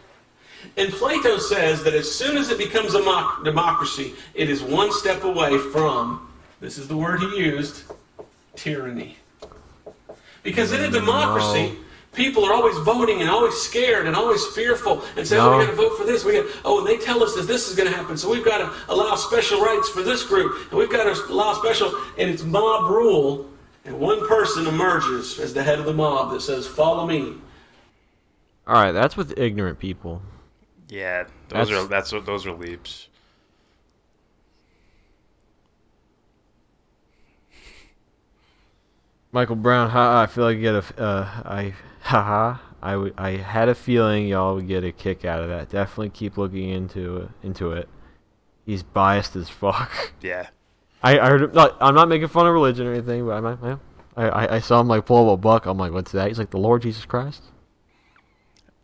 And Plato says that as soon as it becomes a democracy, it is one step away from, this is the word he used, tyranny. Because in a democracy, people are always voting and always scared and always fearful and say, oh, we got to vote for this. And they tell us that this is going to happen, so we've got to allow special rights for this group, and we've got to allow special, and it's mob rule, and one person emerges as the head of the mob that says, follow me. Alright, that's with ignorant people. Yeah, those are leaps. Michael Brown, I feel like you get I had a feeling y'all would get a kick out of that. Definitely keep looking into it. He's biased as fuck. Yeah. I heard him. No, I'm not making fun of religion or anything, but I saw him like pull up a buck. I'm like, what's that? He's like, the Lord Jesus Christ.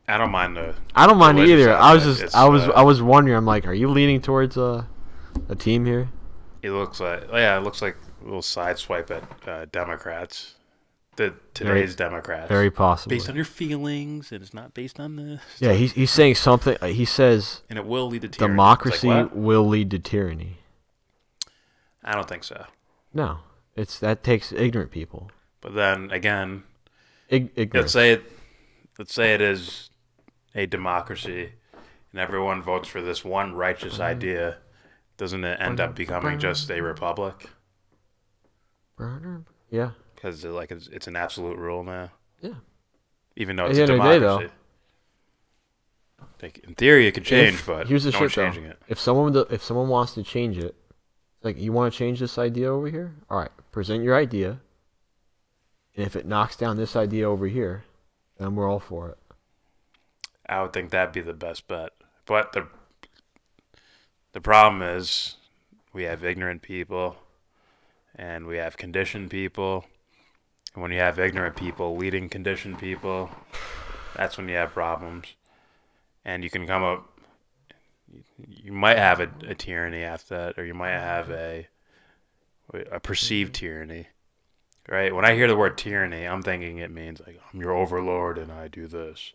I don't mind I don't mind either. I I was wondering. I'm like, are you leaning towards a team here? It looks like a little side swipe at Democrats. Today's Democrats. Very possible. Based on your feelings, and it's not based on this. Yeah, he's saying something. He says, and it will lead to tyranny. Democracy like, will lead to tyranny. I don't think so. No, that takes ignorant people. But then again, ignorant. Let's say it is a democracy, and everyone votes for this one righteous idea. Doesn't it end up becoming just a republic? Yeah. Because it's an absolute rule now. Yeah. Even though it's a democracy. Like, in theory, it could change, but here's the no one's shit, changing it. If someone wants to change it, like, you want to change this idea over here? All right, present your idea. And if it knocks down this idea over here, then we're all for it. I would think that'd be the best bet. But the problem is we have ignorant people and we have conditioned people. And when you have ignorant people leading conditioned people, that's when you have problems. And you can come up, you might have a tyranny after that, or you might have a perceived tyranny, right? When I hear the word tyranny, I'm thinking it means like, I'm your overlord and I do this,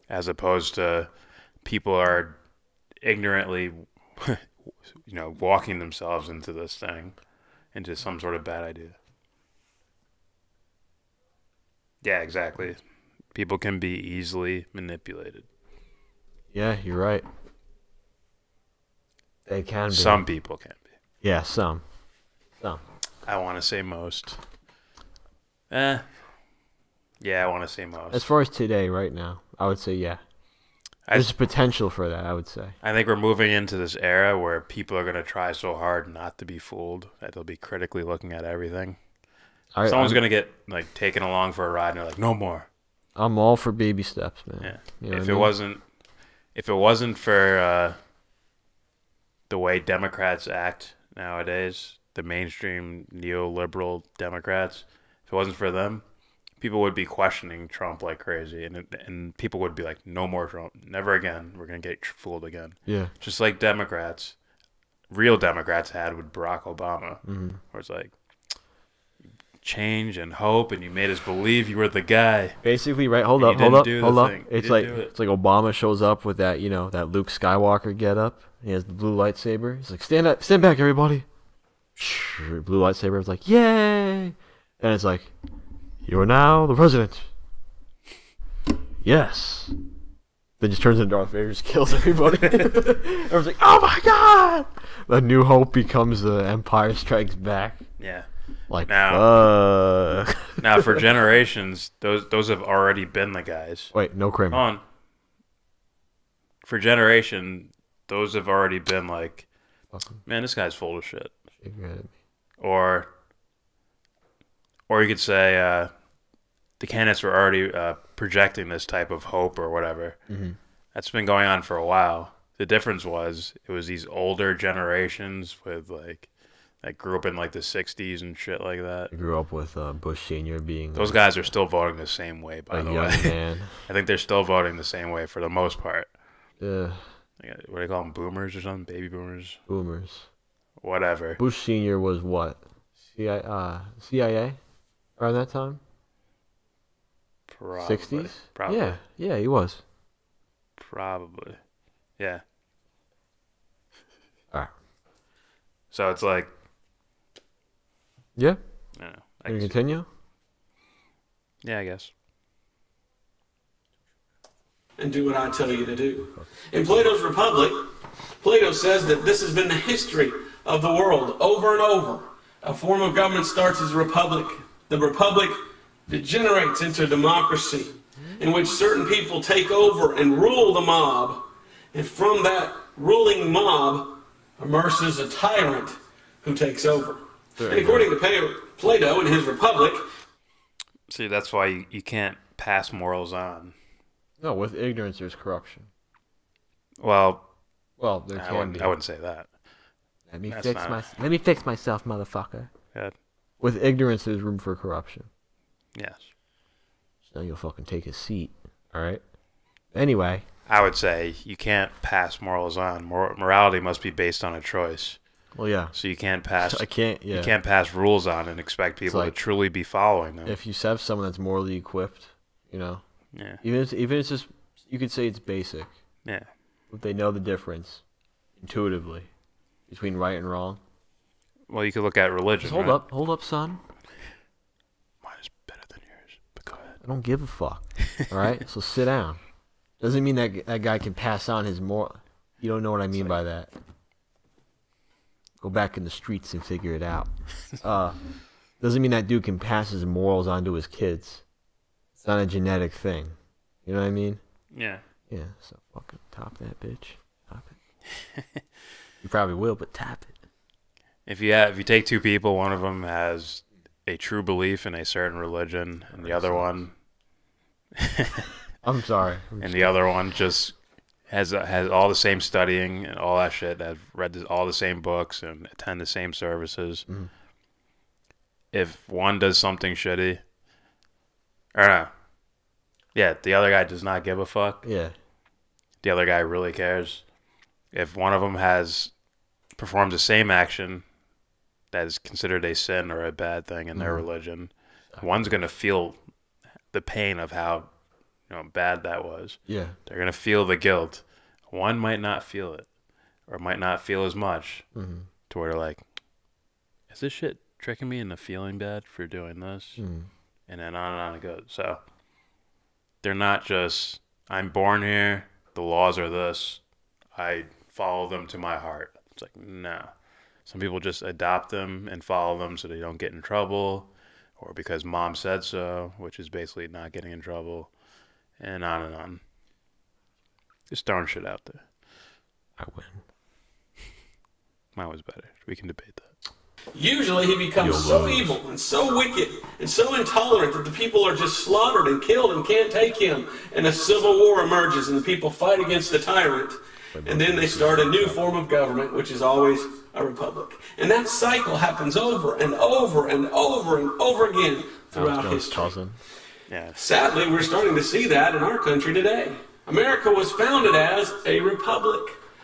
as opposed to people are ignorantly, walking themselves into this thing, into some sort of bad idea. Yeah, exactly. People can be easily manipulated. Yeah, you're right. They can be. Some people can be. Yeah, some. I want to say most. Yeah, I want to say most. As far as today, right now, I would say yeah. There's potential for that, I would say. I think we're moving into this era where people are going to try so hard not to be fooled that they'll be critically looking at everything. Someone's going to get taken along for a ride and they're like, no more. I'm all for baby steps, man. Yeah. You know If it wasn't for the way Democrats act nowadays, the mainstream neoliberal Democrats, if it wasn't for them, people would be questioning Trump like crazy, and people would be like, no more Trump, never again, we're going to get fooled again. Yeah. Just like real Democrats had with Barack Obama, where it's like, change and hope, and you made us believe you were the guy. Basically, right? Hold up. It's like Obama shows up with that, that Luke Skywalker getup. He has the blue lightsaber. He's like, stand back, everybody. Blue lightsaber. It's like, yay! And it's like, you are now the president. Yes. Then just turns into Darth Vader, just kills everybody. Everyone's like, oh my god! The New Hope becomes the Empire Strikes Back. Yeah. Now for generations, those have already been the guys. Wait, no Kramer. For generation, those have already been like, man, this guy's full of shit. Or you could say the candidates were already projecting this type of hope or whatever. Mm-hmm. That's been going on for a while. The difference was it was these older generations with that grew up in the 60s and shit like that. I grew up with Bush Sr. being... Those guys are still voting the same way, by the way. Man. I think they're still voting the same way for the most part. Yeah. What do they call them? Boomers or something? Baby boomers? Boomers. Whatever. Bush Sr. was what? CIA? Around that time? Probably. 60s? Probably. Yeah, he was. Probably. Yeah. All right. So it's like... Yeah? I don't know. Can you continue? Yeah, I guess. And do what I tell you to do. In Plato's Republic, Plato says that this has been the history of the world over and over. A form of government starts as a republic. The republic degenerates into a democracy in which certain people take over and rule the mob, And from that ruling mob emerges a tyrant who takes over. And according to Plato in his Republic... See, that's why you can't pass morals on. No, with ignorance, there's corruption. Well, there I can be. I wouldn't say that. Let me fix myself, motherfucker. Good. With ignorance, there's room for corruption. Yes. So you'll fucking take a seat, all right? Anyway. I would say you can't pass morals on. Morality must be based on a choice. Well, yeah. So you can't pass. You can't pass rules on and expect people to truly be following them. If you have someone that's morally equipped, you know. Yeah. Even if it's just, you could say it's basic. Yeah. If they know the difference intuitively between right and wrong. Well, you could look at religion. Just hold up, son. Mine is better than yours, but go ahead. I don't give a fuck. All right, so sit down. Doesn't mean that guy can pass on his moral. You don't know what I mean by that. Go back in the streets and figure it out. Doesn't mean that dude can pass his morals on to his kids. It's not a genetic thing. You know what I mean? Yeah. Yeah. So fucking top that bitch. Top it. You probably will, but tap it. If you take two people, one of them has a true belief in a certain religion, and the other one, I'm sorry, and the other one just has all the same studying and all that shit. That read all the same books and attend the same services. Mm-hmm. If one does something shitty, or no, yeah, the other guy does not give a fuck. Yeah, the other guy really cares. If one of them performs the same action that is considered a sin or a bad thing in their religion, one's going to feel the pain of how bad that was. Yeah. They're going to feel the guilt. One might not feel it or might not feel as much to where they're like, is this shit tricking me into feeling bad for doing this? And then on and on it goes. So they're not just, I'm born here, the laws are this, I follow them to my heart. It's like, no. Some people just adopt them and follow them so they don't get in trouble, or because mom said so, which is basically not getting in trouble, and on and on. Just throwing shit out there. I win. Mine was better. We can debate that. Usually he becomes so evil and so wicked and so intolerant that the people are just slaughtered and killed and can't take him. And a civil war emerges and the people fight against the tyrant. And then they start a new form of government, which is always a republic. And that cycle happens over and over and over and over again throughout history. Yeah. Sadly, we're starting to see that in our country today. America was founded as a republic.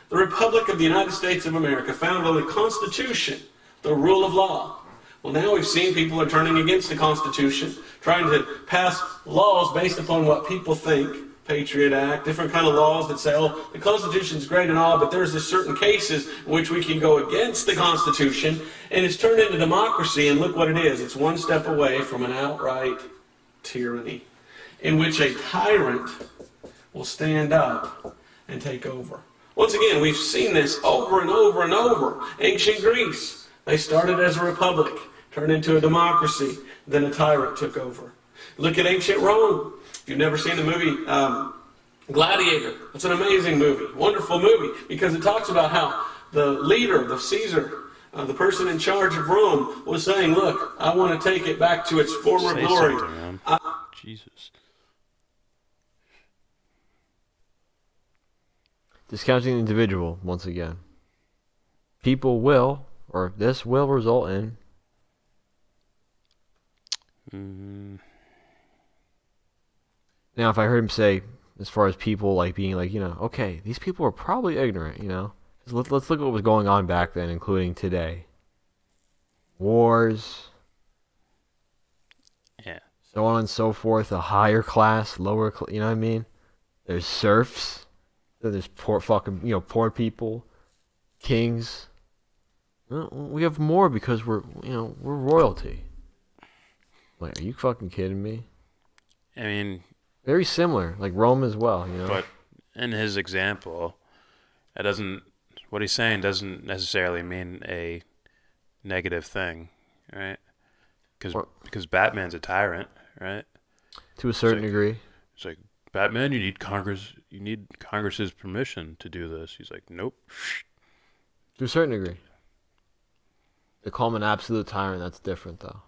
The Republic of the United States of America, founded on the Constitution, the rule of law. Well, now we've seen people are turning against the Constitution, trying to pass laws based upon what people think. Patriot Act, different kind of laws that say, oh, the Constitution's great and all, but there's certain cases in which we can go against the Constitution, and it's turned into democracy, and look what it is. It's one step away from an outright tyranny, in which a tyrant will stand up and take over. Once again, we've seen this over and over and over. Ancient Greece, they started as a republic, turned into a democracy, then a tyrant took over. Look at ancient Rome. If you've never seen the movie Gladiator, it's an amazing movie, wonderful movie, because it talks about how the leader, the Caesar, the person in charge of Rome, was saying, look, I want to take it back to its former glory. Jesus. Discounting the individual, once again. People will, or this will result in... Now, if I heard him say, as far as people like being like, okay, these people are probably ignorant, 'Cause let's look at what was going on back then, including today. Wars. Yeah. So on and so forth. A higher class, lower class, you know what I mean? There's serfs. Then there's poor fucking, poor people. Kings. Well, we have more because we're royalty. Like, are you fucking kidding me? I mean... Very similar, like Rome as well, But in his example, what he's saying doesn't necessarily mean a negative thing, right? Because Batman's a tyrant, right? To a certain degree. It's like Batman, you need Congress's permission to do this. He's like, nope. To a certain degree. They call him an absolute tyrant. That's different, though.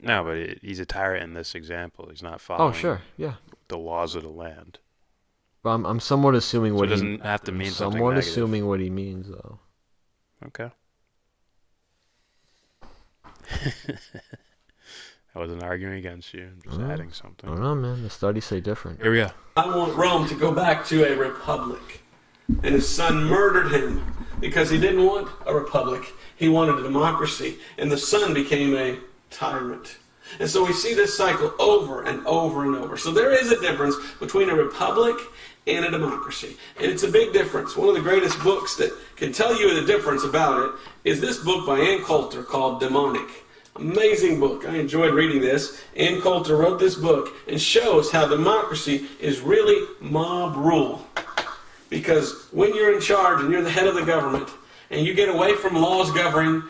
No, but he's a tyrant in this example. He's not following Oh, sure. Yeah. the laws of the land. But I'm somewhat assuming So what it doesn't have to mean something somewhat negative. assuming what he means, though. Okay. I wasn't arguing against you. I'm just adding I something. don't know, man. The studies say different. Here we go. I want Rome to go back to a republic. And his son murdered him because he didn't want a republic. He wanted a democracy. And the son became a tyrant. And so we see this cycle over and over and over. So there is a difference between a republic and a democracy. And it's a big difference. One of the greatest books that can tell you the difference about it is this book by Ann Coulter called Demonic. Amazing book. I enjoyed reading this. Ann Coulter wrote this book and shows how democracy is really mob rule. Because when you're in charge and you're the head of the government and you get away from laws governing,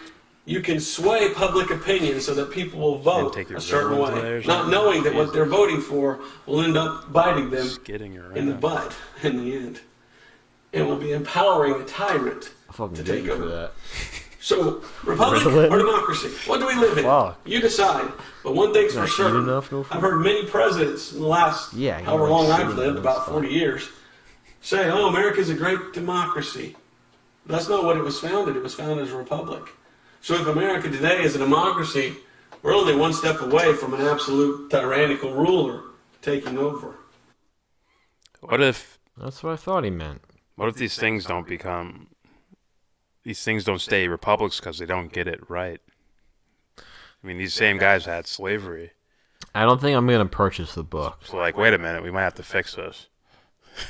you can sway public opinion so that people will vote a certain way, not knowing that what they're voting for will end up biting them in the butt in the end. And will be empowering a tyrant to take over. That. So, republic or democracy? What do we live in? Fuck. You decide. But one thing's for Not certain. enough, no I've heard many presidents in the last however long I've lived, about 40 years, say, oh, America's a great democracy. That's not what it was founded. It was founded as a republic. So if America today is a democracy, we're only one step away from an absolute tyrannical ruler taking over. What if... That's what I thought he meant. What if these things don't become... These things don't stay republics because they don't get it right? I mean, these same guys had slavery. I don't think I'm going to purchase the book. So, like, wait a minute, we might have to fix this.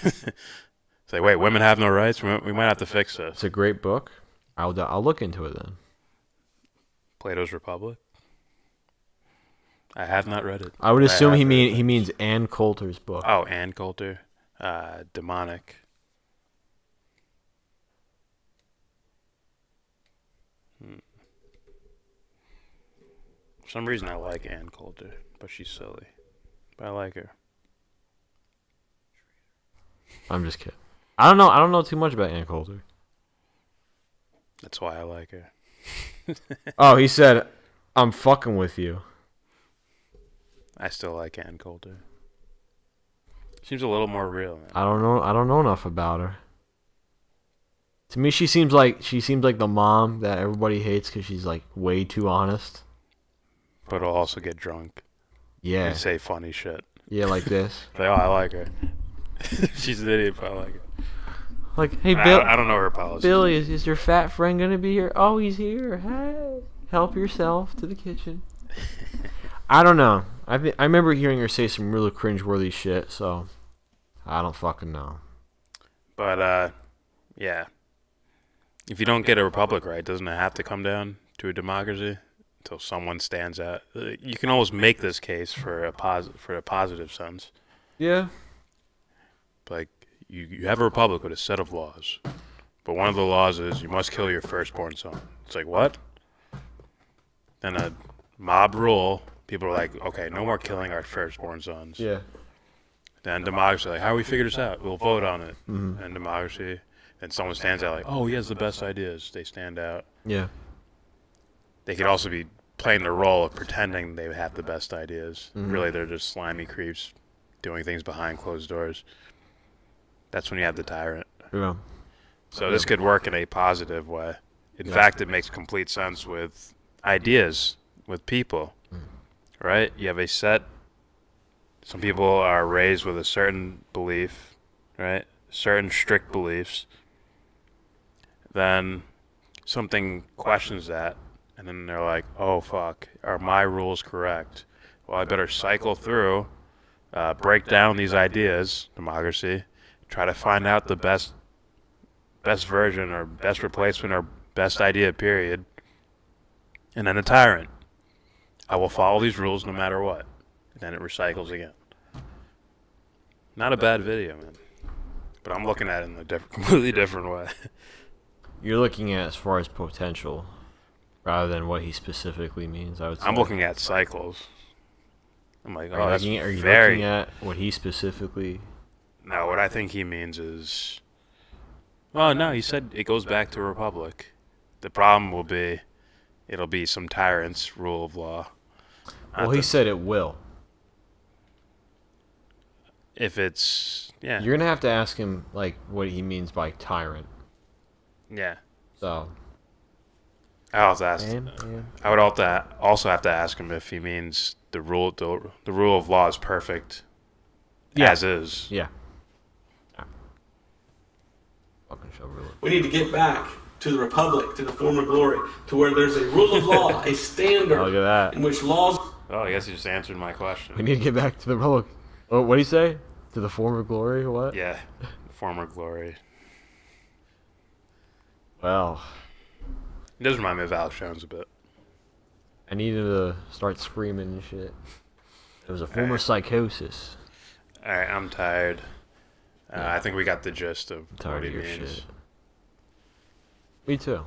It's like, wait, women have no rights? We might have to fix this. It's a great book. I'll look into it then. Plato's Republic? I have not read it. I would assume he means Ann Coulter's book. Oh, Ann Coulter. Demonic. For some reason I like Ann Coulter, but she's silly. But I like her. I'm just kidding. I don't know too much about Ann Coulter. That's why I like her. Oh, he said, I'm fucking with you. I still like Ann Coulter. Seems a little more real, man. I don't know enough about her. To me, she seems like the mom that everybody hates because she's like way too honest. But I'll also get drunk. Yeah. And say funny shit. Yeah, like this. Like, oh, I like her. She's an idiot, but I like her. Like, hey, Bill. I don't know her policy. Billy, is your fat friend gonna be here? Oh, he's here. Hey, help yourself to the kitchen. I don't know. I remember hearing her say some really cringeworthy shit. So, I don't fucking know. But yeah. If you don't get a republic right, doesn't it have to come down to a democracy until someone stands out? You can always make this case for a positive sense. Yeah. Like, you have a republic with a set of laws, but one of the laws is you must kill your firstborn son. It's like, what? Then a mob rule, people are like, okay, no more killing our firstborn sons. Yeah. Then democracy, like, how do we figure this out? We'll vote on it. Mm-hmm. And democracy, then someone stands out like, oh, he has the best ideas. They stand out. Yeah. They could also be playing the role of pretending they have the best ideas. Mm-hmm. Really, they're just slimy creeps doing things behind closed doors. That's when you have the tyrant. Yeah. So this could work in a positive way. In fact, it makes complete sense with ideas, with people, right? You have a set. Some people are raised with a certain belief, right? Certain strict beliefs. Then something questions that, and then they're like, oh, fuck, are my rules correct? Well, I better cycle through, break down these ideas, democracy, try to find out the best version or best replacement or best idea, period. And then a tyrant. I will follow these rules no matter what. And then it recycles again. Not a bad video, man. But I'm looking at it in a completely different way. You're looking at as far as potential rather than what he specifically means, I would say. I'm looking at cycles. I'm like, Are oh, you that's looking, are you very. looking at what he specifically? No, what I think he means is. Well, no, he said it goes back to a republic. The problem will be, it'll be some tyrant's rule of law. Well, he said it will. If it's yeah, You're gonna have to ask him like what he means by tyrant. yeah. So. I'll have to ask. And I would also have to ask him if he means the rule of law is perfect, Yeah. as is. yeah. Fucking show really. We need to get back to the republic, to the former glory, to where there's a rule of law, a standard Look at that. in which laws. Oh, I guess he just answered my We question. need to get back to the republic. Oh, what do you say? To the former glory or what? Yeah, former glory. Well, It does remind me of Alex Jones a bit. I needed to start screaming and shit. It was a former Alright. psychosis. All right, I'm tired. I think we got the gist of Tired what he of your means. shit. Me too.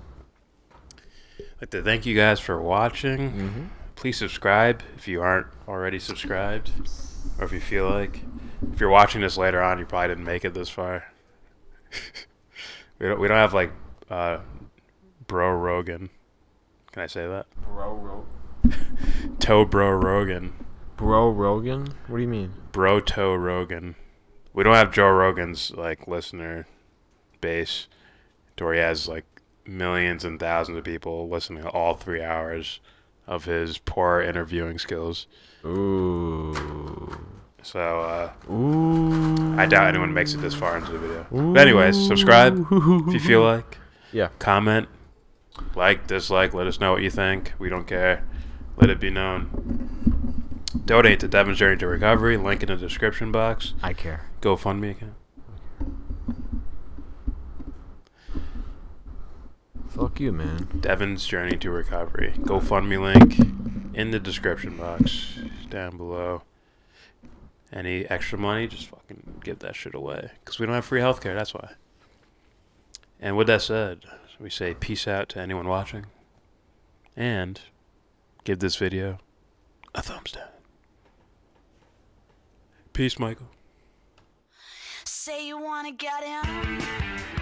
I'd like to thank you guys for watching. Mm-hmm. Please subscribe if you aren't already subscribed, or if you feel like. If you're watching this later on, you probably didn't make it this far. we don't have like Bro Rogan. Can I say that? Toe Bro Rogan. Bro Rogan? What do you mean? Bro Toe Rogan. We don't have Joe Rogan's like listener base to where he has like millions and thousands of people listening to all 3 hours of his poor interviewing skills. Ooh. So Ooh. I doubt anyone makes it this far into the video. But anyways, subscribe if you feel like. Yeah. Comment, like, dislike, let us know what you think. We don't care. Let it be known. Donate to Devon's Journey to Recovery. Link in the description box. I care. GoFundMe account. Fuck you, man. Devon's Journey to Recovery. GoFundMe link in the description box down below. Any extra money, just fucking give that shit away. Because we don't have free healthcare, that's why. And with that said, we say peace out to anyone watching. And give this video a thumbs down. Peace, Michael. Say you wanna get in.